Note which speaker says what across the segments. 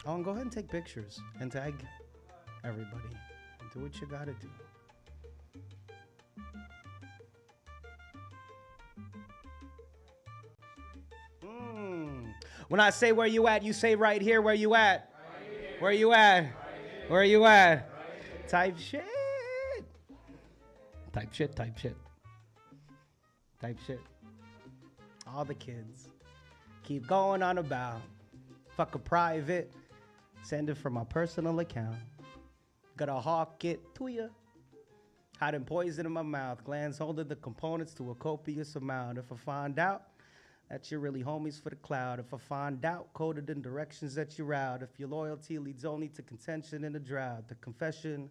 Speaker 1: Oh, and go ahead and take pictures and tag everybody. And do what you gotta do. When I say where you at, you say right here. Where you at? Right here. Where you at? Right where you at? Right type shit. Type shit, type shit. Type shit. All the kids. Keep going on about. Fuck a private. Send it from my personal account. Gotta hawk it to ya. Hiding poison in my mouth. Glands holding the components to a copious amount. If I find out that you're really homies for the cloud. If I find out, coded in directions that you're out. If your loyalty leads only to contention in a drought. The confession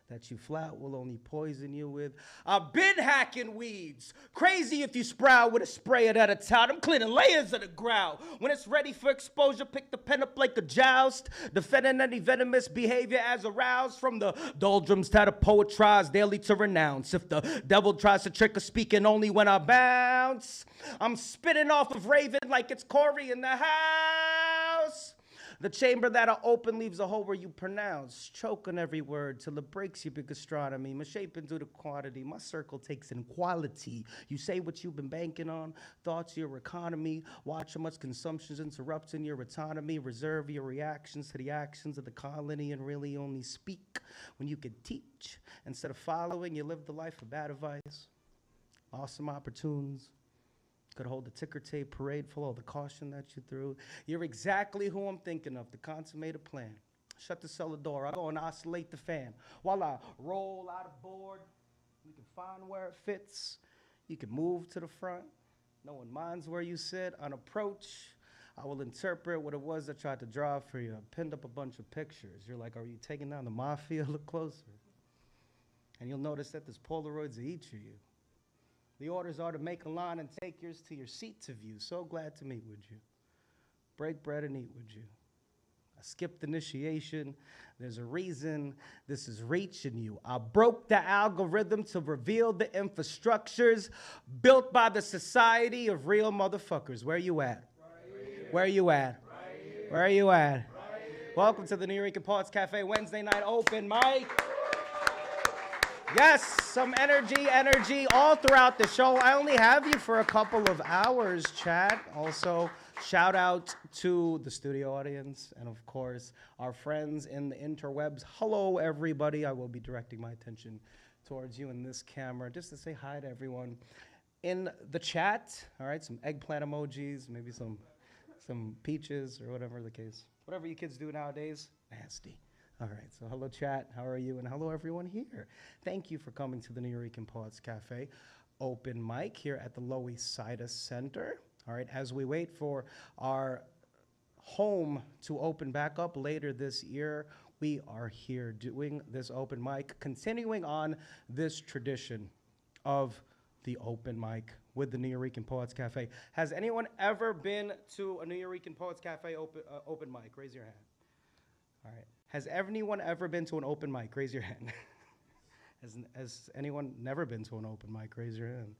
Speaker 1: that you flout will only poison you with. I've been hacking weeds. Crazy if you sprout with a sprayer at a tout. I'm cleaning layers of the ground. When it's ready for exposure, pick the pen up like a joust. Defending any venomous behavior as aroused from the doldrums that a poet tries daily to renounce. If the devil tries to trick us, speaking only when I bounce. I'm spitting off of Raven like it's Corey in the house. The chamber that I open leaves a hole where you pronounce. Choke on every word till it breaks your big astronomy. Misshapen due to quantity. My circle takes in quality. You say what you've been banking on. Thoughts your economy. Watch how much consumption's interrupting your autonomy. Reserve your reactions to the actions of the colony and really only speak when you could teach. Instead of following, you live the life of bad advice. Awesome opportunities. Could hold the ticker tape parade full of the caution that you threw. You're exactly who I'm thinking of, to consummate a plan. Shut the cellar door. I go and oscillate the fan. While I roll out of board, we can find where it fits. You can move to the front. No one minds where you sit. On approach, I will interpret what it was I tried to draw for you. I pinned up a bunch of pictures. You're like, are you taking down the mafia? Look closer. And you'll notice that there's Polaroids of each of you. The orders are to make a line and take yours to your seat to view. So glad to meet with you. Break bread and eat with you. I skipped initiation. There's a reason this is reaching you. I broke the algorithm to reveal the infrastructures built by the society of real motherfuckers. Where you at? Right where you at? Right where you at? Right welcome to the Nuyorican Poets Cafe Wednesday night open mic. Yes, some energy all throughout the show. I only have you for a couple of hours, chat. Also, shout out to the studio audience and, of course, our friends in the interwebs. Hello, everybody. I will be directing my attention towards you in this camera just to say hi to everyone in the chat. All right, some eggplant emojis, maybe some peaches or whatever the case. Whatever you kids do nowadays, nasty. All right, so hello, chat. How are you? And hello, everyone here. Thank you for coming to the Nuyorican Poets Cafe open mic here at the Loisaida Center. All right, as we wait for our home to open back up later this year, we are here doing this open mic, continuing on this tradition of the open mic with the Nuyorican Poets Cafe. Has anyone ever been to a Nuyorican Poets Cafe open mic? Raise your hand. All right. Has anyone ever been to an open mic? Raise your hand. Has anyone never been to an open mic? Raise your hand.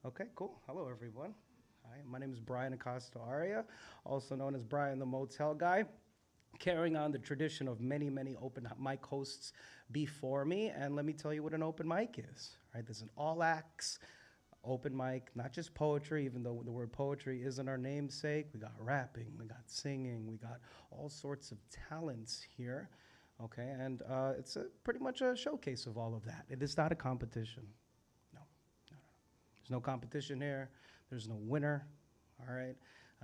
Speaker 1: Okay, cool. Hello, everyone. Hi, my name is Brian Acosta Arya, also known as Brian the Motel Guy, carrying on the tradition of many, many open mic hosts before me. And let me tell you what an open mic is. Right? There's an all-acts open mic, not just poetry, even though the word poetry isn't our namesake. We got rapping, we got singing, we got all sorts of talents here, okay? And it's pretty much a showcase of all of that. It is not a competition. No. There's no competition here. There's no winner, all right?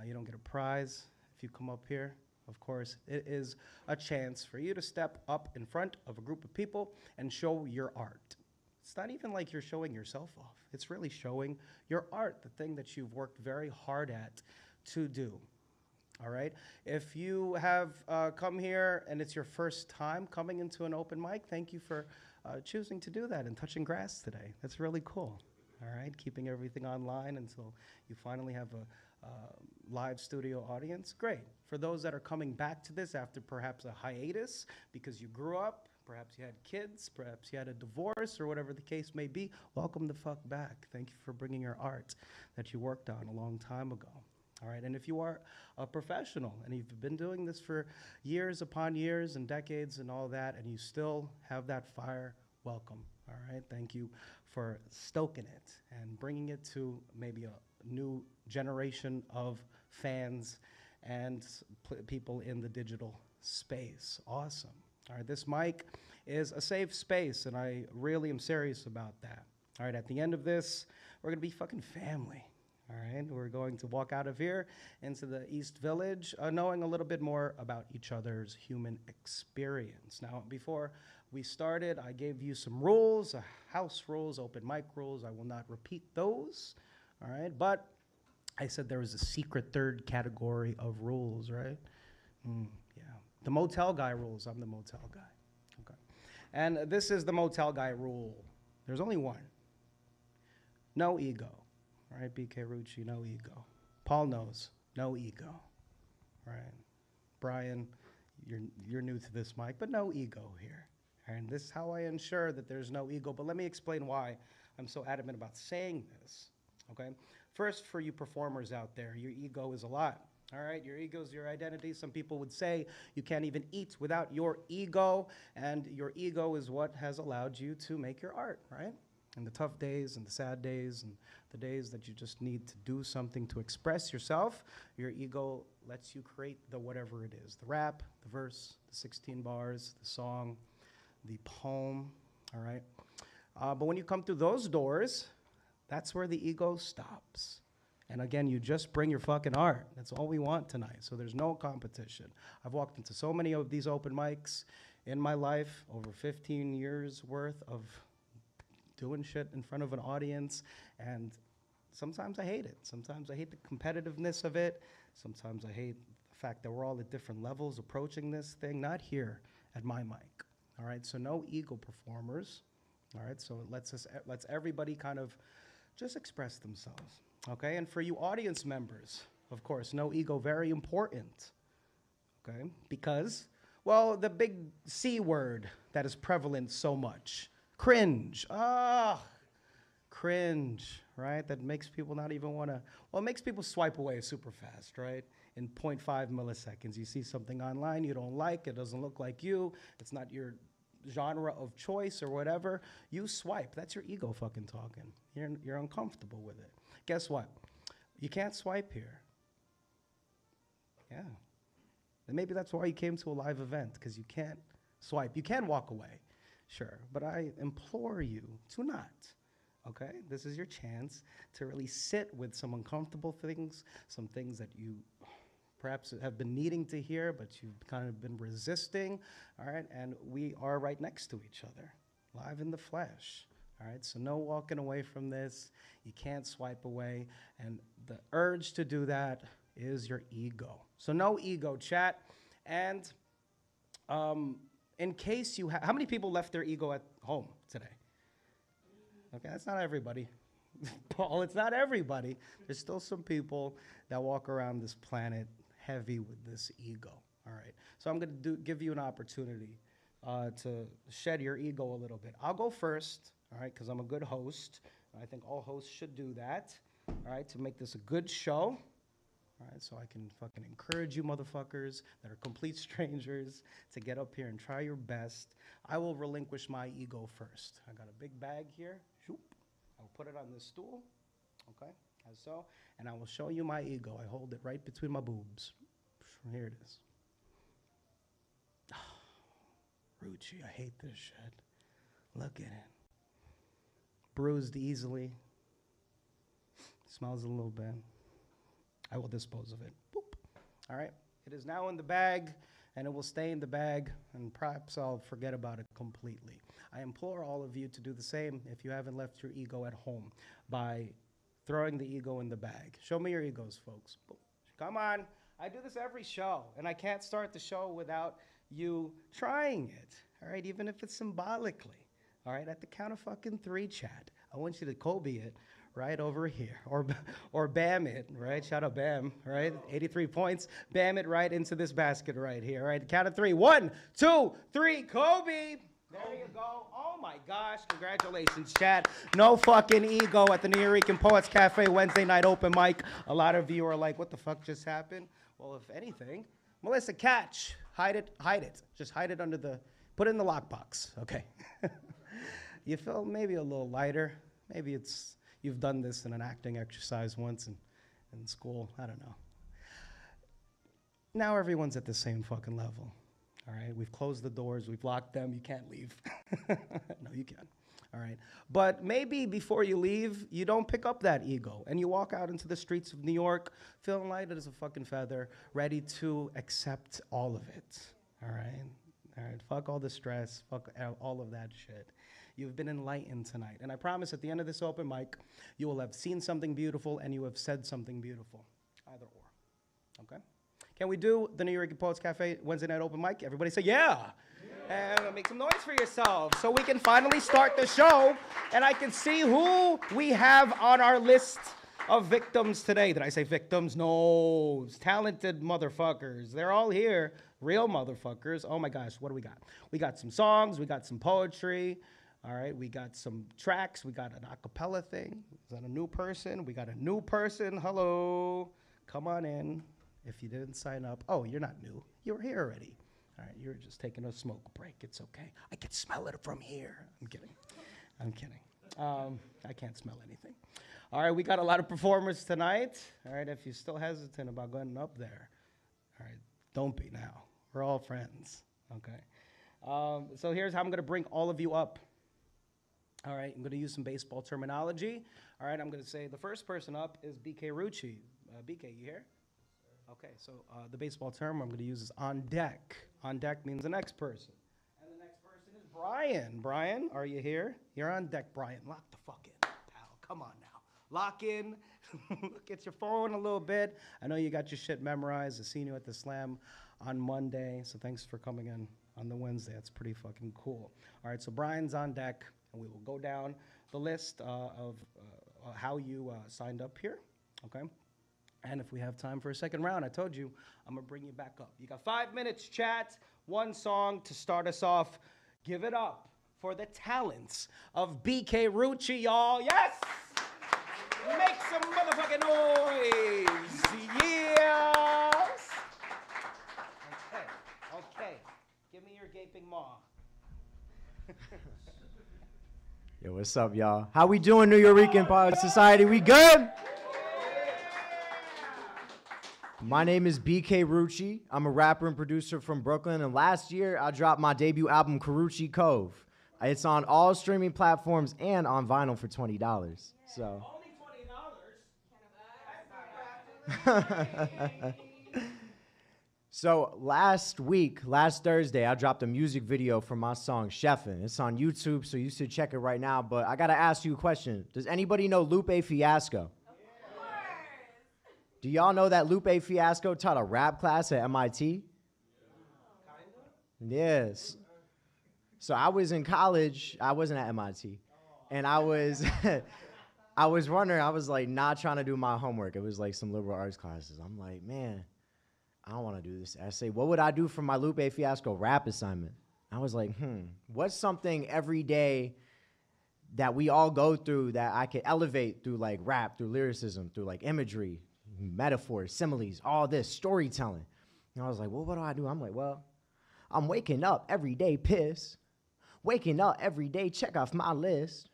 Speaker 1: You don't get a prize if you come up here. Of course, it is a chance for you to step up in front of a group of people and show your art. It's not even like you're showing yourself off. It's really showing your art, the thing that you've worked very hard at to do. All right? If you have come here and it's your first time coming into an open mic, thank you for choosing to do that and touching grass today. That's really cool. All right? Keeping everything online until you finally have a live studio audience. Great. For those that are coming back to this after perhaps a hiatus because you grew up, perhaps you had kids, perhaps you had a divorce, or whatever the case may be, welcome the fuck back. Thank you for bringing your art that you worked on a long time ago. All right, and if you are a professional and you've been doing this for years upon years and decades and all that, and you still have that fire, welcome. All right, thank you for stoking it and bringing it to maybe a new generation of fans and people in the digital space. Awesome. All right, this mic is a safe space, and I really am serious about that. All right, at the end of this, we're gonna be fucking family. All right, we're going to walk out of here into the East Village, knowing a little bit more about each other's human experience. Now, before we started, I gave you some rules, house rules, open mic rules. I will not repeat those, all right? But I said there was a secret third category of rules, right? Yeah, the motel guy rules. I'm the motel guy, okay? And this is the motel guy rule. There's only one. No ego. All right, BK Rucci, no ego. Paul knows, no ego. All right, Brian, you're new to this mic, but no ego here. And this is how I ensure that there's no ego. But let me explain why I'm so adamant about saying this. Okay, first, for you performers out there, your ego is a lot. All right, your ego is your identity. Some people would say you can't even eat without your ego, and your ego is what has allowed you to make your art, right? And the tough days and the sad days and the days that you just need to do something to express yourself, your ego lets you create the whatever it is, the rap, the verse, the 16 bars, the song, the poem, all right? But when you come through those doors, that's where the ego stops. And again, you just bring your fucking art. That's all we want tonight, so there's no competition. I've walked into so many of these open mics in my life, over 15 years worth of doing shit in front of an audience, and sometimes I hate it. Sometimes I hate the competitiveness of it. Sometimes I hate the fact that we're all at different levels approaching this thing, not here at my mic. All right, so no ego performers. All right, so it lets everybody kind of just express themselves. Okay, and for you audience members, of course, no ego, very important. Okay, because, well, the big C word that is prevalent so much. Cringe. Cringe, right? That makes people not even want to, well, it makes people swipe away super fast, right? In 0.5 milliseconds. You see something online you don't like, it doesn't look like you, it's not your genre of choice or whatever, you swipe. That's your ego fucking talking. You're uncomfortable with it. Guess what? You can't swipe here. Yeah. And maybe that's why you came to a live event, because you can't swipe. You can walk away. Sure, but I implore you to not, okay? This is your chance to really sit with some uncomfortable things, some things that you perhaps have been needing to hear, but you've kind of been resisting, all right? And we are right next to each other, live in the flesh, all right? So no walking away from this. You can't swipe away, and the urge to do that is your ego. So no ego, chat, and in case you how many people left their ego at home today? Okay, that's not everybody. Paul, it's not everybody. There's still some people that walk around this planet heavy with this ego. All right, so I'm going to give you an opportunity to shed your ego a little bit. I'll go first, all right, because I'm a good host. I think all hosts should do that, all right, to make this a good show. All right, so I can fucking encourage you motherfuckers that are complete strangers to get up here and try your best. I will relinquish my ego first. I got a big bag here. Shoop. I will put it on this stool, okay, as so, and I will show you my ego. I hold it right between my boobs. Here it is. Rucci, I hate this shit. Look at it. Bruised easily. Smells a little bit. I will dispose of it. Boop. All right. It is now in the bag, and it will stay in the bag, and perhaps I'll forget about it completely. I implore all of you to do the same if you haven't left your ego at home by throwing the ego in the bag. Show me your egos, folks. Boop. Come on. I do this every show, and I can't start the show without you trying it, all right, even if it's symbolically, all right, at the count of fucking 3, chat. I want you to Kobe it right over here, or bam it, right? Shout out Bam, right? 83 points. Bam it right into this basket right here, right? Count of 3. 1, 2, 3, Kobe. There you go. Oh my gosh. Congratulations, chat. No fucking ego at the Nuyorican Poets Cafe Wednesday night open mic. A lot of you are like, what the fuck just happened? Well, if anything, Melissa, catch. Hide it. Hide it. Just hide it under the, put it in the lockbox. Okay. You feel maybe a little lighter. Maybe it's, you've done this in an acting exercise once in school. I don't know. Now everyone's at the same fucking level. All right, we've closed the doors, we've locked them, you can't leave. No, you can. All right, but maybe before you leave, you don't pick up that ego and you walk out into the streets of New York feeling light as a fucking feather, ready to accept all of it. All right, fuck all the stress, fuck all of that shit. You've been enlightened tonight, and I promise at the end of this open mic, you will have seen something beautiful and you have said something beautiful, either or, okay? Can we do the Nuyorican Poets Cafe Wednesday night open mic? Everybody say yeah. And make some noise for yourselves so we can finally start the show and I can see who we have on our list of victims today. Did I say victims? No, talented motherfuckers. They're all here, real motherfuckers. Oh my gosh, what do we got? We got some songs, we got some poetry. All right, we got some tracks, we got an a cappella thing. Is that a new person? We got a new person. Hello, come on in. If you didn't sign up, oh, you're not new. You were here already. All right, you're just taking a smoke break. It's okay. I can smell it from here. I'm kidding. I'm kidding. I can't smell anything. All right, we got a lot of performers tonight. All right, if you're still hesitant about going up there, all right, don't be now. We're all friends, okay? So here's how I'm going to bring all of you up. All right, I'm going to use some baseball terminology. All right, I'm going to say the first person up is BK Rucci. BK, you here? Okay, so the baseball term I'm going to use is on deck. On deck means the next person. And the next person is Brian. Brian, are you here? You're on deck, Brian. Lock the fuck in, pal. Come on now. Lock in. Look at your phone a little bit. I know you got your shit memorized. I seen you at the Slam on Monday, so thanks for coming in on the Wednesday. That's pretty fucking cool. All right, so Brian's on deck, and we will go down the list of how you signed up here, okay? And if we have time for a second round, I told you, I'm going to bring you back up. You got 5 minutes, chat, one song to start us off. Give it up for the talents of BK Rucci, y'all. Yes! Make some motherfucking noise. Yes! Okay. Give me your gaping maw.
Speaker 2: Yo, what's up, y'all? How we doing, Nuyorican Poet Society? We good? My name is BK Rucci. I'm a rapper and producer from Brooklyn, and last year I dropped my debut album, Karuchi Cove. It's on all streaming platforms and on vinyl for $20. So. Only $20? So last Thursday, I dropped a music video for my song, Chefin'. It's on YouTube, so you should check it right now. But I gotta ask you a question. Does anybody know Lupe Fiasco? Do y'all know that Lupe Fiasco taught a rap class at MIT? Yes. So I was in college. I wasn't at MIT. And I was I was wondering, I was like not trying to do my homework. It was like some liberal arts classes. I'm like, man, I don't want to do this essay. What would I do for my Lupe Fiasco rap assignment? I was like, what's something every day that we all go through that I could elevate through like rap, through lyricism, through like imagery, metaphors, similes, all this storytelling. And I was like, well, what do I do? I'm like, well, I'm waking up every day pissed. Waking up every day, check off my list.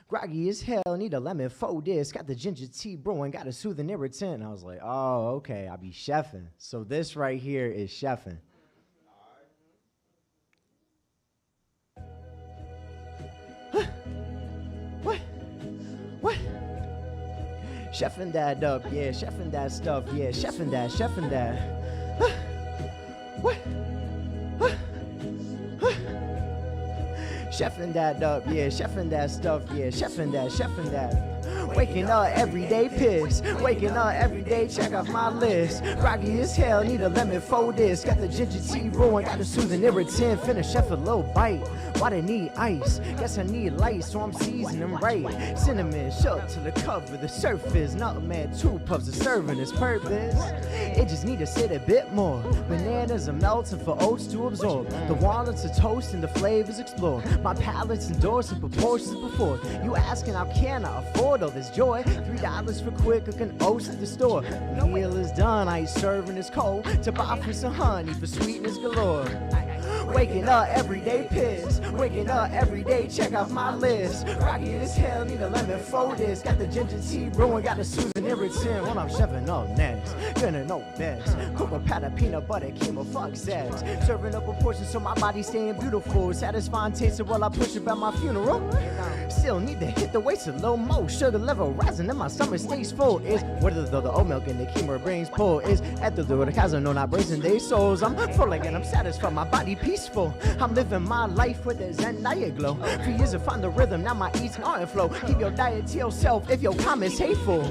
Speaker 2: Groggy as hell, need a lemon for this. Got the ginger tea brewing, got a soothing irritant. And I was like, oh, okay, I'll be chefing. So this right here is chefing. What? Chefing that up, yeah, chefing that stuff, yeah, chefing that. What? Chefing that up, yeah, chefing that stuff, yeah, chefing that. Waking up every day pissed. Waking up every day, check off my list. Rocky as hell, need a lemon for this. Got the ginger tea brewing, got the soothing irritant. Finish chef a little bite. Why they need ice? Guess I need light, so I'm seasoning right. Cinnamon, shook to the cover, the surface. Nutmeg, 2 puffs of serving its purpose. It just need to sit a bit more. Bananas are melting for oats to absorb. The walnuts are toast and the flavors explore. My palate's endorsing proportions before. You asking how can I afford all this joy? $3 for quick cooking oats at the store. The meal is done, I ain't serving this cold. To buy for some honey for sweetness galore. Waking up every day pissed. Waking up every day, check out my list. Rocky as hell, need a lemon for this. Got the ginger tea brewing, got the soothing irritant. When I'm chefing up next, gonna know best. Cocoa powder, peanut butter, chemo, fuck sex. Serving up a portion so my body staying beautiful. Satisfying taste while I push about my funeral. Still need to hit the weights a little more. Sugar level rising and my stomach stays full. Is whether the oat milk and the chemo brings pull. Is at the cause no not bracing their souls. I'm full again, I'm satisfied, my body peaceful. I'm living my life with a Zen diet glow. 3 years to find the rhythm, now my eats are in flow. Keep your diet to yourself if your comments hateful.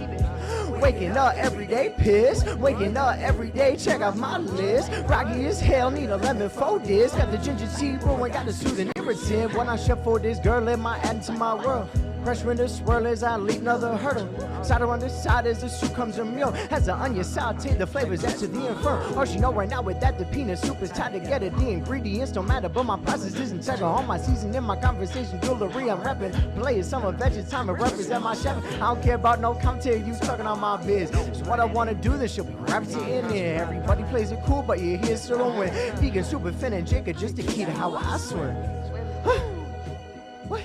Speaker 2: Waking up every day pissed. Waking up every day, check out my list. Rocky as hell, need a lemon for this. Got the ginger tea brewing, got the soothing irritant. When I chef for this girl, let my add into my world. Pressure in the swirl as I leap another hurdle. Side on the side as the soup comes in meal. Has the onion saute, the flavors add to the infernal. Oh, she know right now with that the peanut soup is tied together. The ingredients don't matter, but my process is integral. All my seasoning, my conversation, jewelry, I'm rapping. Playing summer veggies, time to represent my chef. I don't care about no cocktail, you talking on my biz. So what I wanna do, then she'll be gravity in there. Everybody plays it cool, but you hear still don't win. Vegan, super fin and Jacob, just the key to how I swim. What?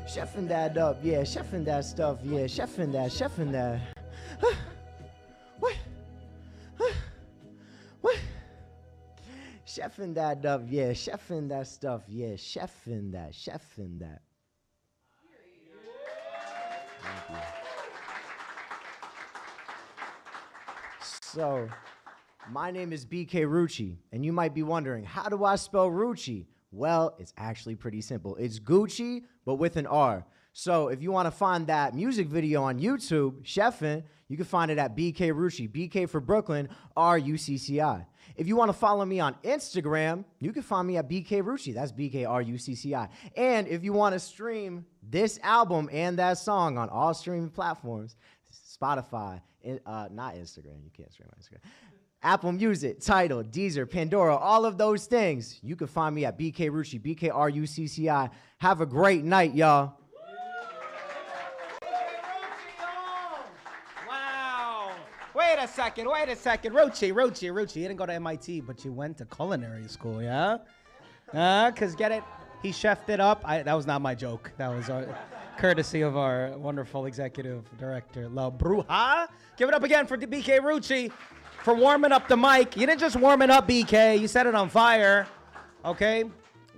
Speaker 2: Chefing that up, yeah, chefing that stuff, yeah, chefing that. What? Chefing that up, yeah, chefing that stuff, yeah, chefing that. Thank you. So, my name is BK Rucci, and you might be wondering, how do I spell Rucci? Well, it's actually pretty simple. It's Gucci, but with an R. So if you want to find that music video on YouTube, Chefin', you can find it at BK Rucci. BK for Brooklyn, R-U-C-C-I. If you want to follow me on Instagram, you can find me at BK Rucci. That's B-K-R-U-C-C-I. And if you want to stream this album and that song on all streaming platforms, Spotify, not Instagram. You can't stream on Instagram. Apple Music, Tidal, Deezer, Pandora, all of those things. You can find me at BK Rucci, B-K-R-U-C-C-I. Have a great night, y'all.
Speaker 1: Wow. Wait a second. Rucci. You didn't go to MIT, but you went to culinary school, yeah? Because get it? He chefed it up. That was not my joke. That was courtesy of our wonderful executive director, La Bruja. Give it up again for BK Rucci. For warming up the mic. You didn't just warm it up, BK. You set it on fire. Okay?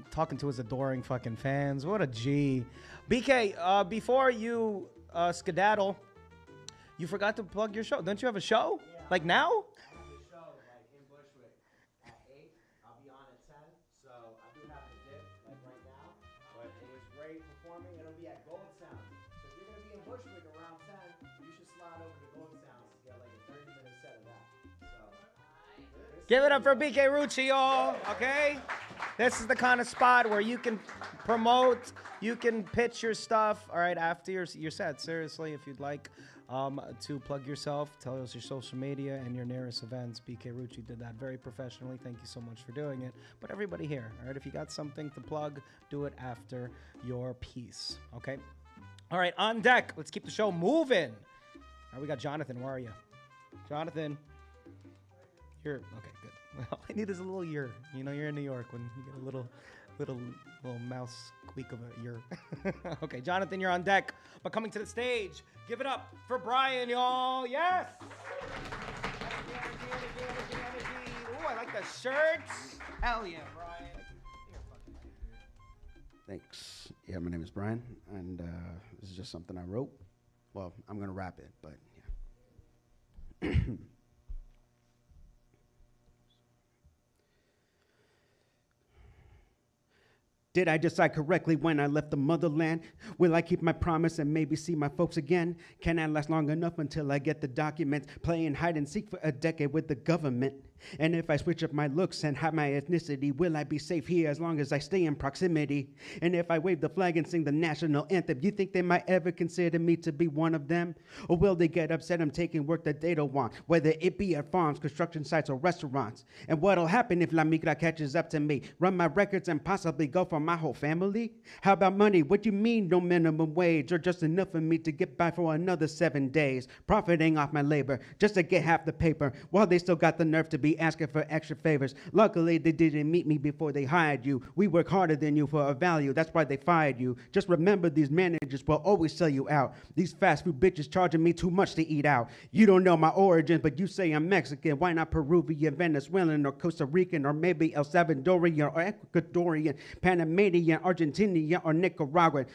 Speaker 1: Talking to his adoring fucking fans. What a G. BK, before you skedaddle, you forgot to plug your show. Don't you have a show? Yeah. Like now? I have a show like in Bushwick at 8. I'll be on at 10. So I do have a dip like right now. But it was great performing. It'll be at Gold Sound. So if you're going to be in Bushwick around 10, you should slide over to Gold Sound to get like a 30-minute set of that. Give it up for BK Rucci, y'all, okay? This is the kind of spot where you can promote, you can pitch your stuff, all right, after your set. Seriously, if you'd like to plug yourself, tell us your social media and your nearest events. BK Rucci did that very professionally. Thank you so much for doing it. But everybody here, all right, if you got something to plug, do it after your piece, okay? All right, on deck. Let's keep the show moving. All right, we got Jonathan. Where are you? Jonathan. You're okay, good. All I need is a little ear. You know, you're in New York when you get a little mouse squeak of a ear. Okay, Jonathan, you're on deck. But coming to the stage, give it up for Brian, y'all. Yes. Energy. Ooh, I like the shirts. Hell yeah, Brian.
Speaker 3: Thanks. Yeah, my name is Brian, and this is just something I wrote. Well, I'm gonna rap it, but yeah. Did I decide correctly when I left the motherland? Will I keep my promise and maybe see my folks again? Can I last long enough until I get the documents? Playing hide and seek for a decade with the government. And if I switch up my looks and hide my ethnicity, will I be safe here as long as I stay in proximity? And if I wave the flag and sing the national anthem, you think they might ever consider me to be one of them? Or will they get upset I'm taking work that they don't want, whether it be at farms, construction sites, or restaurants? And what'll happen if La Migra catches up to me? Run my records and possibly go for my whole family? How about money? What you mean no minimum wage, or just enough for me to get by for another 7 days? Profiting off my labor just to get half the paper, while they still got the nerve to be asking for extra favors. Luckily, they didn't meet me before they hired you. We work harder than you for a value, that's why they fired you. Just remember, these managers will always sell you out. These fast food bitches charging me too much to eat out. You don't know my origins, but you say I'm Mexican. Why not Peruvian, Venezuelan, or Costa Rican, or maybe El Salvadorian, or Ecuadorian, Panamanian, Argentinian, or Nicaraguan?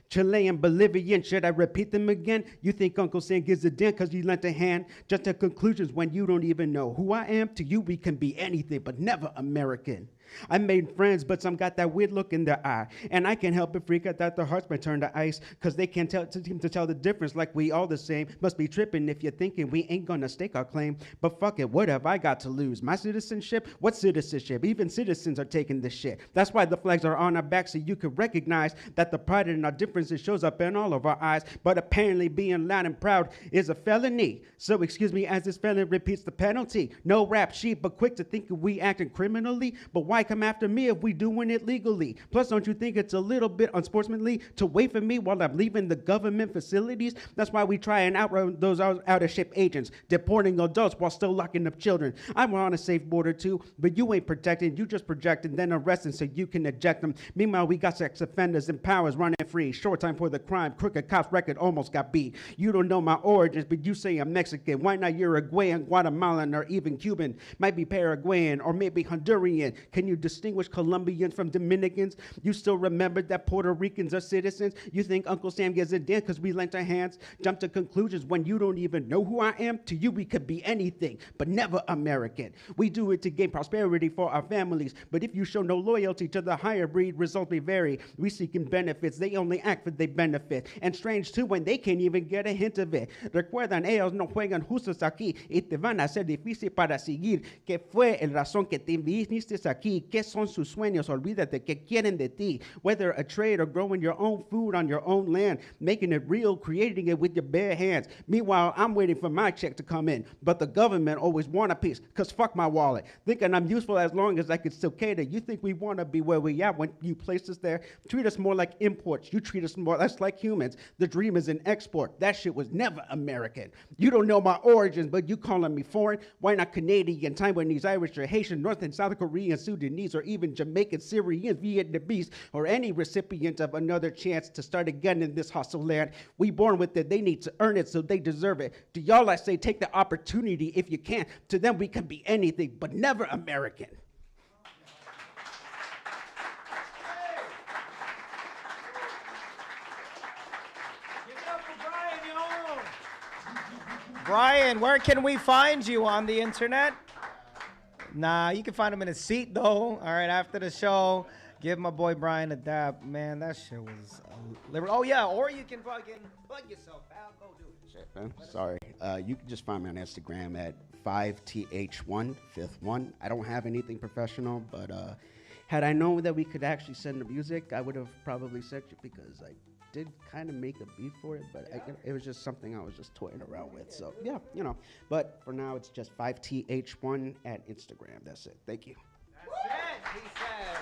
Speaker 3: Chilean, Bolivian, should I repeat them again? You think Uncle Sam gives a damn because you lent a hand? Just to conclusions when you don't even know who I am. To you, we can be anything, but never American. I made friends, but some got that weird look in their eye. And I can't help but freak out that their hearts might turn to ice, because they can't seem to tell the difference like we all the same. Must be tripping if you're thinking we ain't gonna stake our claim. But fuck it, what have I got to lose? My citizenship? What citizenship? Even citizens are taking this shit. That's why the flags are on our backs, so you can recognize that the pride in our differences shows up in all of our eyes. But apparently being loud and proud is a felony. So excuse me as this felon repeats the penalty. No rap sheet, but quick to think we acting criminally. But why come after me if we doing it legally? Plus, don't you think it's a little bit unsportsmanly to wait for me while I'm leaving the government facilities? That's why we try and outrun those out-of-shape agents, deporting adults while still locking up children. I want a safe border too, but you ain't protecting, you just projecting, then arresting so you can eject them. Meanwhile, we got sex offenders and powers running free. Short time for the crime, crooked cops record almost got beat. You don't know my origins, but you say I'm Mexican. Why not Uruguayan, Guatemalan, or even Cuban? Might be Paraguayan, or maybe Honduran. Can you distinguish Colombians from Dominicans? You still remember that Puerto Ricans are citizens? You think Uncle Sam gives a damn because we lent our hands? Jump to conclusions when you don't even know who I am? To you, we could be anything, but never American. We do it to gain prosperity for our families, but if you show no loyalty to the higher breed, results may vary. We seeking benefits, they only act for their benefit. And strange too when they can't even get a hint of it. Recuerdan, ellos no juegan justos aquí y te van a hacer difícil para seguir. ¿Qué fue el razón que te viniste aquí? ¿Qué son sus sueños? Olvídate que quieren de ti. Whether a trade or growing your own food on your own land, making it real, creating it with your bare hands. Meanwhile, I'm waiting for my check to come in, but the government always want a piece, cause fuck my wallet. Thinking I'm useful as long as I can still cater. You think we want to be where we at when you place us there? Treat us more like imports. You treat us more less like humans. The dream is an export. That shit was never American. You don't know my origins, but you calling me foreign? Why not Canadian, Taiwanese, Irish, or Haitian, North and South Korean, Sudanese, or even Jamaican, Syrians, Vietnamese, or any recipient of another chance to start again in this hostile land? We born with it, they need to earn it, so they deserve it. To y'all I say, take the opportunity if you can. To them we can be anything, but never American.
Speaker 1: Brian, where can we find you on the internet? Nah, you can find him in his seat, though. All right, after the show, give my boy Brian a dap. Man, that shit was liberal. Oh, yeah, or you can fucking plug yourself, pal. Go do it.
Speaker 3: Shit, man. Sorry. You can just find me on Instagram at 5th1, fifth one. I don't have anything professional, but had I known that we could actually send the music, I would have probably sent you, because I did kind of make a beat for it, but it was just something I was just toying around with. So, yeah, you know. But for now, it's just 5th1 at Instagram. That's it. Thank you.
Speaker 1: That's it, he says.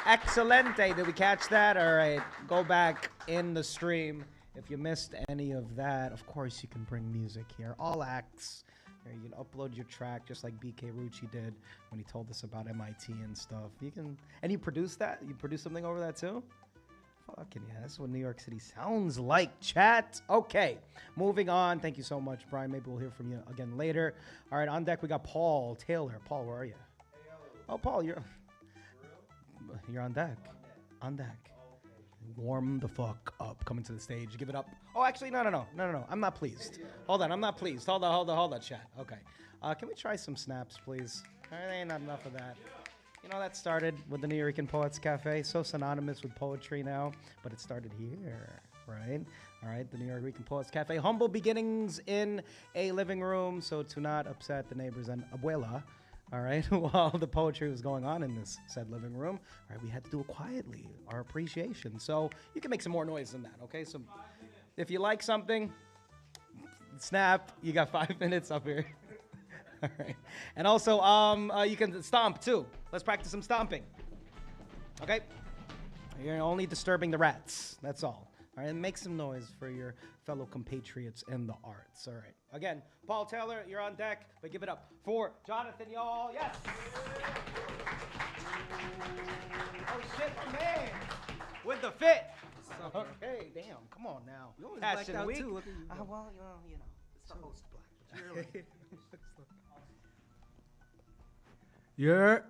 Speaker 1: Excelente. Did we catch that? All right. Go back in the stream. If you missed any of that, of course, you can bring music here. All acts. There, you can upload your track just like BK Rucci did when he told us about MIT and stuff. You can, and you produced that? You produced something over that too? Fucking yeah, that's what New York City sounds like, chat. Okay, moving on. Thank you so much, Brian. Maybe we'll hear from you again later. All right, on deck, we got Paul Taylor. Paul, where are you? Oh, Paul, you're on deck. On deck. Warm the fuck up. Coming to the stage. Give it up. Oh, actually, no. I'm not pleased. Hold on, I'm not pleased. Hold on, chat. Okay. Can we try some snaps, please? There ain't enough of that. You know, that started with the Nuyorican Poets Cafe, so synonymous with poetry now, but it started here, right? All right, the Nuyorican Poets Cafe. Humble beginnings in a living room, so to not upset the neighbors and abuela, all right, while the poetry was going on in this said living room, all right, we had to do it quietly, our appreciation. So you can make some more noise than that, okay? So if you like something, snap, you got 5 minutes up here. All right. And also, you can stomp too. Let's practice some stomping. Okay? You're only disturbing the rats. That's all. All right, and make some noise for your fellow compatriots in the arts. All right. Again, Paul Taylor, you're on deck, but give it up for Jonathan, y'all. Yes. Oh shit, my man, with the fit. Okay, damn. Come on now.
Speaker 4: You always
Speaker 1: Passion
Speaker 4: blacked out
Speaker 1: Week.
Speaker 4: too. Look at you.
Speaker 1: Well, you know, it's the host black. But you're
Speaker 4: You're.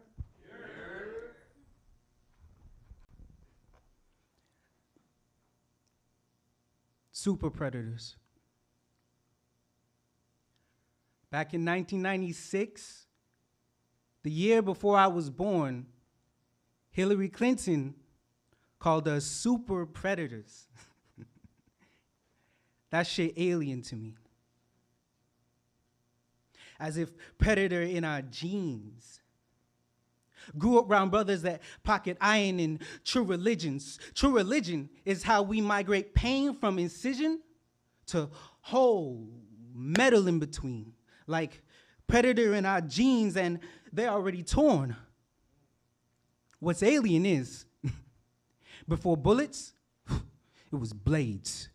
Speaker 4: Super predators. Back in 1996, the year before I was born, Hillary Clinton called us super predators. That shit alien to me. As if predator in our genes. Grew up around brothers that pocket iron in true religions. True religion is how we migrate pain from incision to whole metal in between. Like predator in our genes and they're already torn. What's alien is, before bullets, it was blades.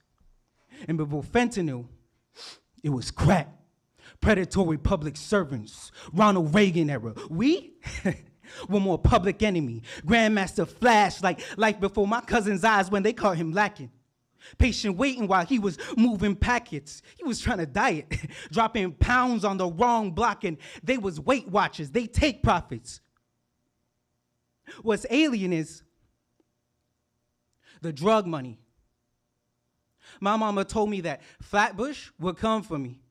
Speaker 4: And before fentanyl, it was crack. Predatory public servants, Ronald Reagan era. We? One more public enemy. Grandmaster Flash, like life before my cousin's eyes when they caught him lacking. Patient waiting while he was moving packets. He was trying to diet, dropping pounds on the wrong block, and they was Weight Watchers. They take profits. What's alien is the drug money. My mama told me that Flatbush would come for me.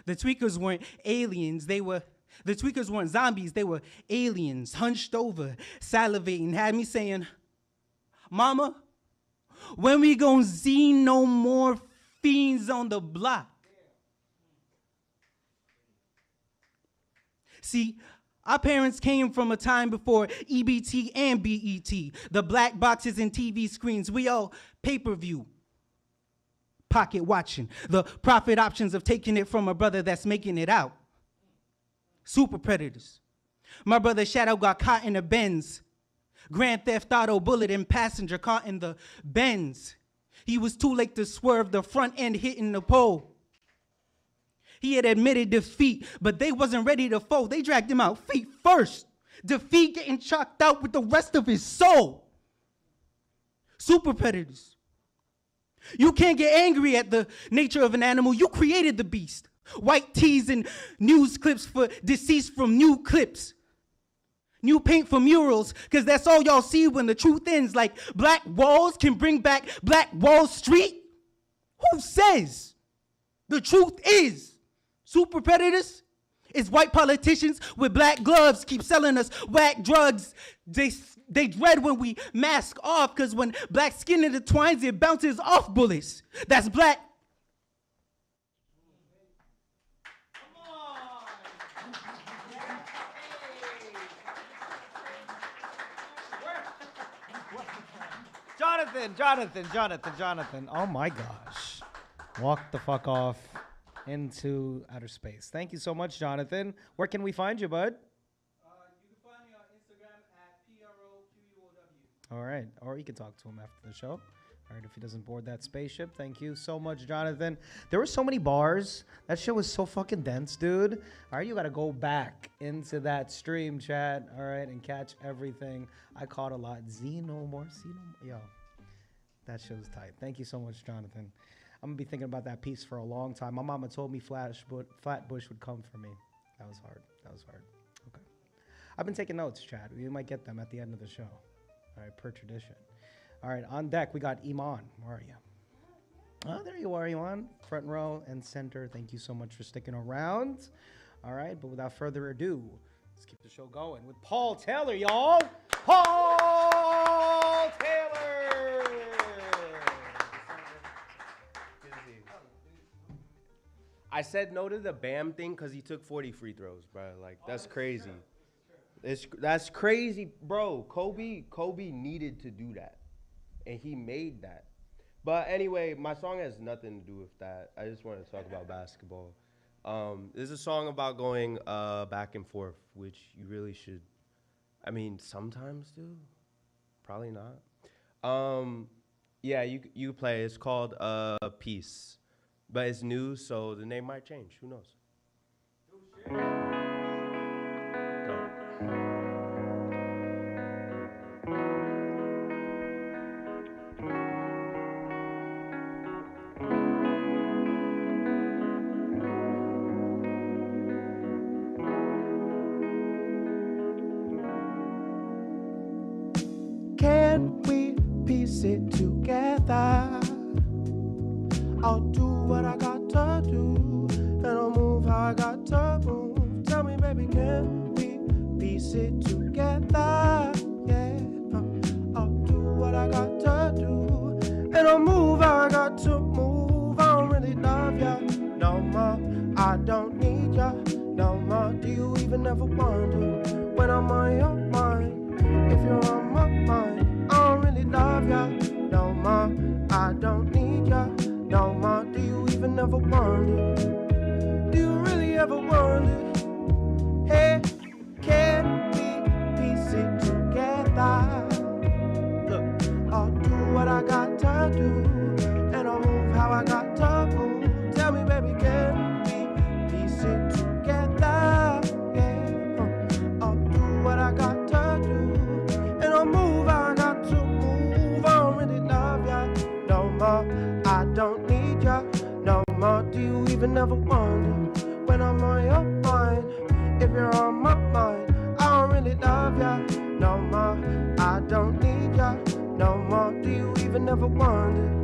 Speaker 4: The tweakers weren't aliens, the tweakers weren't zombies, they were aliens, hunched over, salivating, had me saying, Mama, when we gon' see no more fiends on the block? See, our parents came from a time before EBT and BET, the black boxes and TV screens, we all pay-per-view. Pocket watching, the profit options of taking it from a brother that's making it out. Super predators. My brother Shadow got caught in a Benz. Grand Theft Auto bullet and passenger caught in the Benz. He was too late to swerve, the front end hitting the pole. He had admitted defeat, but they wasn't ready to fold. They dragged him out feet first. Defeat getting chalked out with the rest of his soul. Super predators. You can't get angry at the nature of an animal. You created the beast. White tees and news clips for deceased from new clips. New paint for murals, because that's all y'all see when the truth ends. Like black walls can bring back Black Wall Street? Who says? The truth is, super predators is white politicians with black gloves keep selling us whack drugs. They dread when we mask off, because when black skin intertwines, it bounces off bullets. That's black.
Speaker 1: Jonathan. Oh my gosh. Walk the fuck off into outer space. Thank you so much, Jonathan. Where can we find you, bud?
Speaker 4: You can find me on Instagram at PROQUOW.
Speaker 1: All right. Or you can talk to him after the show. All right, if he doesn't board that spaceship. Thank you so much, Jonathan. There were so many bars. That shit was so fucking dense, dude. All right, you got to go back into that stream chat, all right, and catch everything. I caught a lot. Yo, that shit was tight. Thank you so much, Jonathan. I'm going to be thinking about that piece for a long time. My mama told me Flatbush would come for me. That was hard. Okay. I've been taking notes, Chad. You might get them at the end of the show. All right, per tradition. All right, on deck, we got Iman. Where are you? Oh, there you are, Iman. Front row and center. Thank you so much for sticking around. All right, but without further ado, Let's keep the show going with Paul Taylor, y'all. Paul Taylor.
Speaker 5: I said no to the Bam thing because he took 40 free throws, bro. Like, that's crazy. That's crazy, bro. Kobe needed to do that, and he made that. But anyway, my song has nothing to do with that. I just wanted to talk about basketball. This is a song about going back and forth, which you really should. I mean, sometimes do. Probably not. Yeah, you play. It's called Peace. But it's new, so the name might change. Who knows?
Speaker 6: Can we piece it together? I'll do what I got to do, and I'll move how I got to move. Tell me, baby, can we piece it together? Yeah, I'll do what I got to do, and I'll move how I got to move. I don't really love ya no more. I don't need ya no more. Do you even ever wonder when I'm on your mind? If you're on my mind, I don't really love ya no more. I don't need ya no more. Do you even ever wonder? Do you really ever wonder? Hey, can we piece it together? Look, I'll do what I got to do, and I'll move how I got to move. Tell me, baby, can we piece it together? Yeah, I'll do what I got to do, and I'll move how I got to move. I don't really love ya no more. I don't need ya no more. Do you even ever wonder when I'm on your mind? If you're on my mind, I don't really love ya no more. I don't need ya no more. Do you even ever wonder?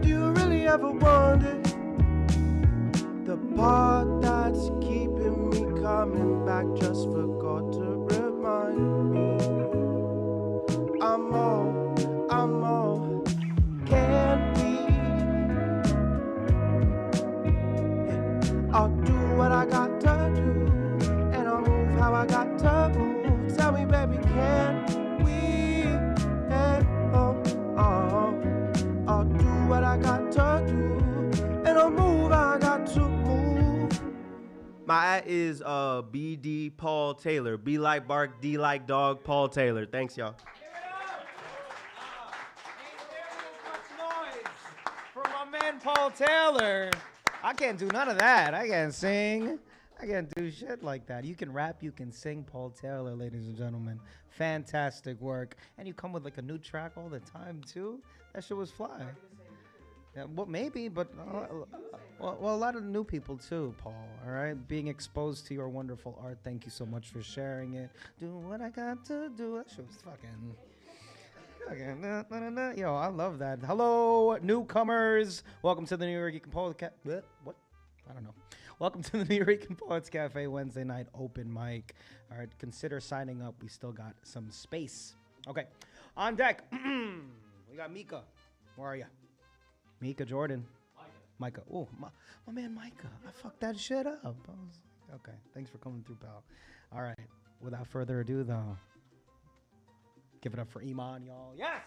Speaker 6: Do you really ever wonder? The part that's keeping me coming back just forgot to remind me. I'm all. Can we? I'll do what I got to do, and I'll move how I got to move. Tell me, baby, can we? I'll do what I got to do, and I'll move how I got to move.
Speaker 5: My at is BD Paul Taylor. B like bark, D like dog, Paul Taylor. Thanks, y'all.
Speaker 1: For my man Paul Taylor. I can't do none of that. I can't sing. I can't do shit like that. You can rap, you can sing, Paul Taylor, ladies and gentlemen. Fantastic work. And you come with like a new track all the time, too. That shit was fly. Yeah, well, maybe, but well, a lot of new people, too, Paul, all right? Being exposed to your wonderful art. Thank you so much for sharing it. Do what I got to do. That shit was fucking... Yo, I love that. Hello, newcomers. Welcome to the Nuyorican Poets Cafe. What? I don't know. Welcome to the Nuyorican Poets Cafe Wednesday night open mic. All right, consider signing up. We still got some space. Okay, on deck. We got Micah. Where are you? Micah Jordan. Micah. Oh, my man Micah. I fucked that shit up. Okay, thanks for coming through, pal. All right, without further ado, though. Give it up for Iman, y'all. Yes!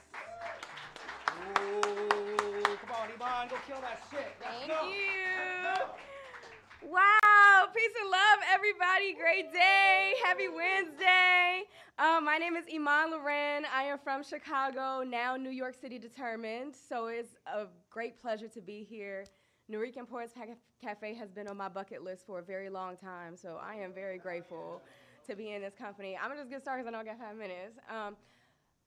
Speaker 1: Ooh, come on, Iman, go kill that shit.
Speaker 7: Thank you. Wow, peace and love, everybody. Great day. Happy Wednesday. My name is Iman Loren. I am from Chicago, now New York City determined. So it's a great pleasure to be here. Nuyorican Poets Cafe has been on my bucket list for a very long time, so I am very grateful to be in this company. I'm gonna just get started because I know I got 5 minutes.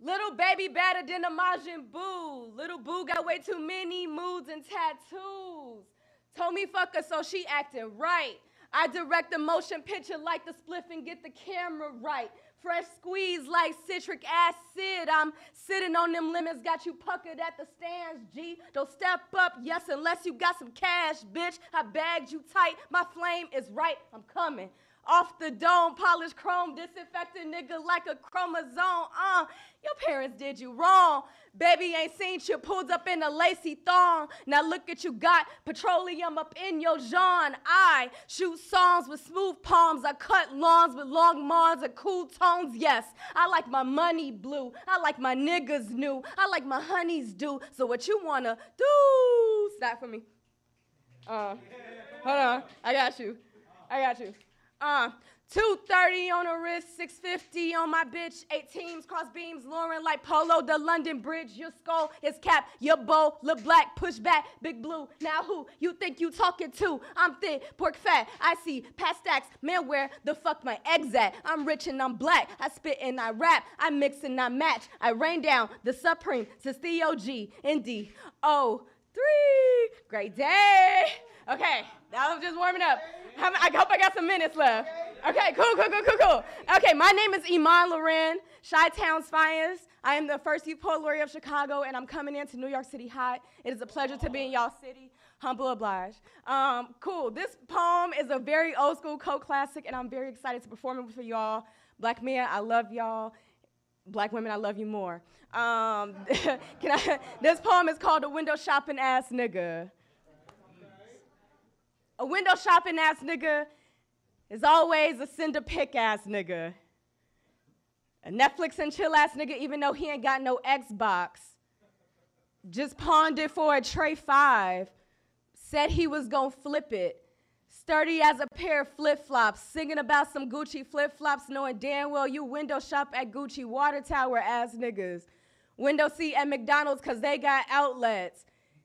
Speaker 7: Little baby better than a Majin Buu. Little boo got way too many moods and tattoos. Told me fuck her, so she acting right. I direct the motion picture like the spliff and get the camera right. Fresh squeeze like citric acid. I'm sitting on them lemons, got you puckered at the stands, G. Don't step up, yes, unless you got some cash, bitch. I bagged you tight, my flame is right, I'm coming. Off the dome, polished chrome, disinfecting nigga like a chromosome. Your parents did you wrong. Baby ain't seen you pulled up in a lacy thong. Now look at you got petroleum up in your Jean. I shoot songs with smooth palms. I cut lawns with long mawns and cool tones. Yes, I like my money blue. I like my niggas new. I like my honeys do. So what you wanna do? Stop for me. Hold on. I got you. 230 on the wrist, 650 on my bitch. 8 teams, cross beams, luring like polo. The London Bridge, your skull is capped. Your bow, look black, push back, big blue. Now who you think you talking to? I'm thick, pork fat. I see past stacks, man, where the fuck my eggs at? I'm rich and I'm black. I spit and I rap. I mix and I match. I rain down the supreme since the OG. ND03. Great day. Okay, that was just warming up. I hope I got some minutes left. Okay, cool. Okay, my name is Iman Loren, Chi-Town's finest. I am the first youth poet laureate of Chicago, and I'm coming into New York City hot. It is a pleasure to be in y'all city. Humble oblige. Cool. This poem is a very old school cult classic, and I'm very excited to perform it for y'all. Black men, I love y'all. Black women, I love you more. This poem is called "A Window Shopping Ass Nigga." A window shopping ass nigga is always a send a pic ass nigga. A Netflix and chill ass nigga, even though he ain't got no Xbox. Just pawned it for a Tray 5. Said he was gonna flip it. Sturdy as a pair of flip-flops. Singing about some Gucci flip-flops, knowing damn well you window shop at Gucci water tower ass niggas. Window seat at McDonald's cause they got outlets.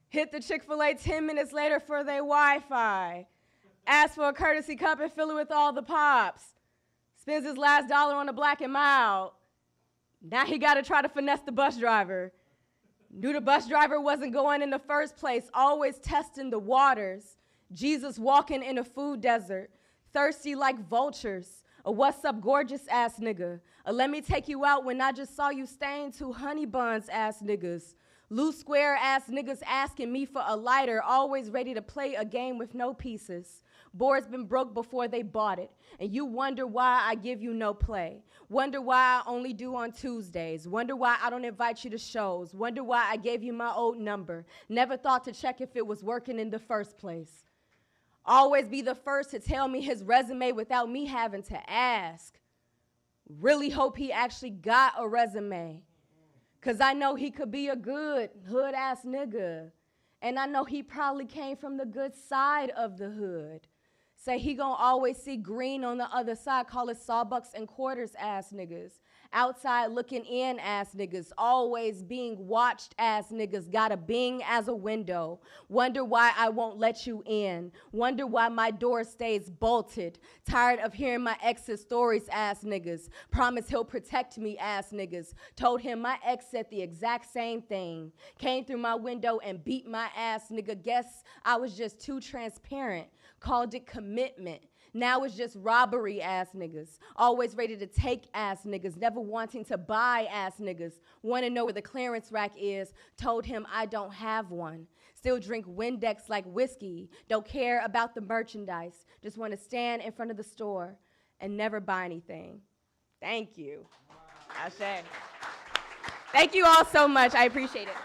Speaker 7: Hit the Chick-fil-A 10 minutes later for their Wi-Fi. Ask for a courtesy cup and fill it with all the pops. Spends his last dollar on a Black and Mild. Now he gotta try to finesse the bus driver. Knew the bus driver wasn't going in the first place, always testing the waters. Jesus walking in a food desert, thirsty like vultures. A what's up gorgeous ass nigga. A let me take you out when I just saw you staying 2 honey buns ass niggas. Loose square ass niggas asking me for a lighter, always ready to play a game with no pieces. Boards been broke before they bought it, and you wonder why I give you no play. Wonder why I only do on Tuesdays. Wonder why I don't invite you to shows. Wonder why I gave you my old number. Never thought to check if it was working in the first place. Always be the first to tell me his resume without me having to ask. Really hope he actually got a resume. Cause I know he could be a good hood ass nigga. And I know he probably came from the good side of the hood. Say he gon' always see green on the other side, call it sawbucks and quarters ass niggas. Outside looking in ass niggas, always being watched ass niggas, got a Bing as a window. Wonder why I won't let you in. Wonder why my door stays bolted. Tired of hearing my ex's stories ass niggas. Promise he'll protect me ass niggas. Told him my ex said the exact same thing. Came through my window and beat my ass nigga. Guess I was just too transparent. Called it commitment. Now it's just robbery ass niggas. Always ready to take ass niggas. Never wanting to buy ass niggas. Want to know where the clearance rack is. Told him I don't have one. Still drink Windex like whiskey. Don't care about the merchandise. Just want to stand in front of the store and never buy anything. Thank you. Ashe. Thank you all so much. I appreciate it.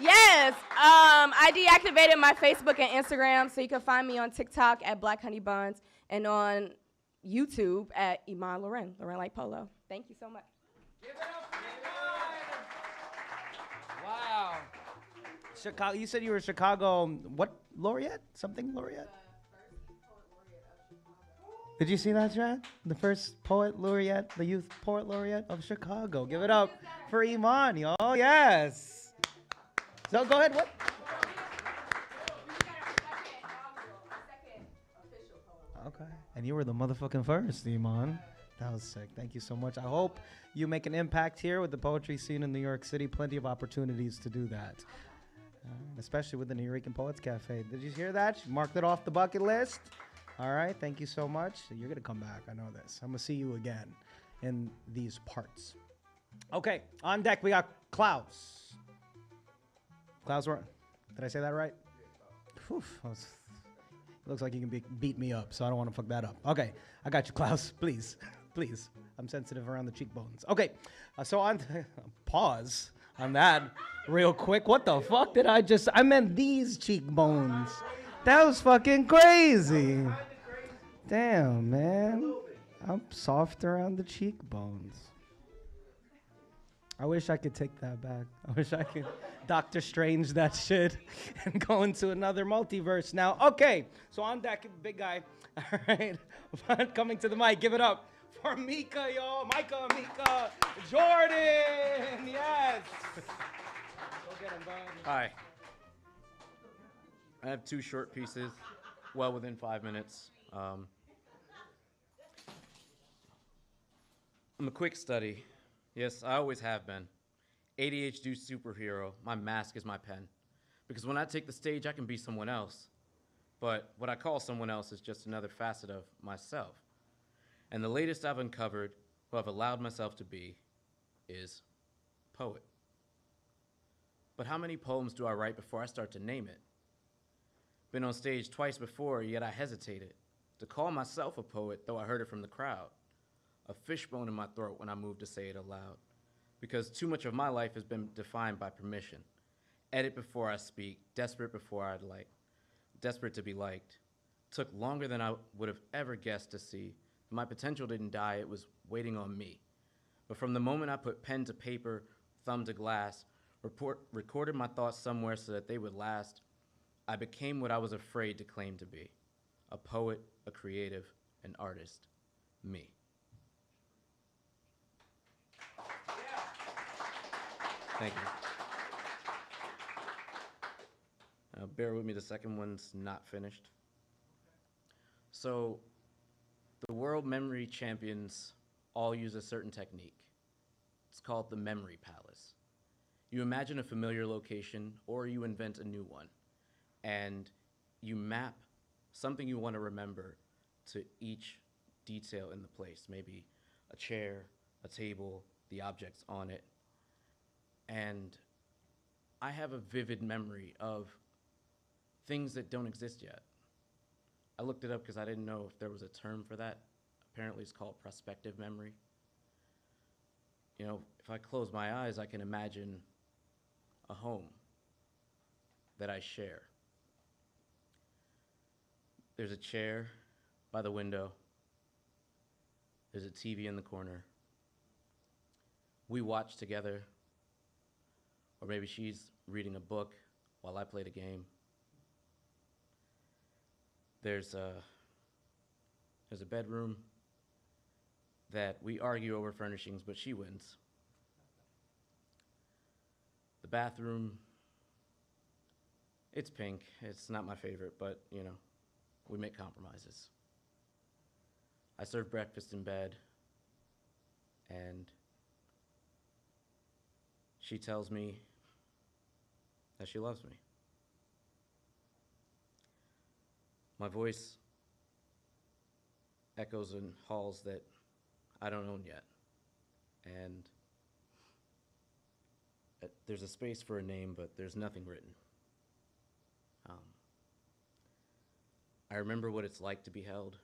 Speaker 7: Yes, I deactivated my Facebook and Instagram, so you can find me on TikTok at Black Honey Buns and on YouTube at Iman Loren like Polo. Thank you so much.
Speaker 1: Give it up, wow. Chicago. You said you were Chicago. What laureate? Something laureate? Did you see that, Chad? The first poet laureate, the youth poet laureate of Chicago. Give it up for Iman, yo. Yes. So go ahead, what? Okay, and you were the motherfucking first, Iman. That was sick. Thank you so much. I hope you make an impact here with the poetry scene in New York City. Plenty of opportunities to do that, especially with the Nuyorican Poets Cafe. Did you hear that? She marked it off the bucket list. All right, thank you so much. You're gonna come back. I know this. I'm gonna see you again in these parts. Okay, on deck we got Klaus. Klaus, did I say that right? Whew, looks like you can beat me up, so I don't want to fuck that up. Okay, I got you, Klaus. Please, please. I'm sensitive around the cheekbones. Okay, so on. Pause on that real quick. What the fuck did I just? I meant these cheekbones. That was fucking crazy. Damn, man. I'm soft around the cheekbones. I wish I could take that back. I wish I could Doctor Strange that shit and go into another multiverse now. Okay, so on deck, big guy. All right, coming to the mic. Give it up for Micah, y'all. Micah Jordan. Yes. Go get him, bud.
Speaker 8: Hi. I have 2 short pieces, well within 5 minutes. I'm a quick study. Yes, I always have been. ADHD superhero. My mask is my pen. Because when I take the stage, I can be someone else. But what I call someone else is just another facet of myself. And the latest I've uncovered, who I've allowed myself to be, is poet. But how many poems do I write before I start to name it? Been on stage twice before, yet I hesitated to call myself a poet, though I heard it from the crowd. A fishbone in my throat when I moved to say it aloud, because too much of my life has been defined by permission. Edit before I speak, desperate before I'd like, desperate to be liked. Took longer than I would have ever guessed to see. My potential didn't die, it was waiting on me. But from the moment I put pen to paper, thumb to glass, recorded my thoughts somewhere so that they would last, I became what I was afraid to claim to be. A poet, a creative, an artist. Me. Thank you. Now, bear with me, the second one's not finished. So, the world memory champions all use a certain technique. It's called the memory palace. You imagine a familiar location, or you invent a new one, and you map something you want to remember to each detail in the place, maybe a chair, a table, the objects on it. And I have a vivid memory of things that don't exist yet. I looked it up because I didn't know if there was a term for that. Apparently it's called prospective memory. You know, if I close my eyes, I can imagine a home that I share. There's a chair by the window. There's a TV in the corner. We watch together. Or maybe she's reading a book while I played a game. There's a bedroom that we argue over furnishings, but she wins. The bathroom, it's pink. It's not my favorite, but you know, we make compromises. I serve breakfast in bed, and she tells me that she loves me. My voice echoes in halls that I don't own yet. And there's a space for a name, but there's nothing written. I remember what it's like to be held.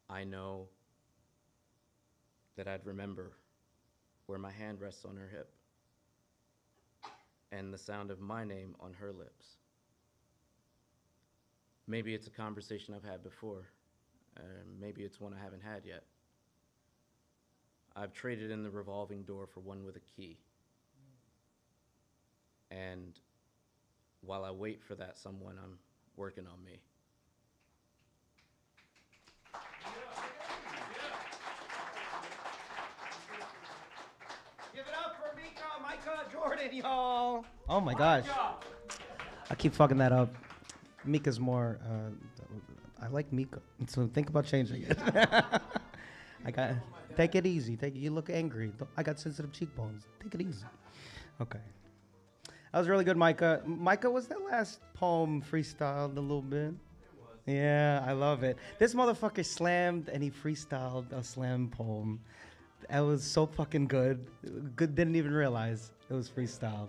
Speaker 8: I know that I'd remember where my hand rests on her hip and the sound of my name on her lips. Maybe it's a conversation I've had before. Maybe it's one I haven't had yet. I've traded in the revolving door for one with a key. And while I wait for that someone, I'm working on me.
Speaker 1: Give it up for Micah Jordan, y'all. Oh my gosh. I keep fucking that up. Mika's more, I like Mika, so think about changing it. Take it easy. You look angry. I got sensitive cheekbones. Take it easy. Okay. That was really good, Micah. Micah, was that last poem freestyled a little bit? It was. Yeah, I love it. This motherfucker slammed and he freestyled a slam poem. It was so fucking good. Good, didn't even realize it was freestyled.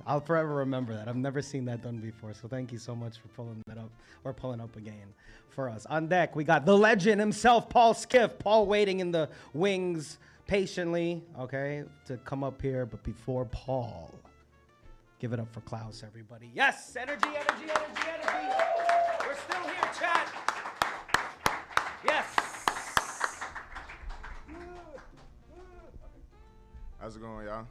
Speaker 1: I'll forever remember that. I've never seen that done before. So thank you so much for pulling that up, or pulling up again for us. On deck, we got the legend himself, Paul Skiff. Paul waiting in the wings patiently, okay, to come up here. But before Paul, give it up for Klaus, everybody. Yes, energy, energy, energy, energy. We're still here, chat. Yes.
Speaker 9: How's it going, y'all?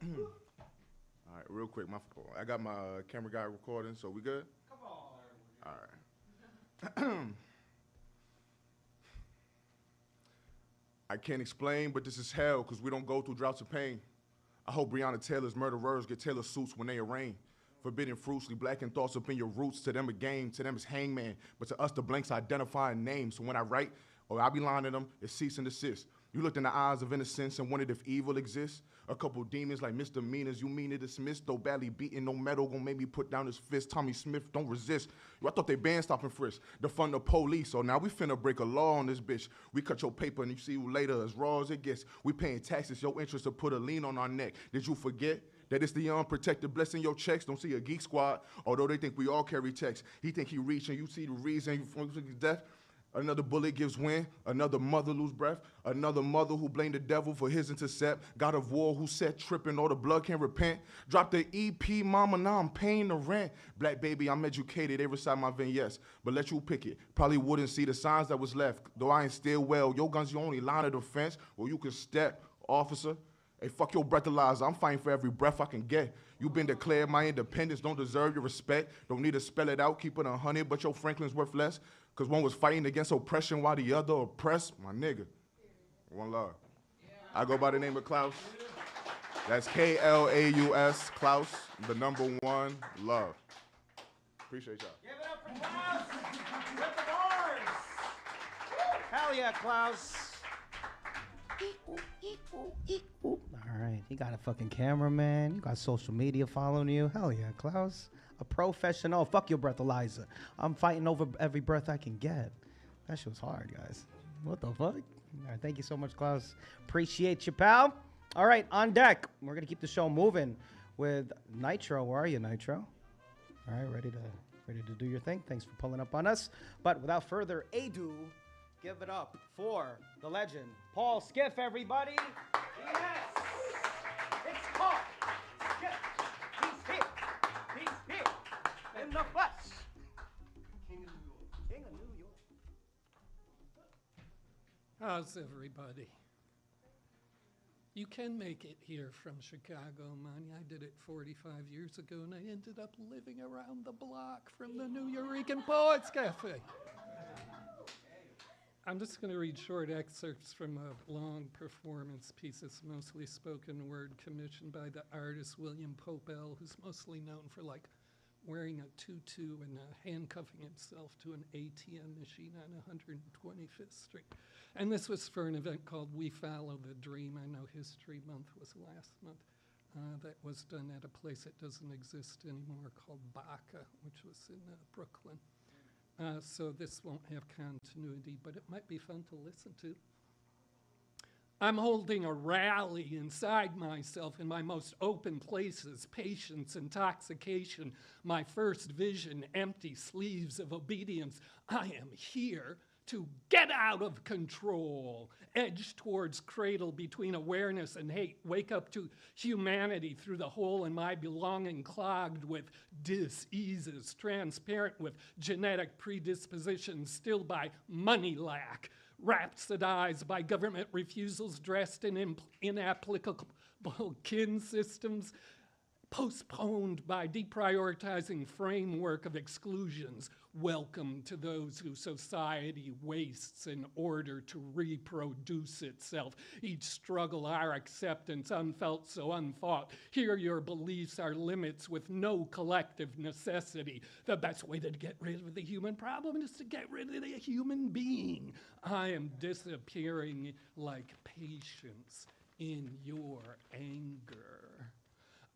Speaker 9: All right, real quick. I got my camera guy recording, so we good? Come on. All right. I can't explain, but this is hell, because we don't go through droughts of pain. I hope Breonna Taylor's murderers get Taylor suits when they arraign. Forbidden fruits, leave blackened thoughts up in your roots. To them a game, to them it's hangman. But to us the blanks identifying names. So when I write, or I be lining them, it's cease and desist. You looked in the eyes of innocence and wondered if evil exists. A couple demons like misdemeanors, you mean to dismiss. Though badly beaten, no metal gon' make me put down his fist. Tommy Smith, don't resist. I thought they banned stop and frisk. Defund the police, so now we finna break a law on this bitch. We cut your paper and you see you later as raw as it gets. We paying taxes, your interest to put a lien on our neck. Did you forget that it's the unprotected blessing your checks? Don't see a geek squad, although they think we all carry checks. He think he reaching, you see the reason from death. Another bullet gives wind, another mother lose breath, another mother who blamed the devil for his intercept, God of war who set tripping, all the blood can't repent. Drop the EP, mama, now I'm paying the rent. Black baby, I'm educated, they recite my vignettes, but let you pick it. Probably wouldn't see the signs that was left, though I ain't still well. Your gun's your only line of defense, or you can step, officer. Hey, fuck your breathalyzer, I'm fighting for every breath I can get. You been declared my independence, don't deserve your respect. Don't need to spell it out, keep it 100, but your Franklin's worth less. Cause one was fighting against oppression while the other oppressed. My nigga, one love. I go by the name of Klaus. That's Klaus, Klaus, the #1 love. Appreciate y'all.
Speaker 1: Give it up for Klaus with the bars. Hell yeah, Klaus. All right, you got a fucking cameraman. You got social media following you. Hell yeah, Klaus. A professional. Fuck your breathalyzer. I'm fighting over every breath I can get. That shit was hard, guys. What the fuck? All right, thank you so much, Klaus. Appreciate you, pal. All right, on deck. We're gonna keep the show moving with Nitro. Where are you, Nitro? All right, ready to do your thing. Thanks for pulling up on us. But without further ado, give it up for the legend, Paul Skiff, everybody. Yes, it's Paul Skiff. He's here. He's here in the flesh. King of New York. King of New York.
Speaker 10: How's everybody? You can make it here from Chicago, Monty. I did it 45 years ago, and I ended up living around the block from the Nuyorican Poets Cafe. I'm just going to read short excerpts from a long performance piece. It's mostly spoken word, commissioned by the artist William Popel, who's mostly known for like wearing a tutu and handcuffing himself to an ATM machine on 125th Street. And this was for an event called We Follow the Dream. I know History Month was last month. That was done at a place that doesn't exist anymore called Baca, which was in Brooklyn. So this won't have continuity, but it might be fun to listen to. I'm holding a rally inside myself in my most open places, patience, intoxication, my first vision, empty sleeves of obedience. I am here to get out of control, edge towards cradle between awareness and hate, wake up to humanity through the hole in my belonging, clogged with diseases, transparent with genetic predispositions, stilled by money lack, rhapsodized by government refusals, dressed in inapplicable kin systems, postponed by deprioritizing framework of exclusions. Welcome to those who society wastes in order to reproduce itself. Each struggle, our acceptance, unfelt so unfought. Here your beliefs are limits with no collective necessity. The best way to get rid of the human problem is to get rid of the human being. I am disappearing like patience in your anger.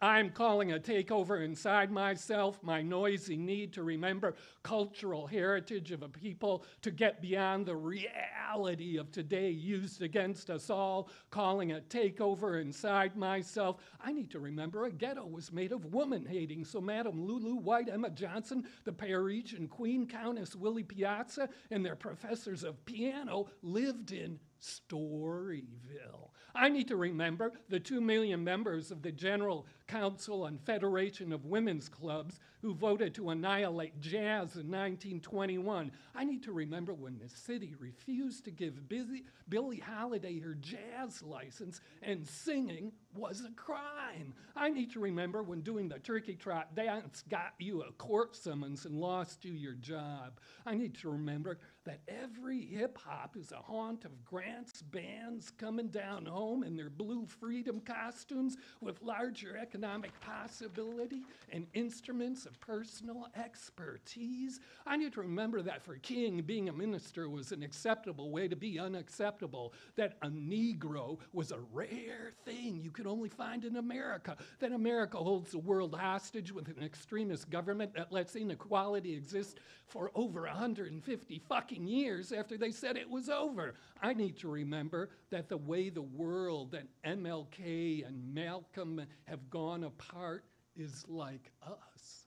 Speaker 10: I'm calling a takeover inside myself, my noisy need to remember cultural heritage of a people, to get beyond the reality of today used against us all, calling a takeover inside myself. I need to remember a ghetto was made of woman-hating, so Madam Lulu White, Emma Johnson, the Parisian Queen, Countess Willie Piazza, and their professors of piano lived in Storyville. I need to remember the 2 million members of the General Council and Federation of Women's Clubs who voted to annihilate jazz in 1921. I need to remember when the city refused to give Billie Holiday her jazz license and singing was a crime. I need to remember when doing the turkey trot dance got you a court summons and lost you your job. I need to remember that every hip-hop is a haunt of Grant's bands coming down home in their blue freedom costumes with larger economic possibility and instruments of personal expertise. I need to remember that for King, being a minister was an acceptable way to be unacceptable, that a Negro was a rare thing you could only find in America, that America holds the world hostage with an extremist government that lets inequality exist for over 150 fucking years after they said it was over. I need to remember that the way the world and MLK and Malcolm have gone apart is like us,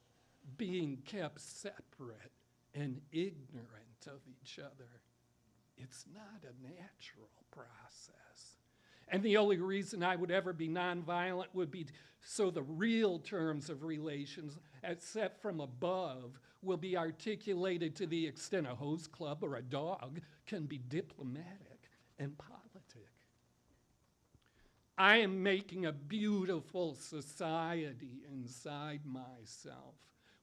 Speaker 10: being kept separate and ignorant of each other. It's not a natural process. And the only reason I would ever be nonviolent would be so the real terms of relations, as set from above, will be articulated to the extent a hose club or a dog can be diplomatic and politic. I am making a beautiful society inside myself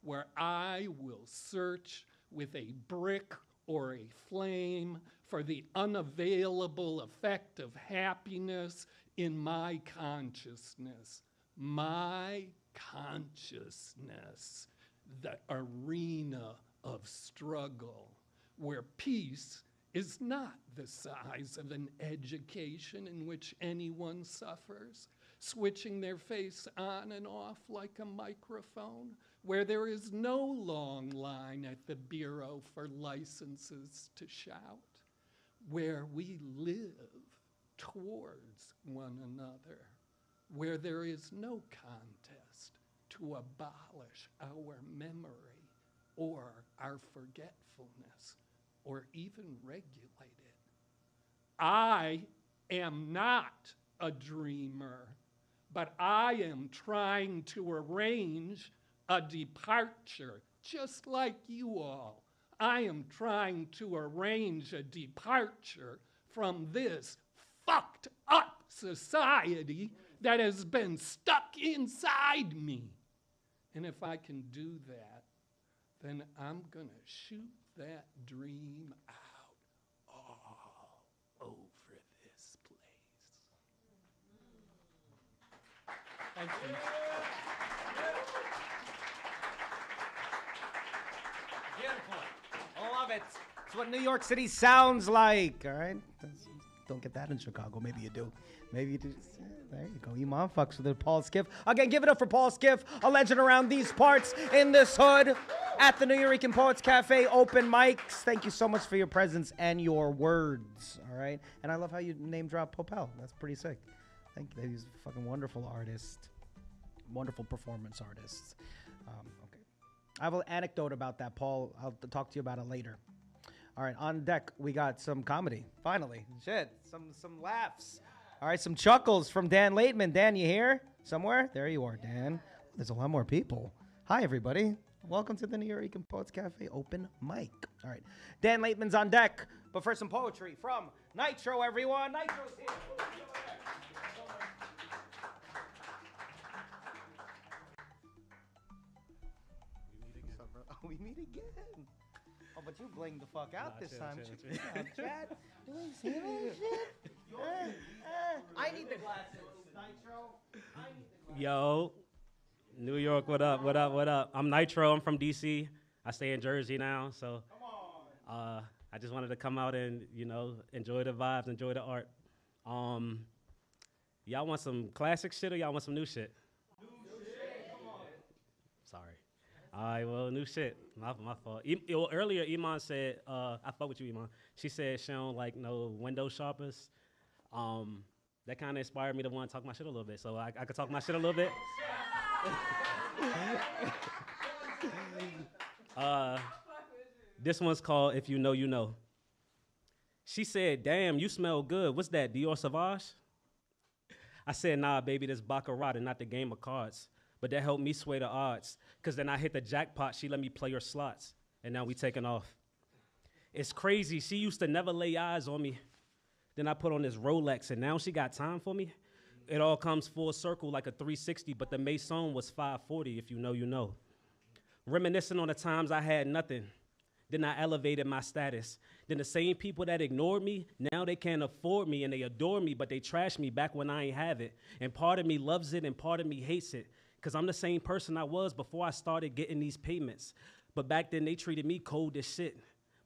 Speaker 10: where I will search with a brick or a flame for the unavailable effect of happiness in my consciousness. My consciousness, the arena of struggle, where peace is not the size of an education in which anyone suffers, switching their face on and off like a microphone, where there is no long line at the bureau for licenses to shout, where we live towards one another, where there is no contest to abolish our memory or our forgetfulness or even regulate it. I am not a dreamer, but I am trying to arrange a departure, just like you all. I am trying to arrange a departure from this fucked up society that has been stuck inside me. And if I can do that, then I'm gonna shoot that dream out all over this place.
Speaker 1: Thank you. Beautiful. I love it. It's what New York City sounds like, all right? Don't get that in Chicago. Maybe you do. Maybe you do. There you go. Iman fucks with it. Paul Skiff. Again, give it up for Paul Skiff, a legend around these parts in this hood at the Nuyorican Poets Cafe open mics. Thank you so much for your presence and your words, all right? And I love how you name drop Popel. That's pretty sick. Thank you. He's a fucking wonderful artist. Wonderful performance artist. Okay. I have an anecdote about that, Paul. I'll talk to you about it later. All right, on deck, we got some comedy. Finally. Shit, some laughs. All right, some chuckles from Dan Laitman. Dan, you here? Somewhere? There you are, Dan. There's a lot more people. Hi, everybody. Welcome to the Nuyorican Poets Cafe open mic. All right, Dan Laitman's on deck. But first, some poetry from Nitro, everyone. Nitro's here. We meet again. Oh, but you blinged the fuck out this time. Check it out, Chad. You ain't seen that shit? I need the glasses. Nitro. I need the glasses.
Speaker 11: Yo, New York, what up, what up, what up? I'm Nitro, I'm from DC. I stay in Jersey now, so I just wanted to come out and, you know, enjoy the vibes, enjoy the art. Y'all want some classic shit or y'all want some new shit? New All right, well, new shit. My fault. Well, earlier, Iman said, I fuck with you, Iman. She said she don't like no window shoppers. That kind of inspired me to want to talk my shit a little bit. So I could talk my shit a little bit. This one's called If You Know, You Know. She said, damn, you smell good. What's that, Dior Sauvage? I said, nah, baby, this Baccarat and not the game of cards. But that helped me sway the odds. Because then I hit the jackpot. She let me play her slots. And now we taking off. It's crazy. She used to never lay eyes on me. Then I put on this Rolex, and now she got time for me. It all comes full circle like a 360, but the Maison was 540, if you know, you know. Reminiscing on the times I had nothing. Then I elevated my status. Then the same people that ignored me, now they can't afford me and they adore me, but they trash me back when I ain't have it. And part of me loves it and part of me hates it, because I'm the same person I was before I started getting these payments. But back then they treated me cold as shit.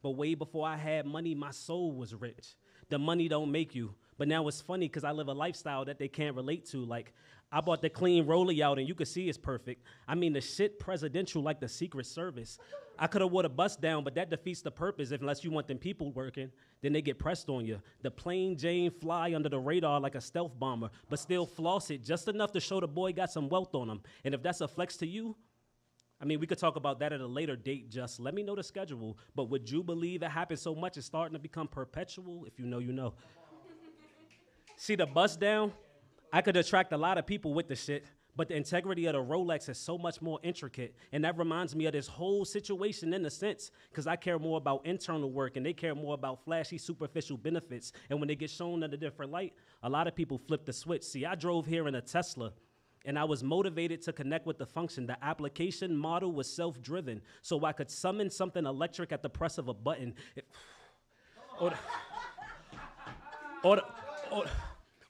Speaker 11: But way before I had money, my soul was rich. The money don't make you. But now it's funny because I live a lifestyle that they can't relate to. Like, I bought the clean rollie out and you can see it's perfect. I mean, the shit presidential like the Secret Service. I could have wore the bus down, but that defeats the purpose. Unless you want them people working, then they get pressed on you. The plain Jane fly under the radar like a stealth bomber, but still floss it just enough to show the boy got some wealth on him. And if that's a flex to you, I mean, we could talk about that at a later date. Just let me know the schedule. But would you believe it happens so much it's starting to become perpetual? If you know, you know. See the bust down? I could attract a lot of people with the shit, but the integrity of the Rolex is so much more intricate. And that reminds me of this whole situation in a sense, because I care more about internal work and they care more about flashy, superficial benefits. And when they get shown in a different light, a lot of people flip the switch. See, I drove here in a Tesla, and I was motivated to connect with the function. The application model was self-driven, so I could summon something electric at the press of a button.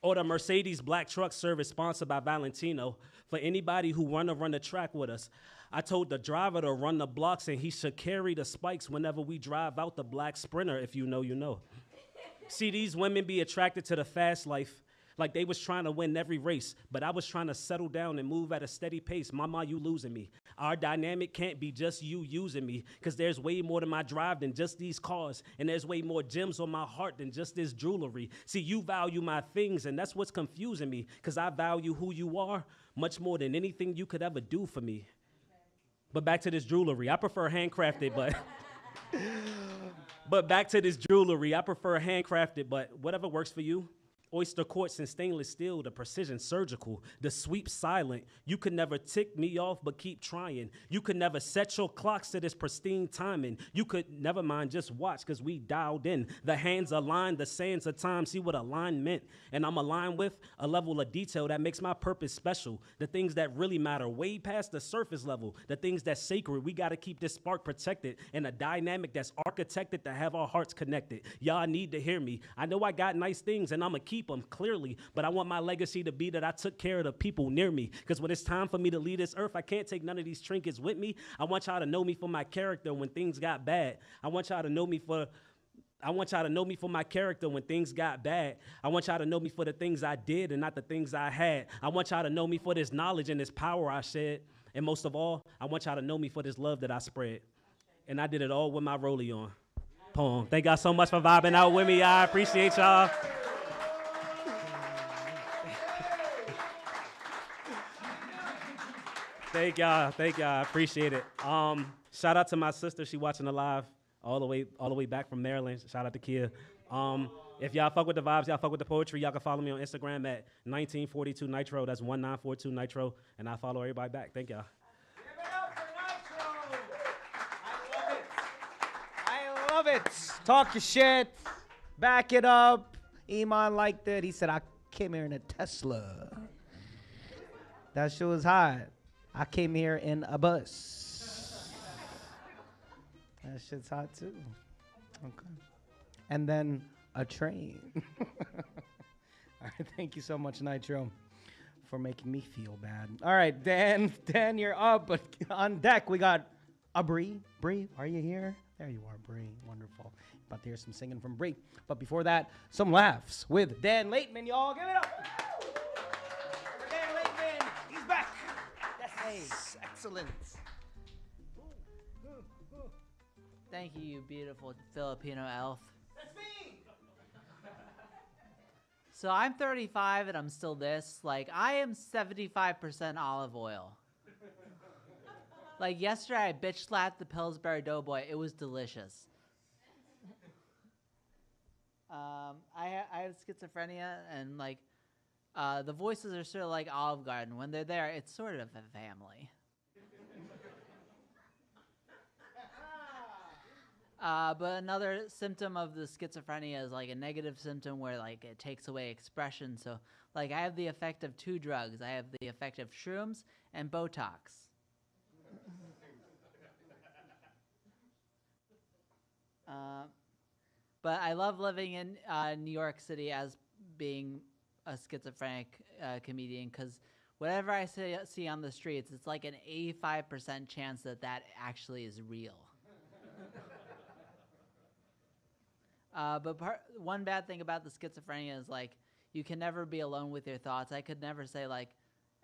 Speaker 11: Or the Mercedes black truck service sponsored by Valentino. For anybody who run the track with us, I told the driver to run the blocks and he should carry the spikes whenever we drive out the black Sprinter, if you know, you know. See, these women be attracted to the fast life, like they was trying to win every race, but I was trying to settle down and move at a steady pace. Mama, you losing me. Our dynamic can't be just you using me, because there's way more to my drive than just these cars, and there's way more gems on my heart than just this jewelry. See, you value my things, and that's what's confusing me, because I value who you are much more than anything you could ever do for me. But back to this jewelry. I prefer handcrafted, but... But back to this jewelry. I prefer handcrafted, but whatever works for you. Oyster quartz and stainless steel, the precision surgical, the sweep silent. You could never tick me off, but keep trying. You could never set your clocks to this pristine timing. You could never mind, just watch, because we dialed in. The hands aligned, the sands of time, see what align meant. And I'm aligned with a level of detail that makes my purpose special. The things that really matter, way past the surface level. The things that's sacred, we got to keep this spark protected. And a dynamic that's architected to have our hearts connected. Y'all need to hear me. I know I got nice things, and I'm going to keep them clearly, but I want my legacy to be that I took care of the people near me, because when it's time for me to leave this earth, I can't take none of these trinkets with me. I want y'all to know me for my character when things got bad. I want y'all to know me for my character when things got bad. I want y'all to know me for the things I did and not the things I had. I want y'all to know me for this knowledge and this power I shed. And most of all, I want y'all to know me for this love that I spread. And I did it all with my rollie on. Poem. Thank y'all so much for vibing out with me. I appreciate y'all. Thank y'all, I appreciate it. Shout out to my sister, she watching the live all the way back from Maryland. Shout out to Kia. If y'all fuck with the vibes, y'all fuck with the poetry, y'all can follow me on Instagram at 1942 Nitro. That's 1942 Nitro, and I follow everybody back. Thank y'all.
Speaker 1: Give it up for Nitro. I love it. Talk your shit, back it up. Iman liked it. He said, I came here in a Tesla. That shit was hot. I came here in a bus. That shit's hot too. Okay. And then a train. All right, thank you so much, Nitro, for making me feel bad. All right, Dan, you're up. But on deck, we got a Bree. Bree, are you here? There you are, Bree. Wonderful. About to hear some singing from Bree. But before that, some laughs with Dan Laitman, y'all. Give it up. For Dan Laitman. He's back. Yes. Excellent.
Speaker 12: Thank you, you beautiful Filipino elf.
Speaker 1: That's me.
Speaker 12: So I'm 35 and I'm still this. Like, I am 75% olive oil. Like, yesterday I bitch slapped the Pillsbury Doughboy. It was delicious. I have schizophrenia, and like, the voices are sort of like Olive Garden. When they're there, it's sort of a family. But another symptom of the schizophrenia is like a negative symptom where like it takes away expression. So like I have the effect of 2 drugs. I have the effect of shrooms and Botox. But I love living in New York City as being a schizophrenic comedian, because whatever I see on the streets, it's like an 85% chance that that actually is real. But one bad thing about the schizophrenia is like you can never be alone with your thoughts. I could never say like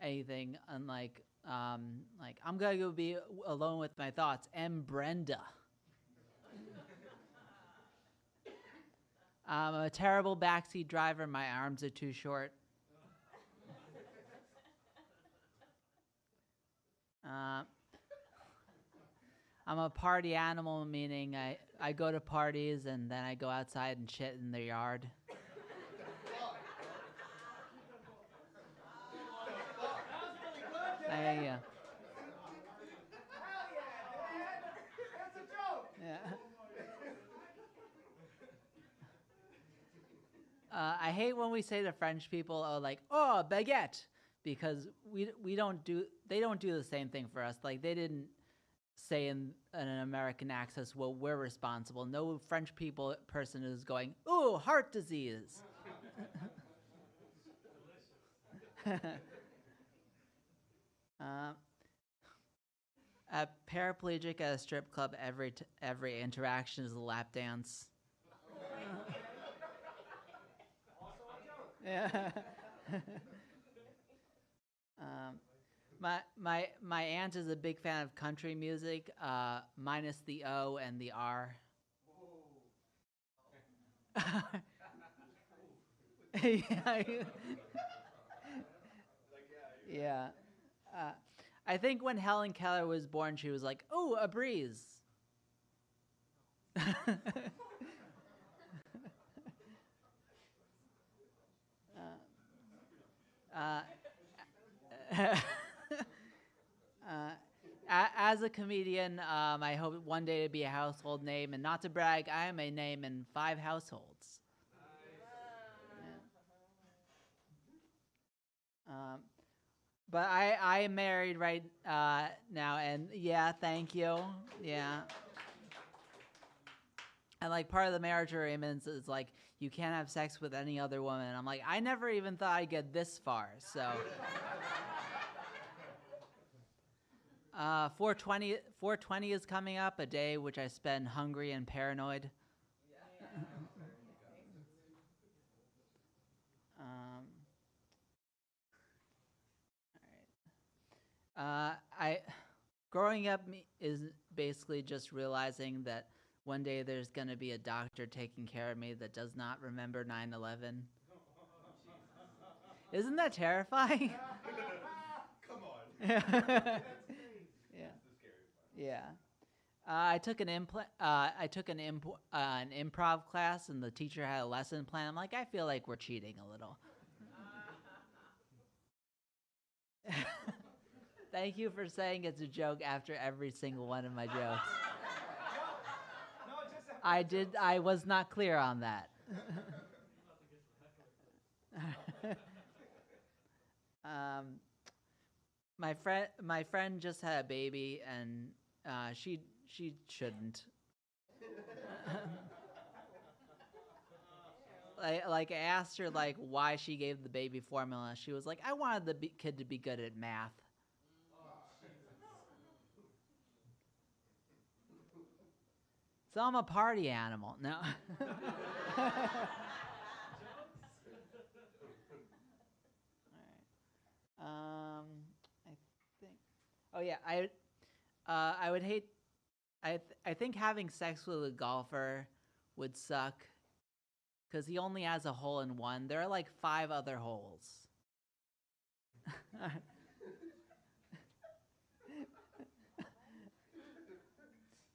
Speaker 12: anything unlike like I'm gonna go be alone with my thoughts. M. Brenda. I'm a terrible backseat driver. My arms are too short. I'm a party animal, meaning I go to parties and then I go outside and shit in their yard. Yeah. I hate when we say to French people, "Oh, like, oh, baguette," because they don't do the same thing for us. Like they didn't say in an American accent, "Well, we're responsible." No French person is going, "Ooh, heart disease." A paraplegic at a strip club, every interaction is a lap dance. Yeah. My aunt is a big fan of country music, minus the O and the R. Yeah. I think when Helen Keller was born, she was like, "Oh, a breeze." As a comedian, I hope one day to be a household name, and not to brag, I am a name in 5 households. But I am married right now, and yeah, thank you. Yeah. And like part of the marriage agreements is like you can't have sex with any other woman. I'm like, I never even thought I'd get this far. So 420 is coming up, a day which I spend hungry and paranoid. Growing up is basically just realizing that one day there's going to be a doctor taking care of me that does not remember 9/11. Isn't that terrifying?
Speaker 6: Come on.
Speaker 12: Yeah. Yeah. I took an improv class, and the teacher had a lesson plan. I'm like, I feel like we're cheating a little. Thank you for saying it's a joke after every single one of my jokes. I was not clear on that. My friend just had a baby, and she shouldn't. I asked her like why she gave the baby formula. She was like, I wanted the kid to be good at math. So I'm a party animal. No. I think. Oh yeah, I would hate I think having sex with a golfer would suck because he only has a hole in one. There are like 5 other holes.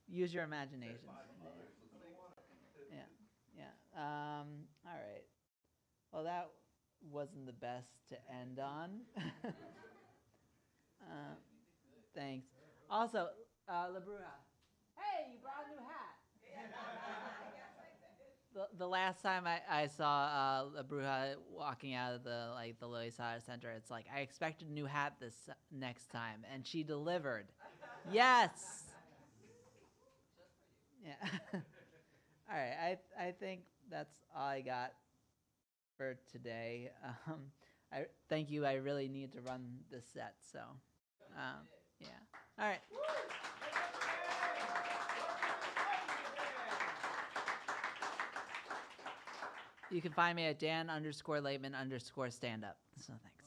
Speaker 12: Use your imagination. Yeah. All right. Well, that wasn't the best to end on. Thanks. Also, La Bruja. Hey, you brought a new hat. The last time I saw La Bruja walking out of the Loisaida Center, it's like I expected a new hat this next time, and she delivered. Yes. Yeah. All right. I think that's all I got for today. I thank you. I really need to run this set, so yeah. All right. You can find me at Dan_Laitman_stand-up. So thanks.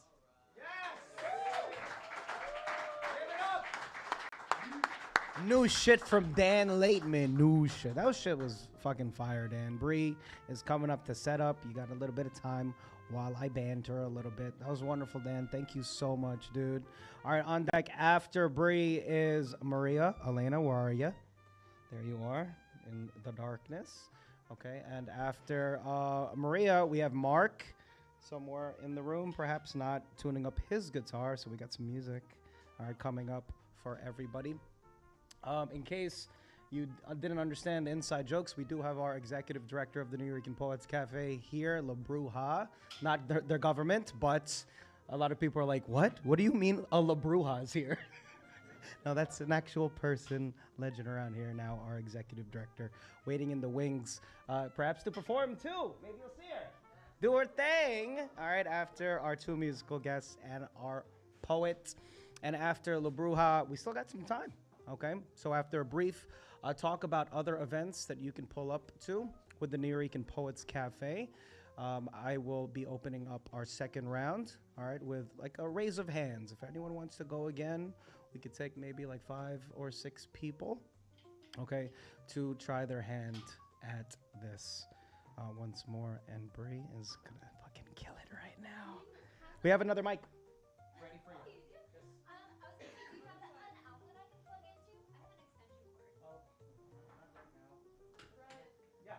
Speaker 1: New shit from Dan Laitman. New shit. That shit was fucking fire, Dan. Bree is coming up to set up. You got a little bit of time while I banter a little bit. That was wonderful, Dan. Thank you so much, dude. All right, on deck after Bree is Maria. Elena, where are you? There you are in the darkness. Okay, and after Maria, we have Mark somewhere in the room, perhaps not tuning up his guitar, so we got some music, all right, coming up for everybody. In case you didn't understand the inside jokes, we do have our executive director of the Nuyorican Poets Cafe here, La Bruja, not their government, but a lot of people are like, what? What do you mean a La Bruja is here? No, that's an actual person, legend around here now, our executive director, waiting in the wings, perhaps to perform too. Maybe you'll see her. Do her thing. All right, after our 2 musical guests and our poet. And after La Bruja, we still got some time, okay? So after a brief talk about other events that you can pull up to with the Nuyorican Poets Cafe, I will be opening up our second round, all right, with like a raise of hands. If anyone wants to go again, we could take maybe like 5 or 6 people, okay, to try their hand at this once more. And Bree is gonna fucking kill it right now. We have another mic. Ready for you. Yeah.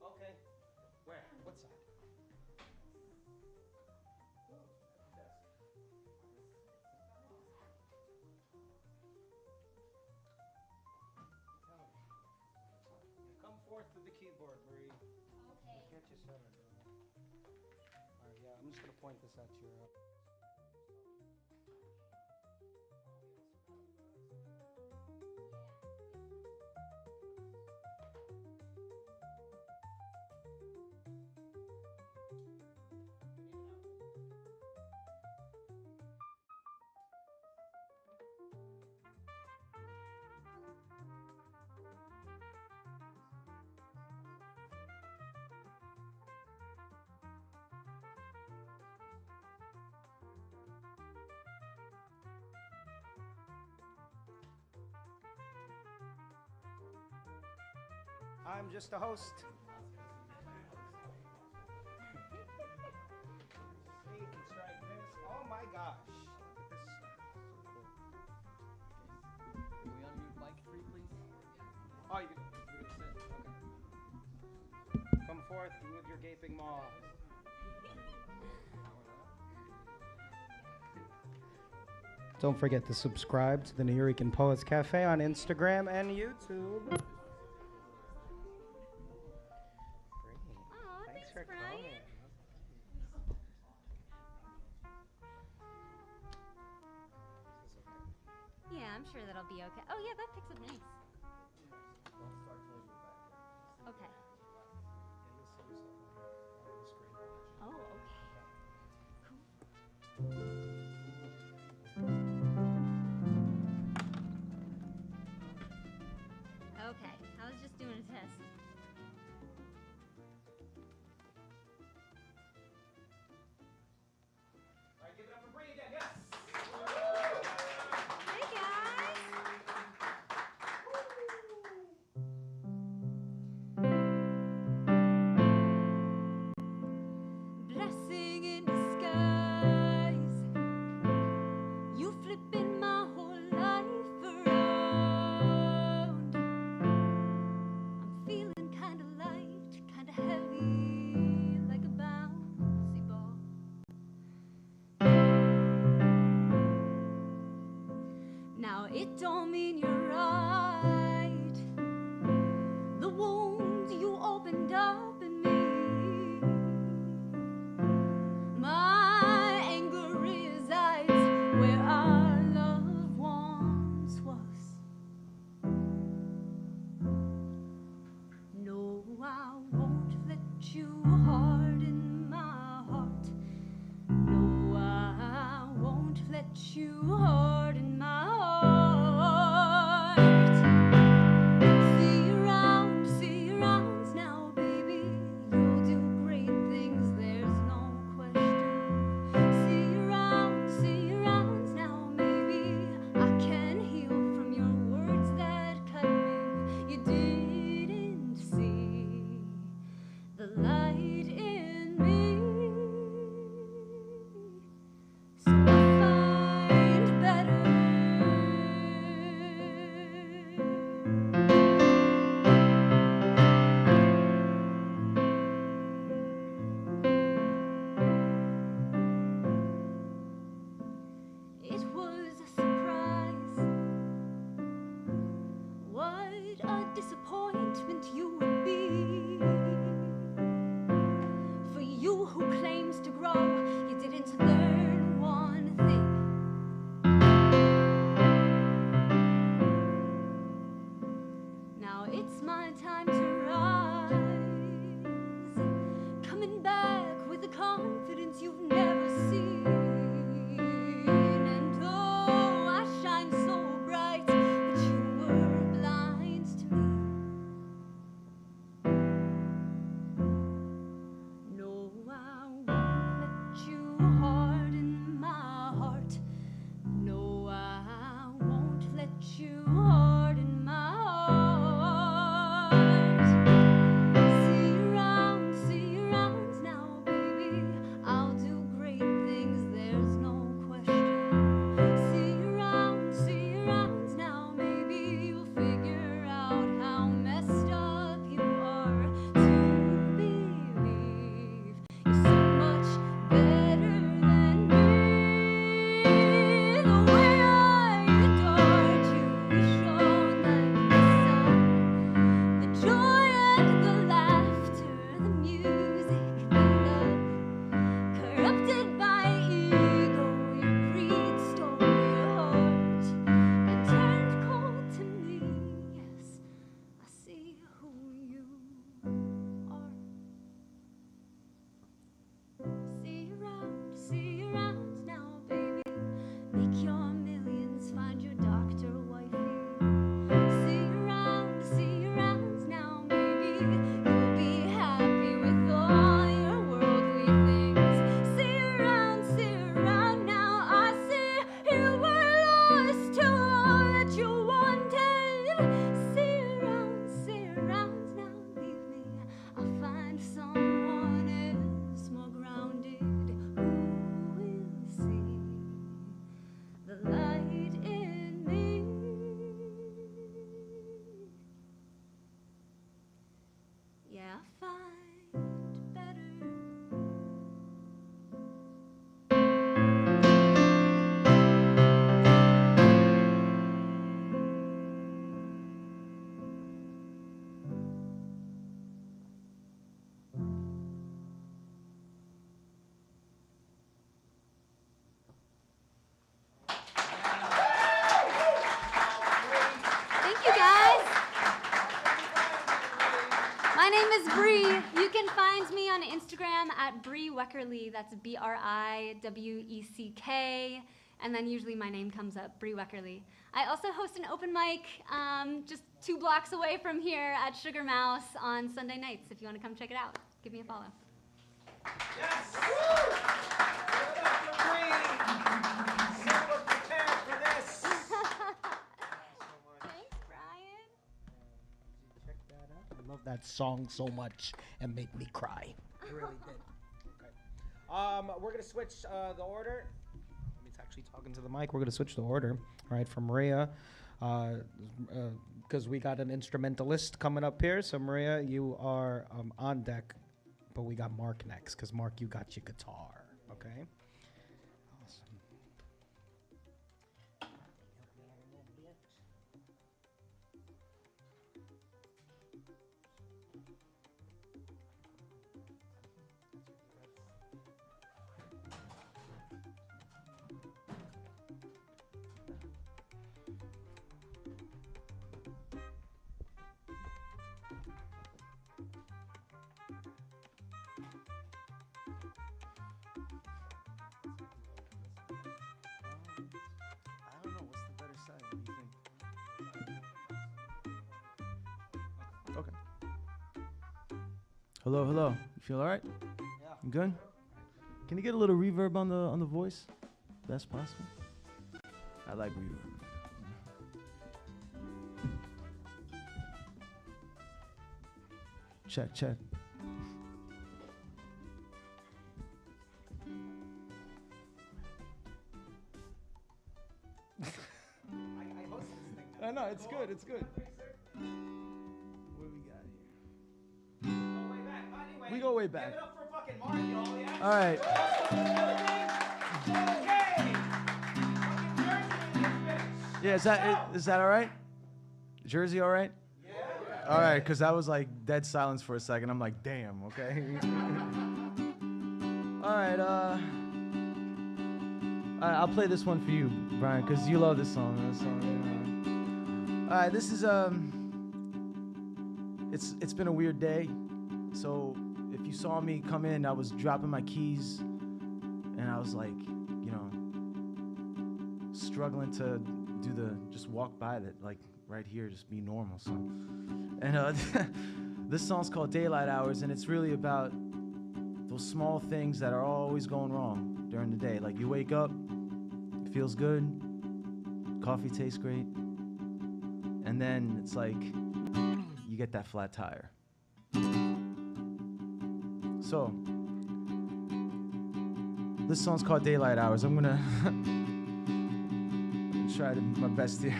Speaker 1: Okay. Where? What side? Come forth to the keyboard, Bree. Okay. Can't you set it, bro? All right, yeah, I'm just gonna point this at you. I'm just a host. You can strike this. Oh my gosh. Look at this.
Speaker 12: Can we unmute mic 3, please?
Speaker 1: Oh, you can sit. Okay. Come forth with your gaping maw. Don't forget to subscribe to the Nuyorican Poets Cafe on Instagram and YouTube. Thanks for coming.
Speaker 13: Yeah, I'm sure that'll be okay. Oh yeah, that picks up nice. Okay. Oh, okay. Okay, I was just doing a test.
Speaker 1: All right, give it up for Bree again, yes!
Speaker 13: Hey guys! don't mean you're right. The wound you opened up in me, my anger resides where our love once was. No, I won't let you harden my heart. No, I won't let you harden my heart. See you around now, baby. You'll do great things, there's no question. See you around now, maybe I can heal from your words that cut me. You didn't see the light in me. So I find better. It was a surprise. What a disappointment you would be. For you who claims to grow, you didn't learn one thing. Now it's my time to rise, coming back with a confidence you've never seen. And oh, I shine so bright, but you were blind to me. No, I won't let you harden my heart. No, I won't let you harden my heart. See you around now, baby. I'll do great things, there's no question. See you around now, maybe you'll figure out how messed up you are to believe you're so much better than me. The way I adored you shone like the sun. The joy and the laughter, the music, the love, corrupted by ego, your greed stole your heart and turned cold to me. Yes, I see who you are. See you around now, baby. Make your millions, find your doctor, wifey. See you around now, maybe you'll be happy with all your worldly things. See you around now. I see you were lost to all that you wanted. See you around now, leave me. I'll find someone else more grounded who will see the light in me. Yeah, I find better. Thank you, guys. My name is Bree. You can find me on Instagram at Bree Weckerly. That's BRIWECK. And then usually my name comes up, Bree Weckerly. I also host an open mic just 2 blocks away from here at Sugar Mouse on Sunday nights. If you want to come check it out, give me a follow.
Speaker 1: Yes! Super prepared for this.
Speaker 13: Thanks, Brian.
Speaker 1: Check that out. I love that song so much and made me cry. It really did. Okay. We're gonna switch the order. He's actually talking to the mic. We're gonna switch the order, right? From Maria, because we got an instrumentalist coming up here. So Maria, you are on deck, but we got Mark next, because Mark, you got your guitar. Okay. Awesome.
Speaker 2: Hello, hello. You feel all right? Yeah. You good? Can you get a little reverb on the voice? Best possible. I like reverb. Check, check. I know, it's good, it's good. What do we got here? We go way back. Give it up for fucking Marc, y'all, yeah? All right. Yeah, is that all right? Jersey all right? Yeah. All right, because that was like dead silence for a second. I'm like, damn, okay. All right, I'll play this one for you, Brian, because you love this song. All right, this is it's been a weird day. So if you saw me come in, I was dropping my keys, and I was like, you know, struggling to do just walk by that, like right here, just be normal. So, and this song's called Daylight Hours, and it's really about those small things that are always going wrong during the day. Like you wake up, it feels good, coffee tastes great, and then it's like you get that flat tire. So, this song's called Daylight Hours. I'm gonna try my best here.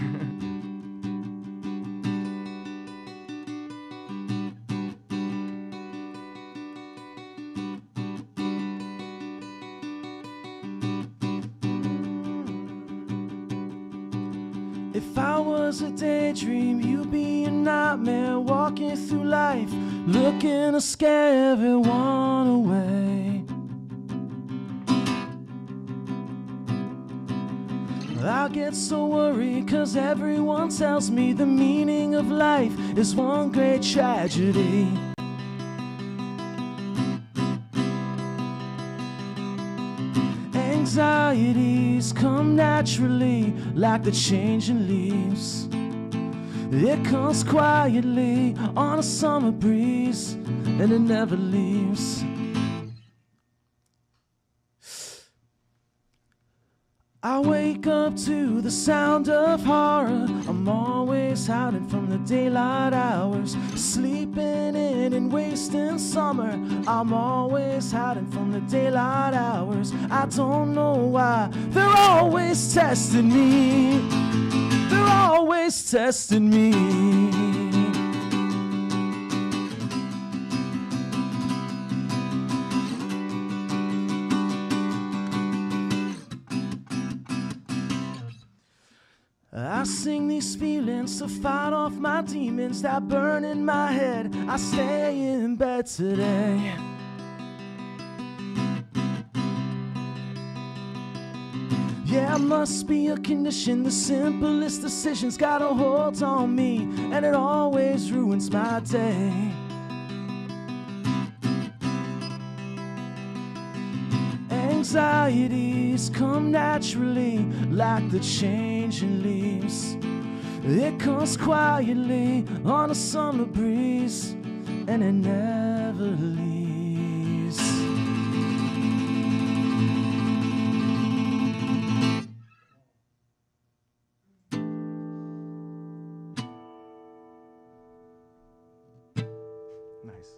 Speaker 2: If I was a daydream, you'd be a nightmare, walking through life, looking to scare everyone away. I get so worried, 'cause everyone tells me the meaning of life is one great tragedy. Anxieties come naturally, like the changing leaves. It comes quietly on a summer breeze, and it never leaves. I wake up to the sound of horror. I'm always hiding from the daylight hours, sleeping in and wasting summer. I'm always hiding from the daylight hours. I don't know why they're always testing me. They're always testing me. I sing these feelings to fight off my demons that burn in my head. I stay in bed today. Yeah, it must be a condition. The simplest decisions got a hold on me, and it always ruins my day. Anxieties come naturally, like the changing leaves. It comes quietly on a summer breeze, and it never leaves. Nice.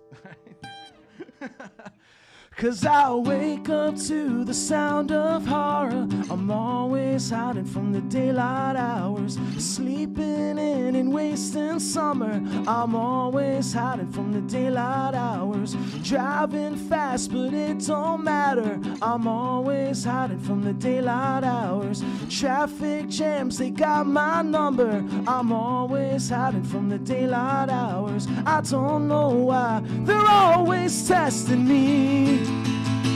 Speaker 2: 'Cause I wake up to the sound of horror. I'm always hiding from the daylight hours, sleeping in and wasting summer. I'm always hiding from the daylight hours, driving fast but it don't matter. I'm always hiding from the daylight hours. Traffic jams, they got my number. I'm always hiding from the daylight hours. I don't know why they're always testing me.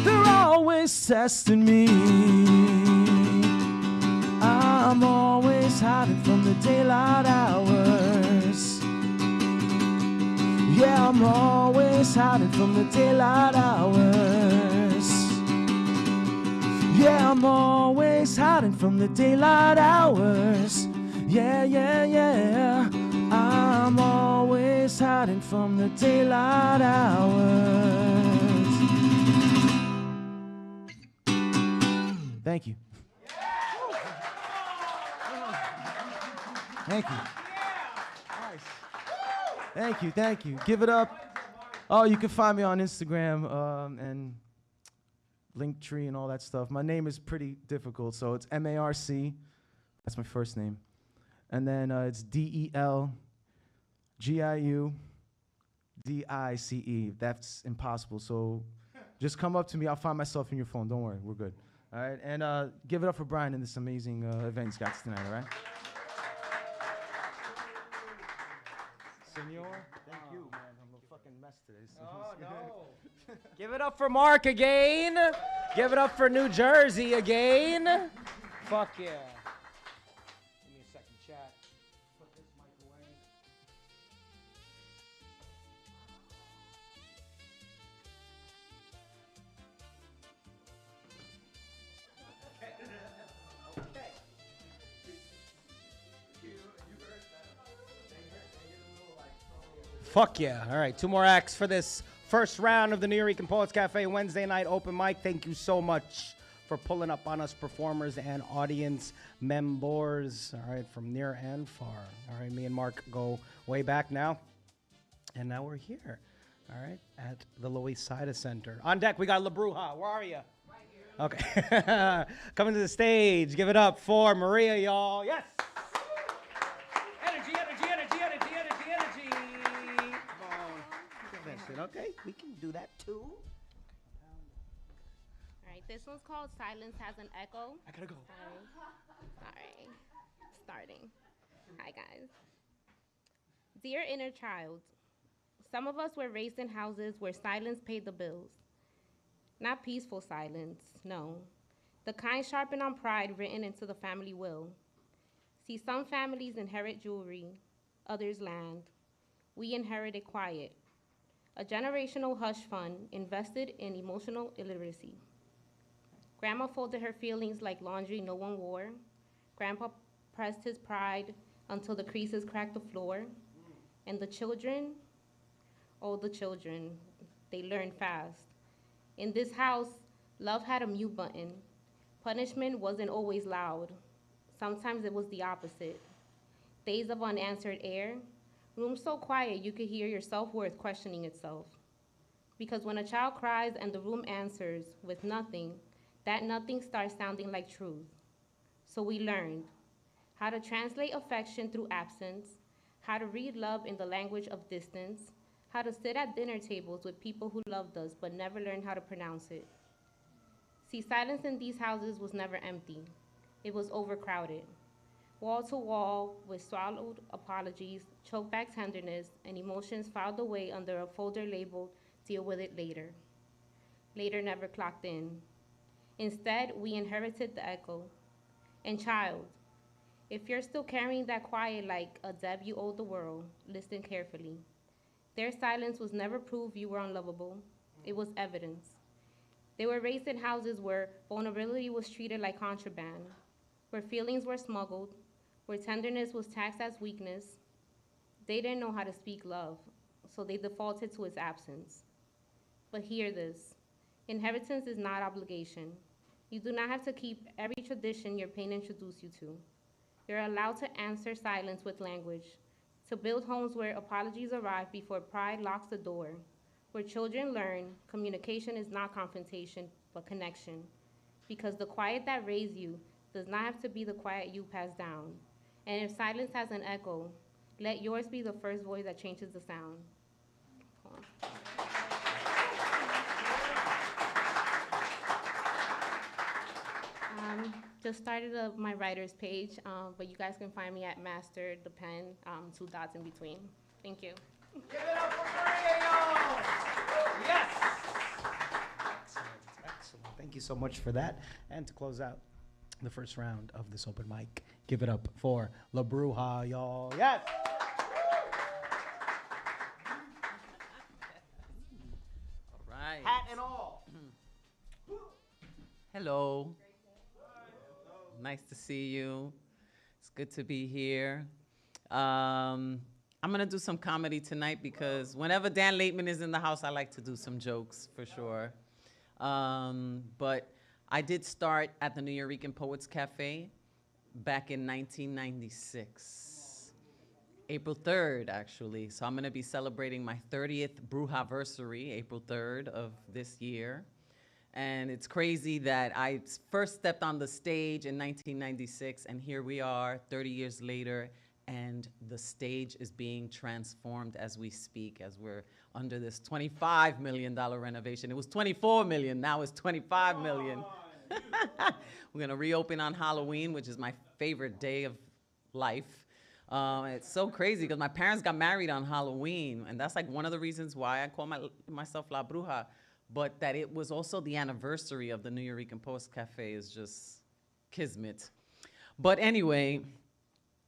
Speaker 2: They're always testing me. I'm always hiding from the daylight hours. Yeah, I'm always hiding from the daylight hours. Yeah, I'm always hiding from the daylight hours. Yeah, yeah, yeah.
Speaker 6: I'm always hiding from the daylight hours. Thank you. Thank you. Thank you, thank you. Give it up. Oh, you can find me on Instagram and Linktree and all that stuff. My name is pretty difficult, so it's M-A-R-C. That's my first name. And then it's D-E-L-G-I-U-D-I-C-E. That's impossible, so just come up to me. I'll find myself in your phone. Don't worry, we're good. All right, and give it up for Brian in this amazing event he's got tonight, all right? Senor, thank you, man. I'm a fucking mess today.
Speaker 1: Oh, no. Give it up for Mark again. Give it up for New Jersey again. Fuck yeah. Give me a second, chat. Put this mic away. Okay. Fuck yeah. All right, 2 more acts for this first round of the Nuyorican Poets Cafe Wednesday night open mic. Thank you so much for pulling up on us performers and audience members. All right, from near and far. All right, me and Mark go way back now. And now we're here, all right, at the Loisaida Center. On deck, we got La Bruja. Where are you? Right here. Okay. Coming to the stage. Give it up for Maria, y'all. Yes. Energy, energy, energy, energy, energy, energy. Come on. Okay, we can do that too.
Speaker 14: All right, this one's called Silence Has an Echo.
Speaker 1: I gotta go.
Speaker 14: All right, starting. Hi, guys. Dear inner child, some of us were raised in houses where silence paid the bills. Not peaceful silence, no. The kind sharpened on pride written into the family will. See, some families inherit jewelry, others land. We inherited quiet. A generational hush fund invested in emotional illiteracy. Grandma folded her feelings like laundry no one wore. Grandpa pressed his pride until the creases cracked the floor. And the children, oh, the children, they learned fast. In this house, love had a mute button. Punishment wasn't always loud. Sometimes it was the opposite. Days of unanswered air, rooms so quiet you could hear your self-worth questioning itself. Because when a child cries and the room answers with nothing, that nothing starts sounding like truth. So we learned how to translate affection through absence, how to read love in the language of distance, how to sit at dinner tables with people who loved us but never learned how to pronounce it. See, silence in these houses was never empty. It was overcrowded. Wall to wall with swallowed apologies, choked back tenderness, and emotions filed away under a folder labeled, "Deal with it later." Later never clocked in. Instead, we inherited the echo. And child, if you're still carrying that quiet like a debt you owe the world, listen carefully. Their silence was never proof you were unlovable. It was evidence. They were raised in houses where vulnerability was treated like contraband, where feelings were smuggled, where tenderness was taxed as weakness. They didn't know how to speak love, so they defaulted to its absence. But hear this. Inheritance is not obligation. You do not have to keep every tradition your pain introduced you to. You're allowed to answer silence with language, to build homes where apologies arrive before pride locks the door, where children learn communication is not confrontation, but connection. Because the quiet that raised you does not have to be the quiet you pass down. And if silence has an echo, let yours be the first voice that changes the sound. Just started my writer's page, but you guys can find me at Master the Pen, 2 dots in between. Thank you.
Speaker 1: Give it up for Maria, y'all! Yes! Excellent, excellent. Thank you so much for that. And to close out the first round of this open mic, give it up for La Bruja, y'all. Yes!
Speaker 15: All right.
Speaker 1: Hat and all.
Speaker 15: Hello. Nice to see you. It's good to be here. I'm gonna do some comedy tonight because whenever Dan Laitman is in the house, I like to do some jokes for sure. But I did start at the Nuyorican Poets Cafe back in 1996. April 3rd, actually. So I'm gonna be celebrating my 30th Bruja-versary, April 3rd of this year. And it's crazy that I first stepped on the stage in 1996, and here we are 30 years later, and the stage is being transformed as we speak, as we're under this $25 million renovation. It was $24 million, now it's $25 million. We're gonna reopen on Halloween, which is my favorite day of life. It's so crazy because my parents got married on Halloween, and that's like one of the reasons why I call myself La Bruja, but that it was also the anniversary of the Nuyorican Poets Cafe is just kismet. But anyway,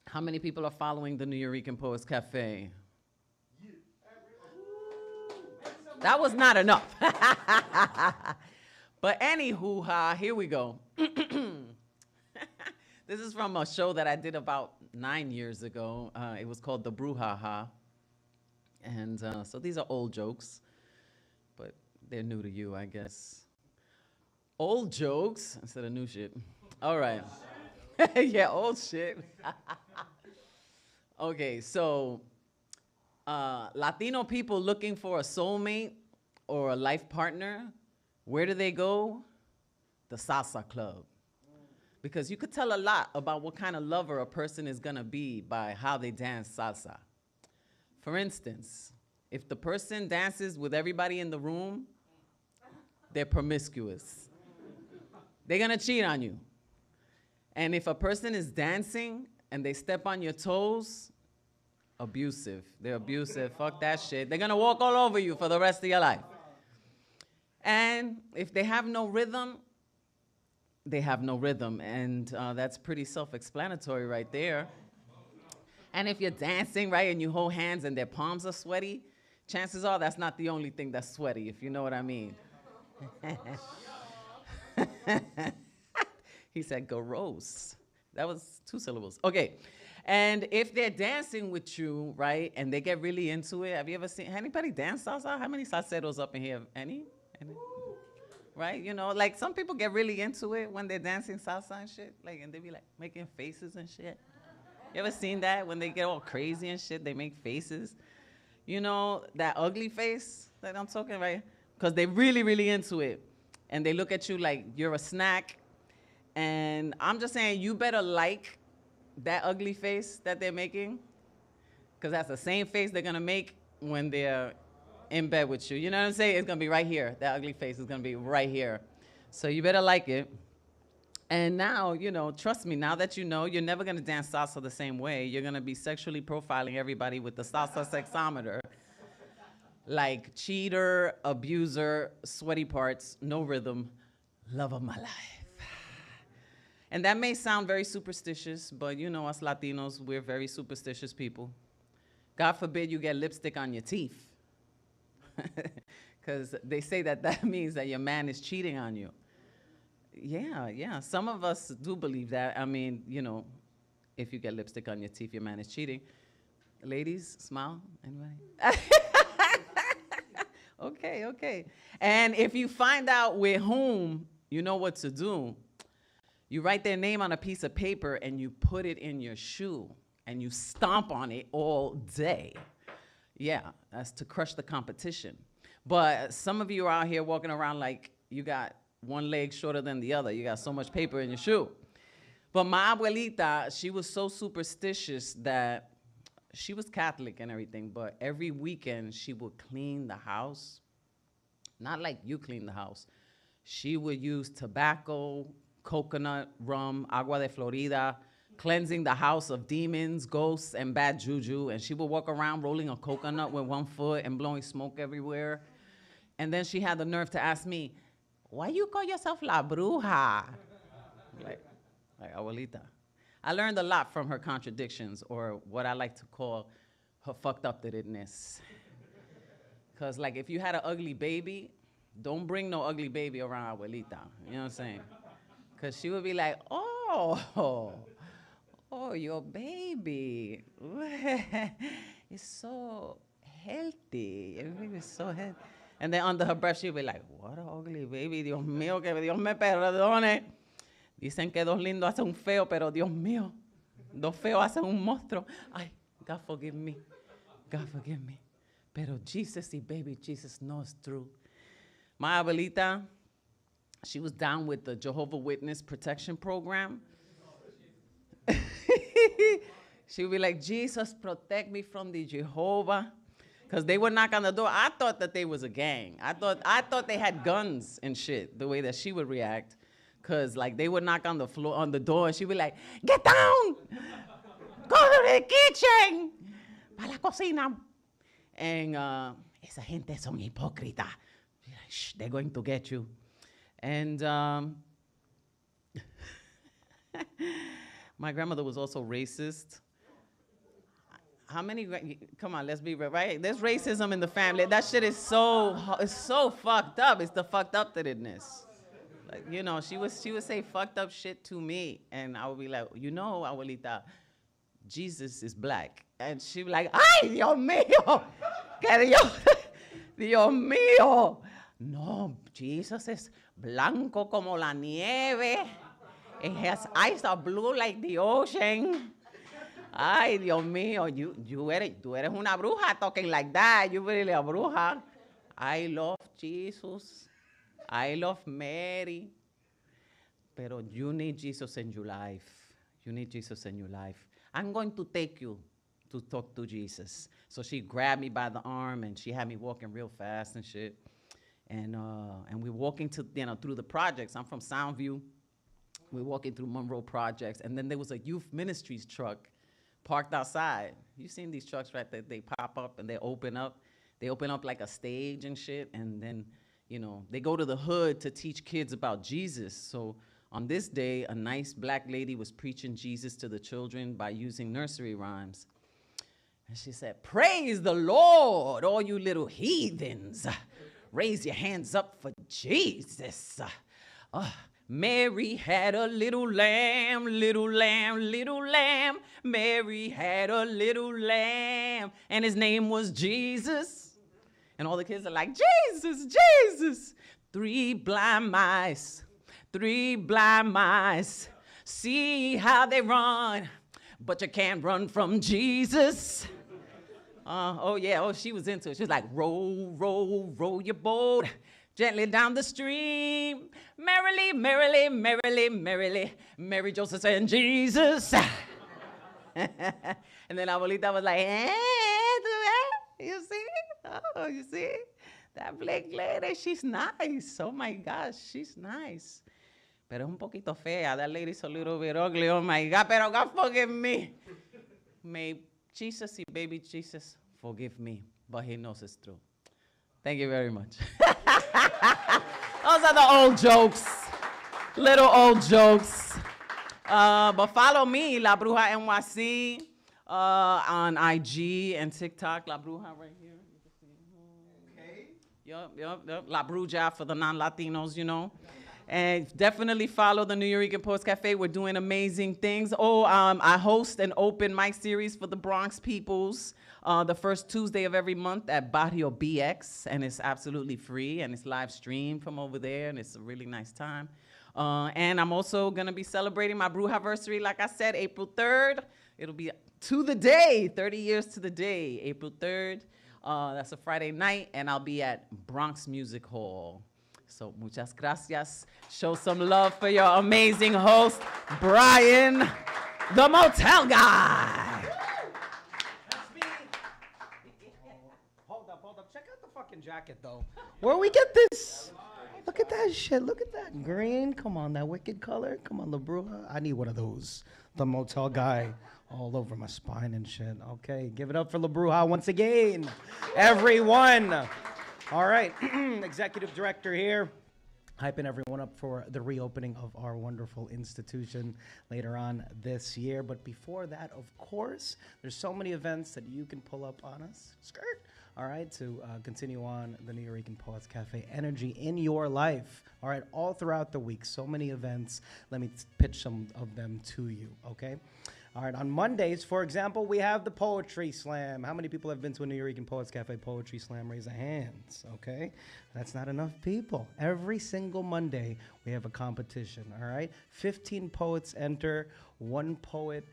Speaker 15: how many people are following the Nuyorican Poets Cafe? That was not enough. But anywho, here we go. This is from a show that I did about 9 years ago. It was called The Bruja. And so these are old jokes, but they're new to you, I guess. Old jokes instead of new shit. All right. Yeah, old shit. Okay, so Latino people looking for a soulmate or a life partner, where do they go? The salsa club. Because you could tell a lot about what kind of lover a person is gonna be by how they dance salsa. For instance, if the person dances with everybody in the room, they're promiscuous. They're gonna cheat on you. And if a person is dancing and they step on your toes, abusive. They're abusive. Fuck that shit. They're gonna walk all over you for the rest of your life. And if they have no rhythm, they have no rhythm. And that's pretty self-explanatory right there. And if you're dancing, right, and you hold hands and their palms are sweaty, chances are that's not the only thing that's sweaty, if you know what I mean. He said, gross. That was 2 syllables. Okay. And if they're dancing with you, right, and they get really into it, have you ever seen anybody dance salsa? How many salseros up in here? Any? Right? You know, like some people get really into it when they're dancing salsa and shit, like, and they be like making faces and shit. You ever seen that? When they get all crazy and shit, they make faces. You know, that ugly face that I'm talking, right? Because they're really, really into it. And they look at you like you're a snack. And I'm just saying, you better like that ugly face that they're making, because that's the same face they're gonna make when they're in bed with you. You know what I'm saying? It's gonna be right here. That ugly face is gonna be right here. So you better like it. And now, you know, trust me, now that you know, you're never gonna dance salsa the same way. You're gonna be sexually profiling everybody with the salsa sexometer. Like cheater, abuser, sweaty parts, no rhythm, love of my life. And that may sound very superstitious, but you know us Latinos, we're very superstitious people. God forbid you get lipstick on your teeth. Because they say that that means that your man is cheating on you. Yeah, some of us do believe that. I mean, you know, if you get lipstick on your teeth, your man is cheating. Ladies, smile, anybody? Okay. And if you find out with whom, you know what to do. You write their name on a piece of paper and you put it in your shoe and you stomp on it all day. Yeah, that's to crush the competition. But some of you are out here walking around like you got one leg shorter than the other. You got so much paper in your shoe. But my abuelita, she was so superstitious that she was Catholic and everything, but every weekend she would clean the house. Not like you clean the house. She would use tobacco, coconut, rum, agua de Florida, cleansing the house of demons, ghosts, and bad juju. And she would walk around rolling a coconut with one foot and blowing smoke everywhere. And then she had the nerve to ask me, why you call yourself La Bruja? Like abuelita. I learned a lot from her contradictions, or what I like to call her fucked up-to-itness. Because like if you had an ugly baby, don't bring no ugly baby around abuelita. You know what I'm saying? Because she would be like, oh, oh, your baby. It's so healthy. Your baby is so healthy. And then under her breath, she'll be like, what an ugly baby. Dios mío, que Dios me perdone. Dicen que dos lindos hacen un feo, pero Dios mío, dos feos hacen un monstruo. Ay, God forgive me. God forgive me. Pero Jesus y baby Jesus knows true. My abuelita, she was down with the Jehovah Witness Protection Program. She would be like, Jesus, protect me from the Jehovah. Because they would knock on the door. I thought that they was a gang. I thought they had guns and shit, the way that she would react. Because, like, they would knock on the floor, on the door, and she'd be like, get down! Go to the kitchen! Pa la cocina. And esa gente son hipócritas. Shh, they're going to get you. And my grandmother was also racist. How many, come on, let's be real, right? There's racism in the family. That shit is it's so fucked up. It's the fucked up-tedness. Like, you know, she would say fucked up shit to me. And I would be like, you know, abuelita, Jesus is black. And she'd be like, ay, Dios mío, que Dios mío. No, Jesus is blanco como la nieve. And his eyes are blue like the ocean. Ay, Dios mío, tú eres una bruja talking like that. You really a bruja. I love Jesus. I love Mary. Pero you need Jesus in your life. You need Jesus in your life. I'm going to take you to talk to Jesus. So she grabbed me by the arm and she had me walking real fast and shit. And we're walking through the projects. I'm from Soundview. We're walking through Monroe Projects. And then there was a youth ministries truck parked outside. You've seen these trucks, right? They pop up and they open up. They open up like a stage and shit. And then, you know, they go to the hood to teach kids about Jesus. So on this day, a nice black lady was preaching Jesus to the children by using nursery rhymes. And she said, praise the Lord, all you little heathens. Raise your hands up for Jesus. Mary had a little lamb, little lamb, little lamb. Mary had a little lamb, and his name was Jesus. And all the kids are like, Jesus, Jesus. Three blind mice, see how they run, but you can't run from Jesus. She was into it. She was like, roll, roll, roll your boat gently down the stream. Merrily, merrily, merrily, merrily, Mary, Joseph, and Jesus. And then Abuelita was like, you see? Oh, you see? That black lady, she's nice. Oh my gosh, she's nice. Pero es un poquito fea. That lady's a little bit ugly. Oh my God, pero God forgive me. May Jesus, baby Jesus, forgive me. But he knows it's true. Thank you very much. Those are the old jokes. Little old jokes. But follow me, La Bruja NYC, on IG and TikTok. La Bruja right here. Yep. La Bruja for the non-Latinos, you know. And definitely follow the Nuyorican Poets Cafe. We're doing amazing things. I host an open mic series for the Bronx peoples the first Tuesday of every month at Barrio BX, and it's absolutely free, and it's live streamed from over there, and it's a really nice time. And I'm also going to be celebrating my Brujaversary, like I said, April 3rd. It'll be to the day, 30 years to the day, April 3rd. That's a Friday night, and I'll be at Bronx Music Hall. So muchas gracias. Show some love for your amazing host, Brian, the Motel Guy.
Speaker 1: That's me. Hold up. Check out the fucking jacket, though. Where we get this? Look at that shit. Look at that green. Come on, that wicked color. Come on, La Bruja. I need one of those. The Motel Guy all over my spine and shit. Okay, give it up for La Bruja once again. Everyone. All right, executive director here, hyping everyone up for the reopening of our wonderful institution later on this year. But before that, of course, there's so many events that you can pull up on us. Skirt. All right, to continue on the Nuyorican Poets Cafe energy in your life. All right, all throughout the week, so many events. Let me pitch some of them to you, okay? All right, on Mondays, for example, we have the Poetry Slam. How many people have been to a Nuyorican Poets Cafe Poetry Slam? Raise your hands, okay? That's not enough people. Every single Monday, we have a competition, all right? 15 poets enter. One poet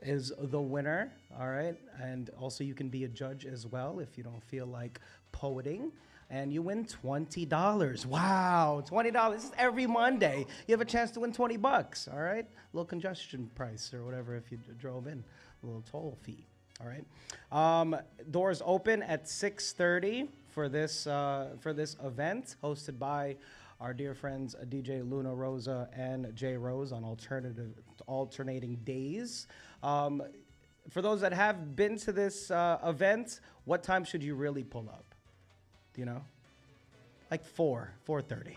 Speaker 1: is the winner, all right? And also you can be a judge as well if you don't feel like poeting. And you win $20. Wow, $20. This is every Monday. You have a chance to win $20, all right? A little congestion price or whatever if you drove in, a little toll fee, all right? Doors open at 6:30 for this event, hosted by our dear friends DJ Luna Rosa and Jay Rose on alternating days. For those that have been to this event, what time should you really pull up? Do you know? Like 4:30.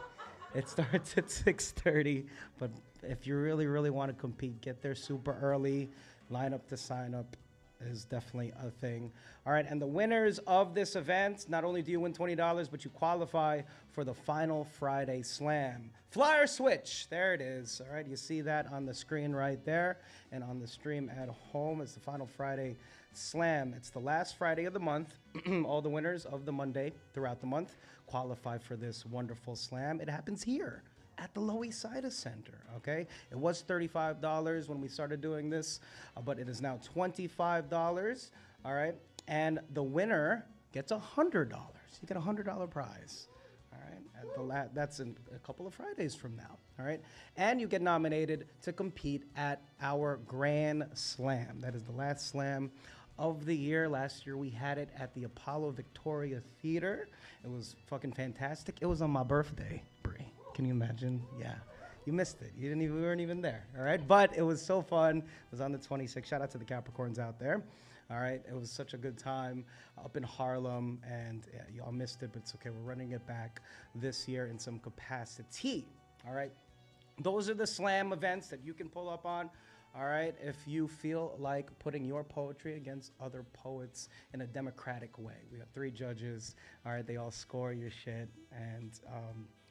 Speaker 1: It starts at 6:30, but if you really, really want to compete, get there super early. Line up to sign up is definitely a thing. All right, and the winners of this event, not only do you win $20, but you qualify for the Final Friday Slam. Flyer switch, there it is. All right, you see that on the screen right there, and on the stream at home is the Final Friday Slam. It's the last Friday of the month. All the winners of the Monday throughout the month qualify for this wonderful slam. It happens here at the Loisaida Center, okay? It was $35 when we started doing this, but it is now $25, all right? And the winner gets $100. You get a $100 prize, all right? That's in a couple of Fridays from now, all right? And you get nominated to compete at our Grand Slam. That is the last slam of the year. Last year we had it at the Apollo Victoria Theater. It was fucking fantastic. It was on my birthday, Bree. Can you imagine? Yeah. You missed it. We weren't even there, all right? But it was so fun. It was on the 26th. Shout out to the Capricorns out there. All right, it was such a good time up in Harlem, and yeah, y'all missed it, but it's okay. We're running it back this year in some capacity, all right? Those are the slam events that you can pull up on, all right, if you feel like putting your poetry against other poets in a democratic way. We have 3 judges, all right? They all score your shit, and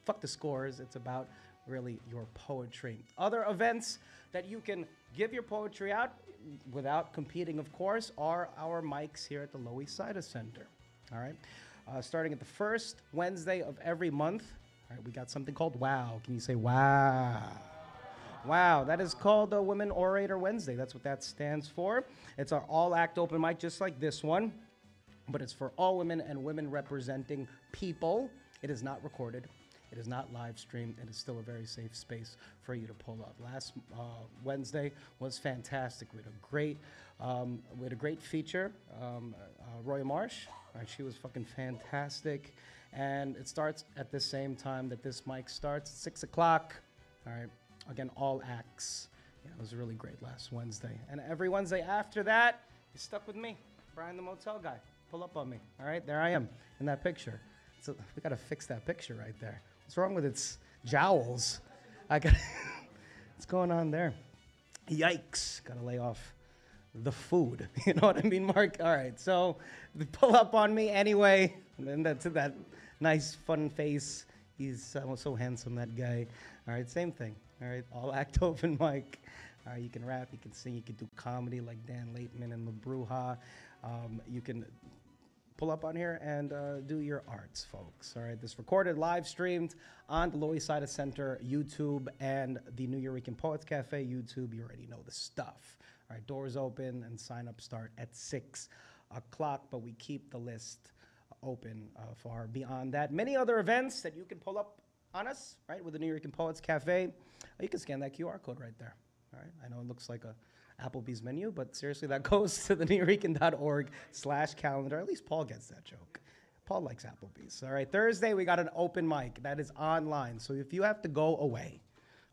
Speaker 1: fuck the scores. It's about really your poetry. Other events that you can give your poetry out without competing, of course, are our mics here at the Loisaida Center, all right? Starting at the first Wednesday of every month, all right, we got something called WOW. Can you say wow? Wow, that is called Women Orator Wednesday. That's what that stands for. It's our all-act open mic, just like this one, but it's for all women and women representing people. It is not recorded. It is not live streamed. It is still a very safe space for you to pull up. Last Wednesday was fantastic. We had a great feature. Roy Marsh, right, she was fucking fantastic. And it starts at the same time that this mic starts, 6 o'clock. All right, again, all acts. Yeah, it was really great last Wednesday. And every Wednesday after that, you're stuck with me, Brian the Motel Guy. Pull up on me. All right, there I am in that picture. So we got to fix that picture right there. What's wrong with its jowls? What's going on there? Yikes. Got to lay off the food. You know what I mean, Mark? All right. So pull up on me anyway. And then that's that nice, fun face. He's so handsome, that guy. All right. Same thing. All right. All act open mic. All right. You can rap. You can sing. You can do comedy like Dan Laitman and the Bruja. You can pull up on here and do your arts, folks. All right, this recorded, live streamed on the Loisaida Center YouTube and the Nuyorican Poets Cafe YouTube. You already know the stuff. All right, doors open and sign-up start at 6 o'clock, but we keep the list open for beyond that. Many other events that you can pull up on us, right, with the Nuyorican Poets Cafe. You can scan that QR code right there. All right, I know it looks like a Applebee's menu, but seriously, that goes to the nuyorican.org/calendar. At least Paul gets that joke. Paul likes Applebee's. All right, Thursday, we got an open mic. That is online. So if you have to go away,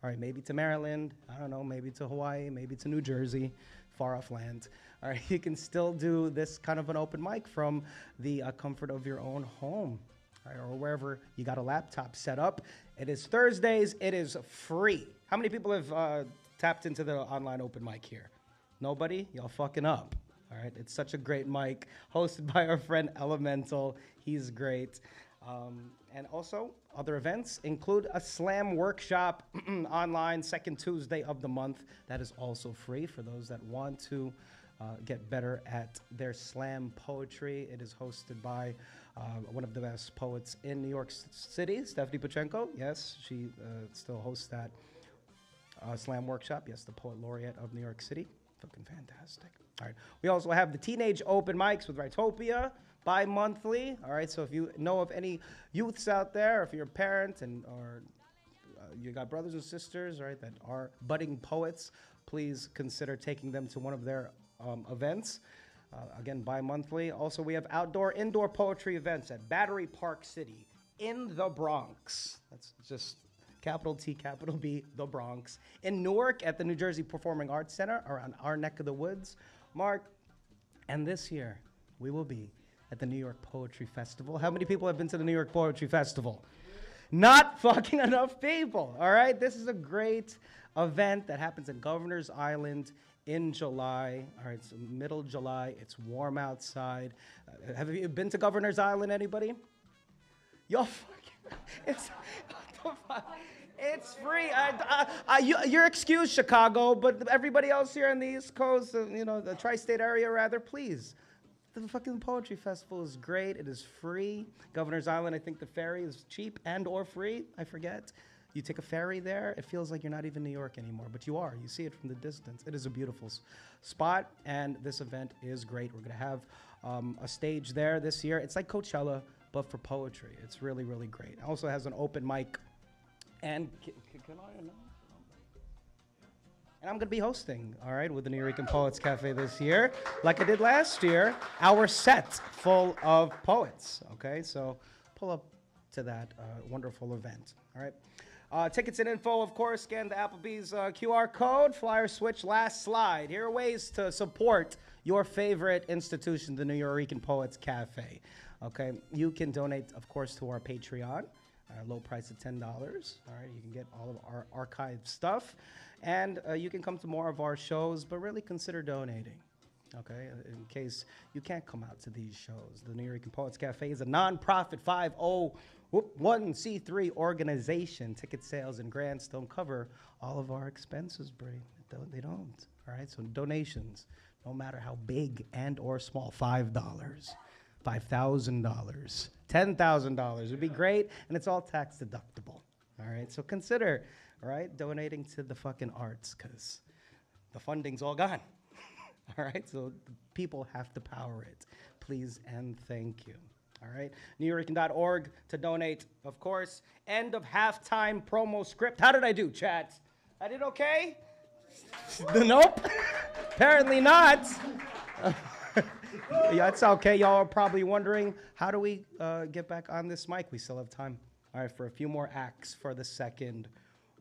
Speaker 1: all right, maybe to Maryland, I don't know, maybe to Hawaii, maybe to New Jersey, far off land, all right, you can still do this kind of an open mic from the comfort of your own home, all right, or wherever you got a laptop set up. It is Thursdays. It is free. How many people have tapped into the online open mic here? Nobody? Y'all fucking up. All right, it's such a great mic, hosted by our friend Elemental. He's great. And also, other events include a slam workshop online, second Tuesday of the month. That is also free for those that want to get better at their slam poetry. It is hosted by one of the best poets in New York City, Stephanie Pachenko. Yes, she still hosts that slam workshop. Yes, the poet laureate of New York City. Fucking fantastic. All right. We also have the teenage open mics with Rightopia bi-monthly. All right. So if you know of any youths out there, if you're a parent or you got brothers and sisters, all right, that are budding poets, please consider taking them to one of their events. Again, bi-monthly. Also, we have indoor poetry events at Battery Park City in the Bronx. That's just capital T, capital B, the Bronx. In Newark at the New Jersey Performing Arts Center, around our neck of the woods. Mark, and this year, we will be at the New York Poetry Festival. How many people have been to the New York Poetry Festival? Not fucking enough people, all right? This is a great event that happens in Governor's Island in July. All right, so middle July. It's warm outside. Have you been to Governor's Island, anybody? Yo, fucking, it's free. You're excused, Chicago, but everybody else here on the East Coast, the tri-state area, rather, please. The fucking poetry festival is great. It is free. Governor's Island, I think the ferry is cheap and or free. I forget. You take a ferry there, it feels like you're not even in New York anymore, but you are. You see it from the distance. It is a beautiful spot, and this event is great. We're going to have a stage there this year. It's like Coachella, but for poetry. It's really, really great. It also has an open mic. And can I announce? And I'm going to be hosting, all right, with the Nuyorican Poets Cafe this year, like I did last year, our set full of poets, okay? So pull up to that wonderful event, all right? Tickets and info, of course, scan the Applebee's QR code, flyer switch, last slide. Here are ways to support your favorite institution, the Nuyorican Poets Cafe, okay? You can donate, of course, to our Patreon. Low price of $10. All right, you can get all of our archived stuff, and you can come to more of our shows. But really consider donating, okay? In case you can't come out to these shows, the Nuyorican Poets Cafe is a nonprofit 501c3 organization. Ticket sales and grants don't cover all of our expenses, Bree. They don't. All right, so donations, no matter how big and or small, $5. $5,000, $10,000 would be great, and it's all tax deductible. All right, so consider, all right, donating to the fucking arts, because the funding's all gone. All right, so the people have to power it. Please and thank you. All right, Nuyorican.org to donate, of course. End of halftime promo script. How did I do, chat? I did okay? Nope. Apparently not. Yeah, it's okay. Y'all are probably wondering, how do we get back on this mic? We still have time. All right, for a few more acts for the second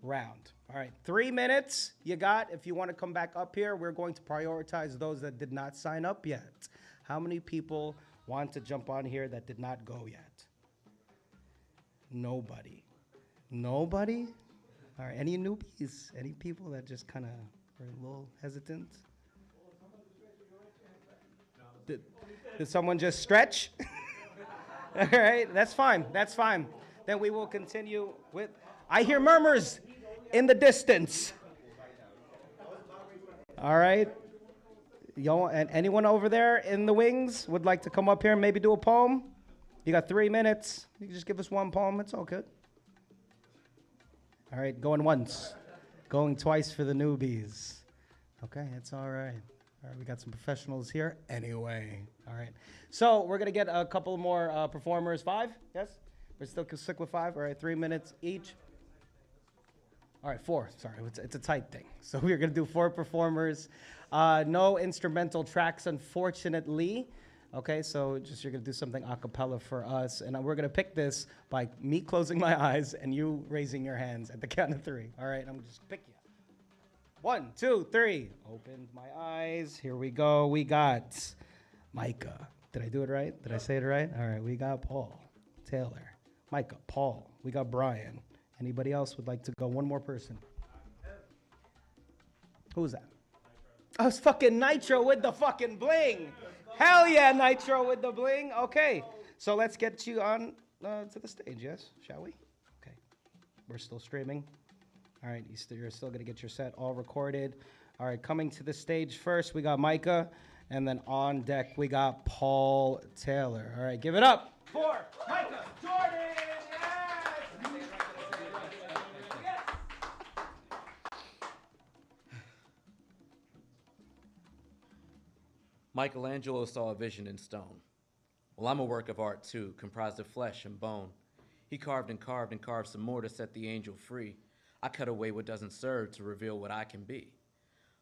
Speaker 1: round. All right, 3 minutes you got. If you want to come back up here, we're going to prioritize those that did not sign up yet. How many people want to jump on here that did not go yet? Nobody. Nobody? All right, any newbies? Any people that just kind of were a little hesitant? Did someone just stretch? All right, that's fine. That's fine. Then we will continue with. I hear murmurs in the distance. All right. Y'all, and anyone over there in the wings would like to come up here and maybe do a poem? You got 3 minutes. You can just give us one poem. It's all good. All right, going once, going twice for the newbies. Okay, it's all right. All right, we got some professionals here anyway. All right. So we're going to get a couple more performers. 5? Yes? We're still stick with 5? All right, 3 minutes each. All right, 4. Sorry, it's a tight thing. So we're going to do 4 performers. No instrumental tracks, unfortunately. Okay, so just you're going to do something a cappella for us. And we're going to pick this by me closing my eyes and you raising your hands at the count of 3. All right, I'm going to just pick you. 1, 2, 3. Opened my eyes. Here we go. We got Micah. Did I do it right? Did I say it right? All right. We got Paul, Taylor, Micah, Paul. We got Brian. Anybody else would like to go? One more person. Who's that? Oh, it's fucking Nitro with the fucking bling. Hell yeah, Nitro with the bling. Okay. So let's get you on to the stage, yes? Shall we? Okay. We're still streaming. All right, you're still going to get your set all recorded. All right, coming to the stage first, we got Micah. And then on deck, we got Paul Taylor. All right, give it up for Micah Jordan.
Speaker 8: Michelangelo saw a vision in stone. Well, I'm a work of art too, comprised of flesh and bone. He carved and carved and carved some more to set the angel free. I cut away what doesn't serve to reveal what I can be.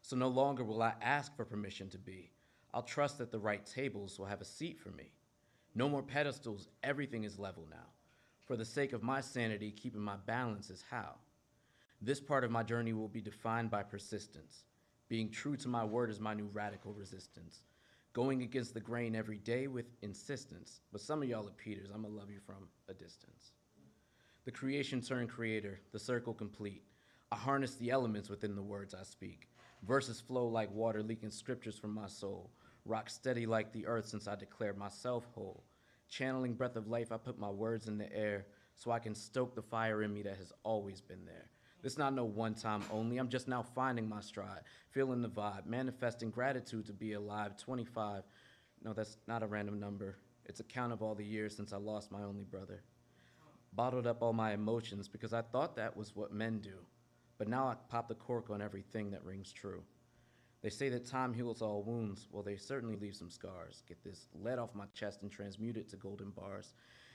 Speaker 8: So no longer will I ask for permission to be. I'll trust that the right tables will have a seat for me. No more pedestals, everything is level now. For the sake of my sanity, keeping my balance is how. This part of my journey will be defined by persistence. Being true to my word is my new radical resistance. Going against the grain every day with insistence. But some of y'all are Peters, I'ma love you from a distance. The creation turned creator, the circle complete. I harness the elements within the words I speak. Verses flow like water, leaking scriptures from my soul. Rock steady like the earth since I declared myself whole. Channeling breath of life, I put my words in the air so I can stoke the fire in me that has always been there. This not no one time only, I'm just now finding my stride, feeling the vibe, manifesting gratitude to be alive. 25, no, that's not a random number. It's a count of all the years since I lost my only brother. Bottled up all my emotions because I thought that was what men do. But now I pop the cork on everything that rings true. They say that time heals all wounds. Well, they certainly leave some scars. Get this lead off my chest and transmute it to golden bars.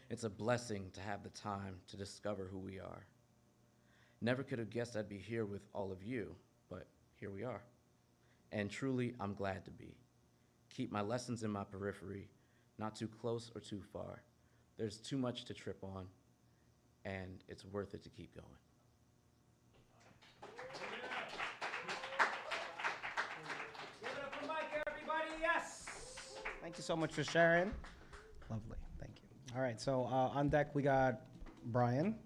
Speaker 8: It's a blessing to have the time to discover who we are. Never could have guessed I'd be here with all of you, but here we are. And truly, I'm glad to be. Keep my lessons in my periphery, not too close or too far. There's too much to trip on, and it's worth it to keep going.
Speaker 1: Thank you so much for sharing. Lovely, thank you. All right, so on deck we got Brian.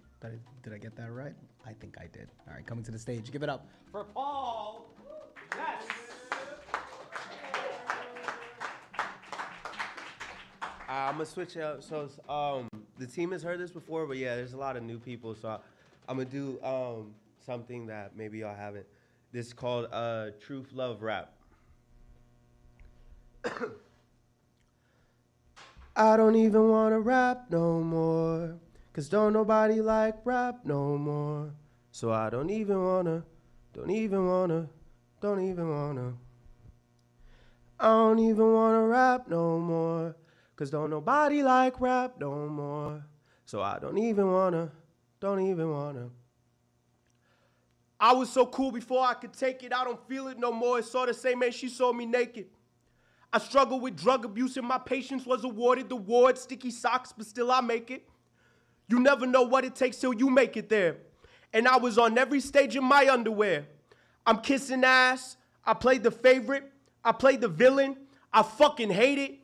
Speaker 1: Did I get that right? I think I did. All right, coming to the stage. Give it up for Paul. Yes.
Speaker 5: I'm gonna switch it up. So the team has heard this before, but yeah, there's a lot of new people. So I'm gonna do something that maybe y'all haven't. This is called Truth Love Rap. I don't even wanna rap no more, 'cause don't nobody like rap no more. So I don't even wanna. I don't even wanna rap no more, 'cause don't nobody like rap no more. So I don't even wanna. I was so cool before I could take it, I don't feel it no more. It's all the same, man, she saw me naked. I struggled with drug abuse and my patience was awarded the ward. Sticky socks, but still I make it. You never know what it takes till you make it there. And I was on every stage in my underwear. I'm kissing ass. I played the favorite. I played the villain. I fucking hate it.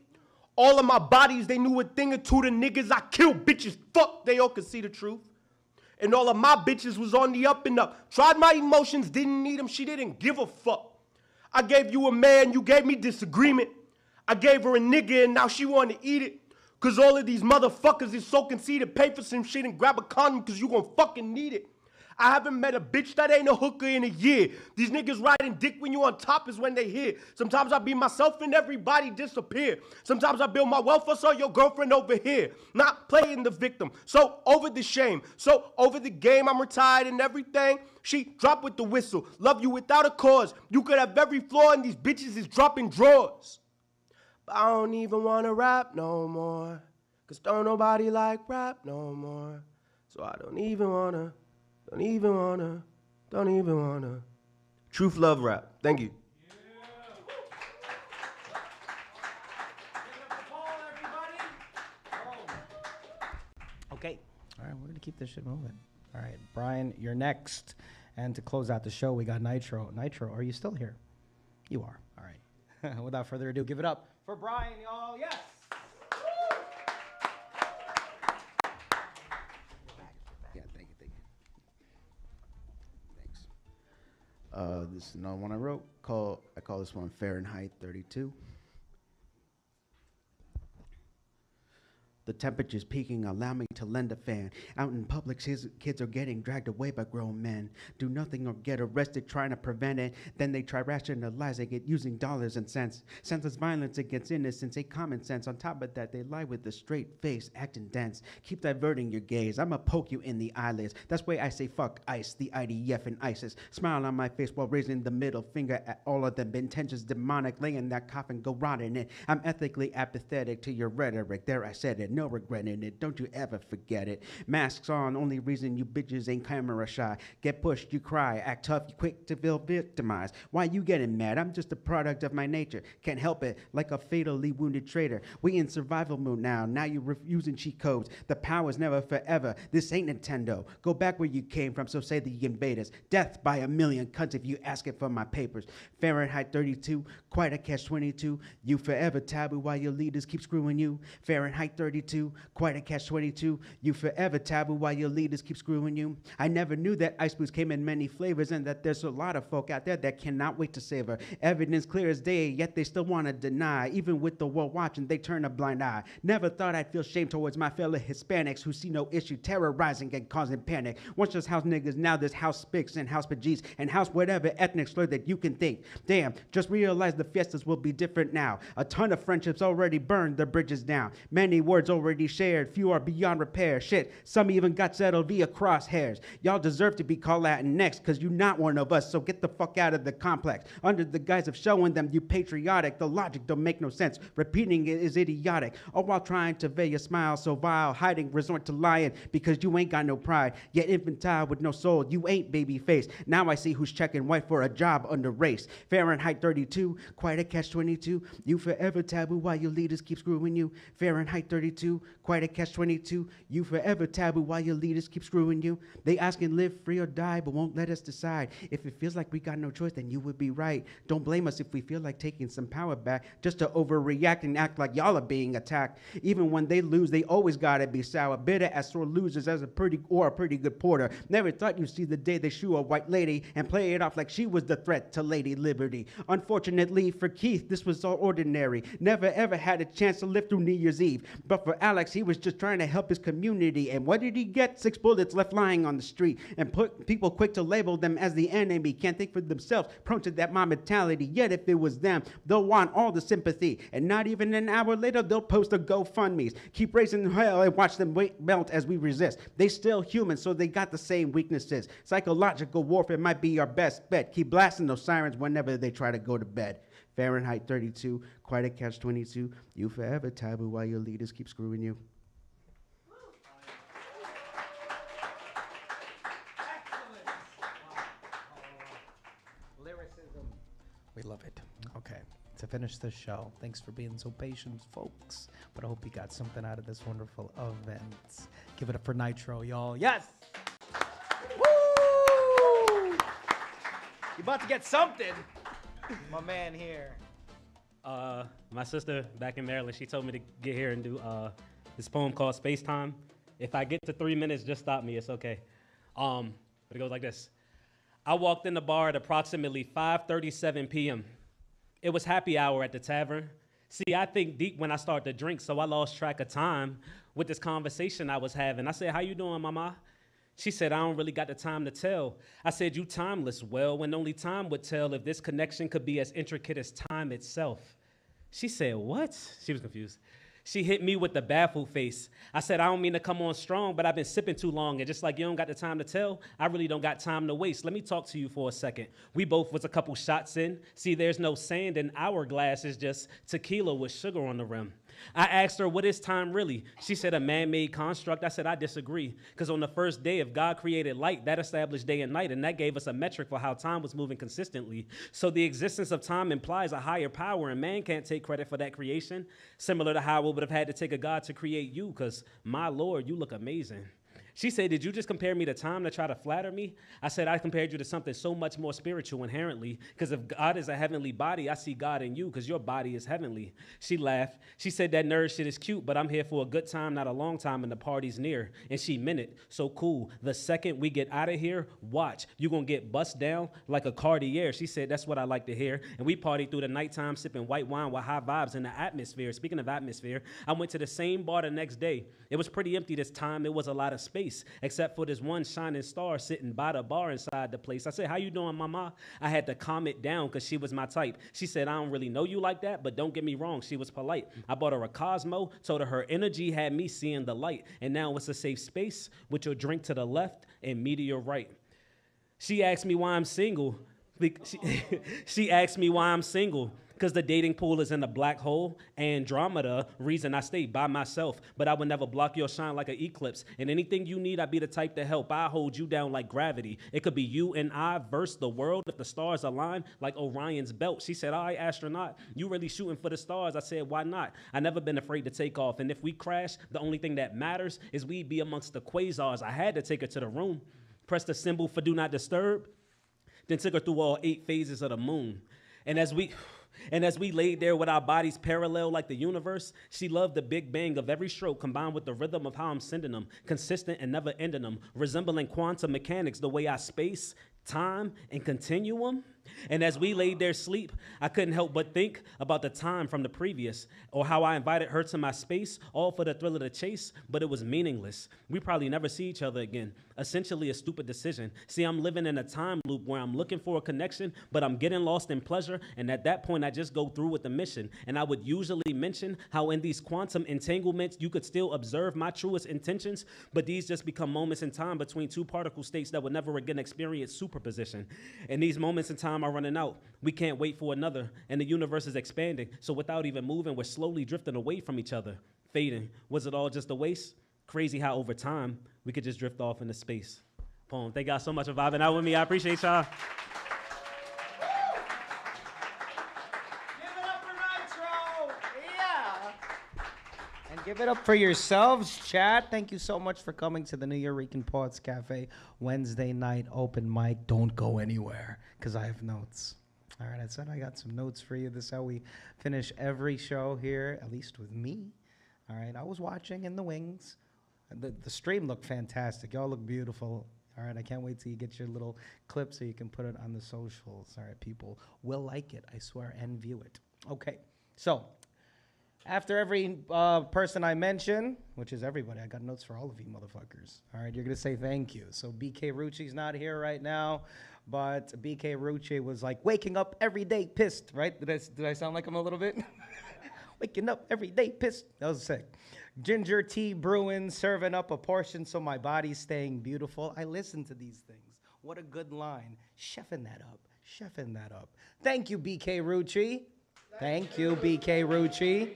Speaker 5: All of my bodies, they knew a thing or two. The niggas I killed, bitches, fuck, they all could see the truth. And all of my bitches was on the up and up. Tried my emotions, didn't need them, she didn't give a fuck. I gave you a man, you gave me disagreement. I gave her a nigga and now she wanna eat it. 'Cause all of these motherfuckers is so conceited. Pay for some shit and grab a condom 'cause you gon' fucking need it. I haven't met a bitch that ain't a hooker in a year. These niggas riding dick when you on top is when they here. Sometimes I be myself and everybody disappear. Sometimes I build my wealth or so your girlfriend over here. Not playing the victim. So over the shame. So over the game. I'm retired and everything. She dropped with the whistle. Love you without a cause. You could have every flaw and these bitches is dropping drawers. But I don't even wanna rap no more. 'Cause don't nobody like rap no more. So I don't even wanna. Truth Love Rap. Thank you.
Speaker 1: Okay. All right, we're gonna keep this shit moving. All right, Brian, you're next. And to close out the show, we got Nitro. Nitro, are you still here? You are. All right. Without further ado, give it up for Brian, y'all. Yes.
Speaker 16: Yeah, thank you. Thanks. This is another one I wrote. I call this one Fahrenheit 32.
Speaker 3: The temperature's peaking, allow me to lend a fan. Out in public, his kids are getting dragged away by grown men. Do nothing or get arrested trying to prevent it. Then they try rationalizing it using dollars and cents. Senseless violence against innocence ain't common sense. On top of that, they lie with a straight face, acting dense. Keep diverting your gaze. I'ma poke you in the eyelids. That's why I say fuck ICE, the IDF and ISIS. Smile on my face while raising the middle finger at all of them. Intentions demonic, laying that coffin, go rot in it. I'm ethically apathetic to your rhetoric. There I said it. No regret in it, don't you ever forget it. Masks on, only reason you bitches ain't camera shy. Get pushed, you cry, act tough, you quick to feel victimized. Why you getting mad? I'm just a product of my nature. Can't help it, like a fatally wounded traitor. We in survival mode now you're using cheat codes. The power's never forever, this ain't Nintendo. Go back where you came from, so say the invaders. Death by a million cunts if you ask it for my papers. Fahrenheit 32, quite a catch-22. You forever taboo while your leaders keep screwing you. Fahrenheit 32, quite a catch-22. You forever taboo while your leaders keep screwing you. I never knew that ice boots came in many flavors and that there's a lot of folk out there that cannot wait to savor. Evidence clear as day, yet they still want to deny. Even with the world watching, they turn a blind eye. Never thought I'd feel shame towards my fellow Hispanics who see no issue terrorizing and causing panic. Once just house niggas, now there's house spics and house pajees and house whatever ethnic slur that you can think. Damn, just realize the fiestas will be different now. A ton of friendships already burned, the bridges down. Many words already shared, few are beyond repair. Shit, some even got settled via crosshairs. Y'all deserve to be called Latin next, cause you not one of us, so get the fuck out of the complex. Under the guise of showing them you patriotic, the logic don't make no sense. Repeating it is idiotic, all while trying to veil your smile so vile. Hiding, resort to lying, because you ain't got no pride. Yet infantile with no soul, you ain't baby face. Now I see who's checking white for a job under race. Fahrenheit 32, quite a catch-22. You forever taboo while your leaders keep screwing you. Fahrenheit 32, quite a catch-22. You forever taboo while your leaders keep screwing you. They asking live free or die, but won't let us decide. If it feels like we got no choice, then you would be right. Don't blame us if we feel like taking some power back, just to overreact and act like y'all are being attacked. Even when they lose, they always gotta be sour, bitter as sore losers as a pretty good porter. Never thought you'd see the day they shoe a white lady and play it off like she was the threat to Lady Liberty. Unfortunately for Keith, this was all ordinary. Never ever had a chance to live through New Year's Eve. But for Alex, he was just trying to help his community. And what did he get? 6 bullets left lying on the street. And put people quick to label them as the enemy. Can't think for themselves, prone to that mob mentality. Yet if it was them, they'll want all the sympathy. And not even an hour later, they'll post a GoFundMes. Keep raising hell and watch them melt as we resist. They still human, so they got the same weaknesses. Psychological warfare might be our best bet. Keep blasting those sirens whenever they try to go to bed. Fahrenheit 32, quite a catch-22. You forever taboo while your leaders keep screwing you.
Speaker 1: Lyricism. We love it. Okay, to finish the show, thanks for being so patient, folks. But I hope you got something out of this wonderful event. Give it up for Nitro, y'all. Yes! Woo! You about to get something, my man here.
Speaker 11: My sister back in Maryland, she told me to get here and do this poem called Space Time. If I get to 3 minutes, just stop me. It's okay. But it goes like this. I walked in the bar at approximately 5:37 p.m. It was happy hour at the tavern. See, I think deep when I start to drink, so I lost track of time with this conversation I was having. I said, how you doing, mama? She said, I don't really got the time to tell. I said, you timeless. Well, when only time would tell if this connection could be as intricate as time itself. She said, what? She was confused. She hit me with the baffled face. I said, I don't mean to come on strong, but I've been sipping too long. And just like you don't got the time to tell, I really don't got time to waste. Let me talk to you for a second. We both was a couple shots in. See, there's no sand in our glass. It's just tequila with sugar on the rim. I asked her, what is time really? She said, a man-made construct. I said, I disagree. Because on the first day, if God created light, that established day and night, and that gave us a metric for how time was moving consistently. So the existence of time implies a higher power, and man can't take credit for that creation. Similar to how it would have had to take a God to create you, because, my Lord, you look amazing. She said, did you just compare me to time to try to flatter me? I said, I compared you to something so much more spiritual inherently, because if God is a heavenly body, I see God in you, because your body is heavenly. She laughed. She said, that nerd shit is cute, but I'm here for a good time, not a long time, and the party's near. And she meant it. So cool. The second we get out of here, watch. You're going to get bust down like a Cartier. She said, that's what I like to hear. And we partied through the nighttime, sipping white wine with high vibes in the atmosphere. Speaking of atmosphere, I went to the same bar the next day. It was pretty empty this time. It was a lot of space, except for this one shining star sitting by the bar inside the place. I said, how you doing, mama? I had to calm it down because she was my type. She said, I don't really know you like that, but don't get me wrong, she was polite. I bought her a Cosmo, told her energy had me seeing the light, and now it's a safe space with your drink to the left and me to your right. She asked me why I'm single. She asked me why I'm single. Because the dating pool is in a black hole. Andromeda, reason I stay by myself. But I would never block your shine like an eclipse. And anything you need, I'd be the type to help. I hold you down like gravity. It could be you and I versus the world if the stars align like Orion's belt. She said, all right, astronaut, you really shooting for the stars? I said, why not? I never been afraid to take off. And if we crash, the only thing that matters is we be amongst the quasars. I had to take her to the room. Press the symbol for do not disturb. Then took her through all 8 phases of the moon. And as we laid there with our bodies parallel like the universe, she loved the big bang of every stroke combined with the rhythm of how I'm sending them, consistent and never ending them, resembling quantum mechanics, the way I space, time, and continuum. And as we laid there sleep, I couldn't help but think about the time from the previous, or how I invited her to my space, all for the thrill of the chase, but it was meaningless. We probably never see each other again. Essentially a stupid decision. See, I'm living in a time loop where I'm looking for a connection, but I'm getting lost in pleasure, and at that point I just go through with the mission. And I would usually mention how in these quantum entanglements you could still observe my truest intentions, but these just become moments in time between two particle states that would never again experience superposition. And these moments in time are running out. We can't wait for another, and the universe is expanding, so without even moving, we're slowly drifting away from each other, fading. Was it all just a waste? Crazy how over time we could just drift off into space. Poem. Thank y'all so much for vibing out with me. I appreciate y'all.
Speaker 1: And give it up for yourselves, chat. Thank you so much for coming to the Nuyorican Poets Cafe Wednesday night open mic. Don't go anywhere, because I have notes. All right, I said I got some notes for you. This is how we finish every show here, at least with me. All right, I was watching in the wings. The stream looked fantastic. Y'all look beautiful. All right, I can't wait till you get your little clip so you can put it on the socials. All right, people will like it, I swear, and view it. Okay, so after every person I mention, which is everybody, I got notes for all of you motherfuckers. All right, you're going to say thank you. So BK Rucci's not here right now, but BK Rucci was like waking up every day pissed, right? Did I sound like him a little bit? Waking up every day pissed. That was sick. Ginger tea brewing, serving up a portion so my body's staying beautiful. I listen to these things. What a good line. Chefing that up. Chefing that up. Thank you, BK Rucci. Thank you, BK Rucci.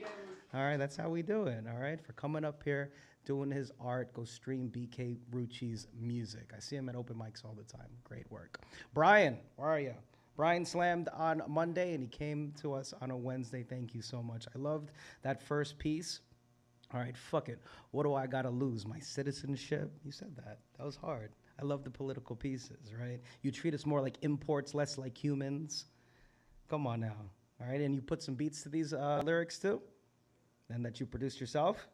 Speaker 1: All right, that's how we do it, all right? For coming up here, doing his art, go stream BK Rucci's music. I see him at open mics all the time. Great work. Brian, where are you? Brian slammed on Monday, and he came to us on a Wednesday. Thank you so much. I loved that first piece. All right, fuck it. What do I got to lose? My citizenship? You said that. That was hard. I love the political pieces, right? You treat us more like imports, less like humans. Come on now. All right, and you put some beats to these lyrics too? And that you produced yourself?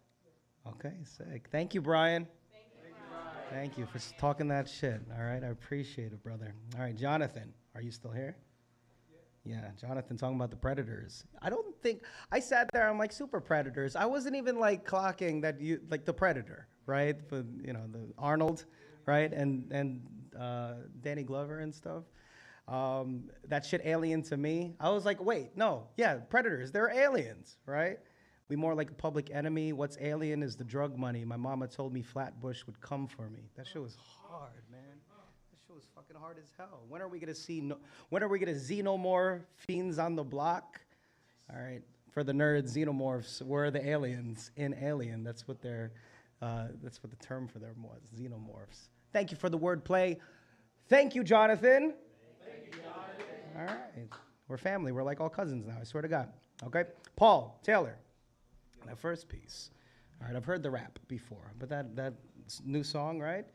Speaker 1: Okay, sick. Thank you, Brian. Thank you for talking that shit. All right, I appreciate it, brother. All right, Jonathan, are you still here? Yeah, Jonathan talking about the Predators. I don't think, I sat there, I'm like, super Predators. I wasn't even like clocking that you, like the Predator, right? For, you know, the Arnold, right? And Danny Glover and stuff. That shit alien to me. I was like, wait, no, yeah, Predators, they're aliens, right? We more like a public enemy. What's alien is the drug money. My mama told me Flatbush would come for me. That shit was hard, man. That shit was fucking hard as hell. When are we gonna see? When are we gonna see no more fiends on the block? All right, for the nerds, xenomorphs were the aliens in Alien. That's what they're. That's what the term for them was. Xenomorphs. Thank you for the wordplay. Thank you, Jonathan. Thank you, Jonathan. All right, we're family. We're like all cousins now. I swear to God. Okay, Paul Taylor. That first piece. All right, I've heard the rap before, but that new song, right?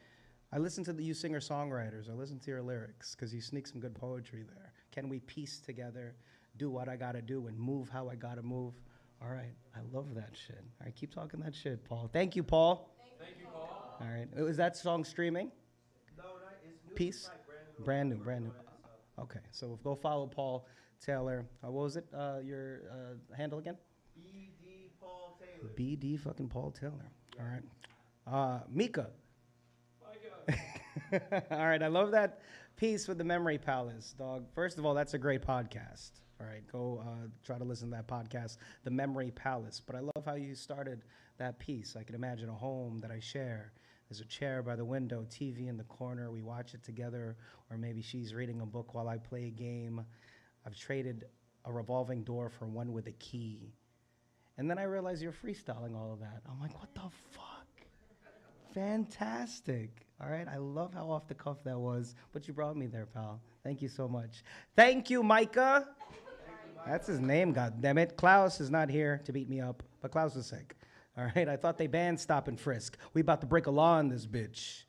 Speaker 1: I listen to you singer-songwriters. I listen to your lyrics because you sneak some good poetry there. Can we piece together, do what I gotta do, and move how I gotta move? All right, I love that shit. All right, keep talking that shit, Paul. Thank you, Paul.
Speaker 5: Thank you, Paul.
Speaker 1: All right, is that song streaming?
Speaker 5: No, it's new.
Speaker 1: Peace? Brand new. Okay, so go follow Paul Taylor. What was it, your handle again?
Speaker 5: BD Paul Taylor.
Speaker 1: BD fucking Paul Taylor. All right. Micah. All right, I love that piece with the Memory Palace, dog. First of all, that's a great podcast. All right, go try to listen to that podcast, The Memory Palace. But I love how you started that piece. I can imagine a home that I share. There's a chair by the window, TV in the corner. We watch it together, or maybe she's reading a book while I play a game. I've traded a revolving door for one with a key. And then I realized you're freestyling all of that. I'm like, what the fuck? Fantastic. All right, I love how off the cuff that was, but you brought me there, pal. Thank you so much. Thank you, Micah. That's his name, goddammit. Klaus is not here to beat me up, but Klaus is sick. All right, I thought they banned Stop and Frisk. We about to break a law in this bitch.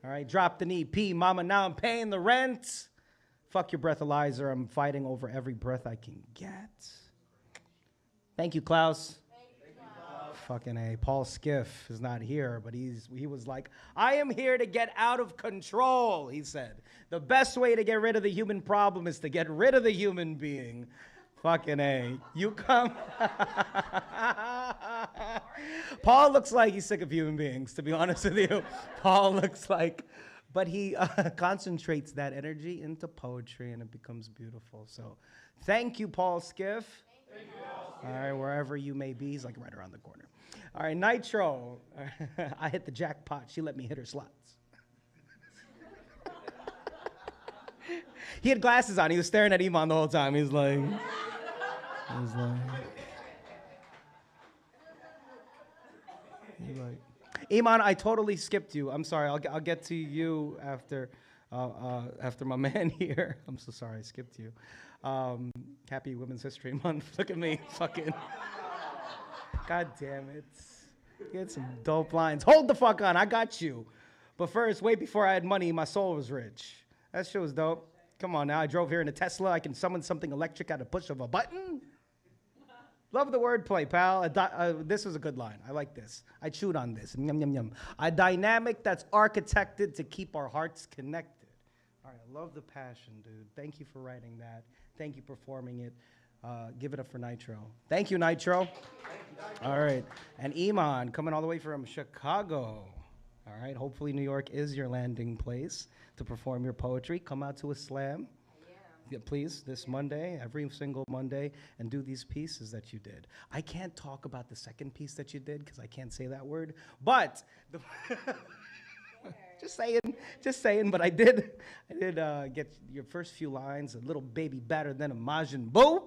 Speaker 1: All right, dropped an EP, mama, now I'm paying the rent. Fuck your breathalyzer, I'm fighting over every breath I can get. Thank you, Klaus. Fucking A. Paul Skiff is not here, but he was like, I am here to get out of control, he said. The best way to get rid of the human problem is to get rid of the human being. Fucking A. You come. Paul looks like he's sick of human beings, to be honest with you. Paul looks like, but he concentrates that energy into poetry and it becomes beautiful. So thank you, Paul Skiff. Thank you, Paul Skiff. All right, wherever you may be, he's like right around the corner. All right, Nitro. I hit the jackpot. She let me hit her slots. He had glasses on. He was staring at Iman the whole time. He's like, Iman, I totally skipped you. I'm sorry. I'll get to you after my man here. I'm so sorry I skipped you. Happy Women's History Month. Look at me, fucking. God damn it. You had some dope lines. Hold the fuck on. I got you. But first, way before I had money, my soul was rich. That shit was dope. Come on now. I drove here in a Tesla. I can summon something electric at a push of a button. Love the wordplay, pal. This was a good line. I like this. I chewed on this. Yum, yum, yum. A dynamic that's architected to keep our hearts connected. All right, I love the passion, dude. Thank you for writing that. Thank you for performing it. Give it up for Nitro. Thank you, Nitro. All right. And Iman, coming all the way from Chicago. All right. Hopefully New York is your landing place to perform your poetry. Come out to a slam. Yeah, please, this Monday, every single Monday, and do these pieces that you did. I can't talk about the second piece that you did because I can't say that word, but just saying, but I did get your first few lines, a little baby better than a Majin Buu.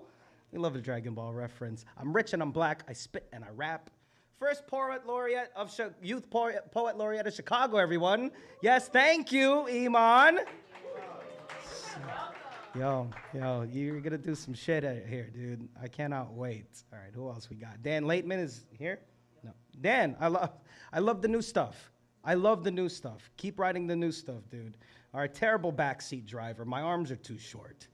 Speaker 1: We love the Dragon Ball reference. I'm rich and I'm black, I spit and I rap. First poet laureate of Youth Poet Laureate of Chicago, everyone. Yes, thank you, Iman. Yo, you're gonna do some shit here, dude. I cannot wait. All right, who else we got? Dan Laitman is here? No. Dan, I love the new stuff. I love the new stuff. Keep writing the new stuff, dude. All right, terrible backseat driver. My arms are too short.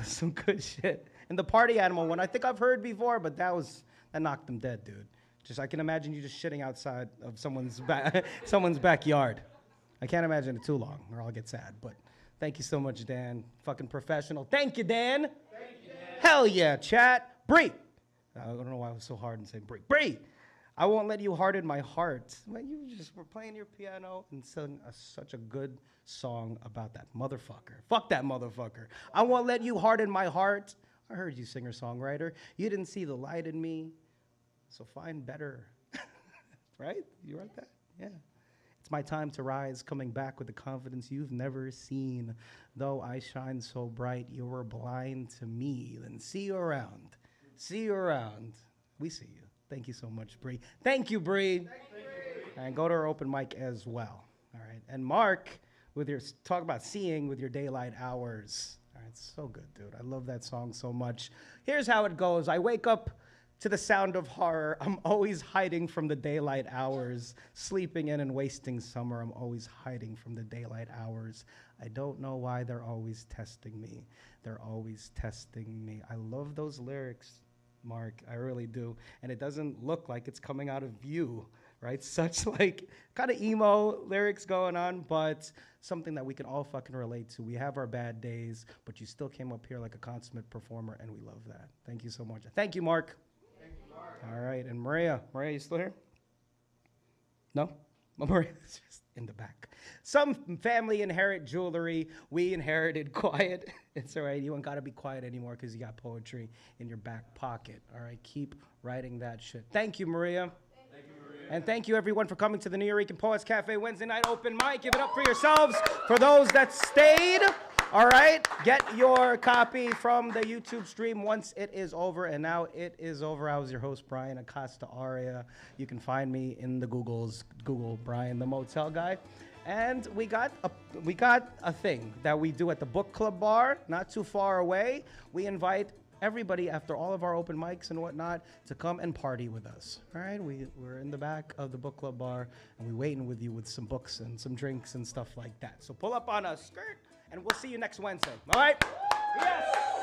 Speaker 1: Some good shit. And the party animal one, I think I've heard before, but that knocked them dead, dude. I can imagine you just shitting outside of someone's backyard. I can't imagine it too long, or I'll get sad, but thank you so much, Dan. Fucking professional. Thank you, Dan. Thank you, Dan. Hell yeah, chat. Bree. I don't know why I was so hard in saying Bree. Bree, I won't let you harden my heart. When you just were playing your piano and singing such a good song about that motherfucker. Fuck that motherfucker. I won't let you harden my heart. I heard you, singer-songwriter. You didn't see the light in me, so find better. Right? You wrote that? Yeah. It's my time to rise, coming back with the confidence you've never seen. Though I shine so bright, you were blind to me. Then see you around. See you around. We see you. Thank you so much, Bree. Thank you, Bree. And go to our open mic as well. All right. And Mark, with your talk about seeing with your daylight hours. All right, so good, dude. I love that song so much. Here's how it goes. I wake up to the sound of horror. I'm always hiding from the daylight hours, sleeping in and wasting summer. I'm always hiding from the daylight hours. I don't know why they're always testing me. They're always testing me. I love those lyrics, Mark. I really do. And it doesn't look like it's coming out of you, right? Such like kind of emo lyrics going on, but something that we can all fucking relate to. We have our bad days, but you still came up here like a consummate performer, and we love that. Thank you so much. Thank you, Mark. Thank you, Mark. All right, and Maria, you still here? No? Maria's just in the back. Some family inherit jewelry. We inherited quiet. It's all right. You don't got to be quiet anymore because you got poetry in your back pocket. All right, keep writing that shit. Thank you, Maria. Thank you, Maria. And thank you, everyone, for coming to the Nuyorican Poets Cafe Wednesday night open mic. Give it up for yourselves. For those that stayed, all right, get your copy from the YouTube stream once it is over. And now it is over. I was your host, Brian Acosta Arya. You can find me in the Google Brian the Motel Guy. And we got a thing that we do at the book club bar, not too far away. We invite everybody after all of our open mics and whatnot to come and party with us. All right, we're in the back of the book club bar, and we're waiting with you with some books and some drinks and stuff like that. So pull up on us, skirt, and we'll see you next Wednesday. All right? Yes.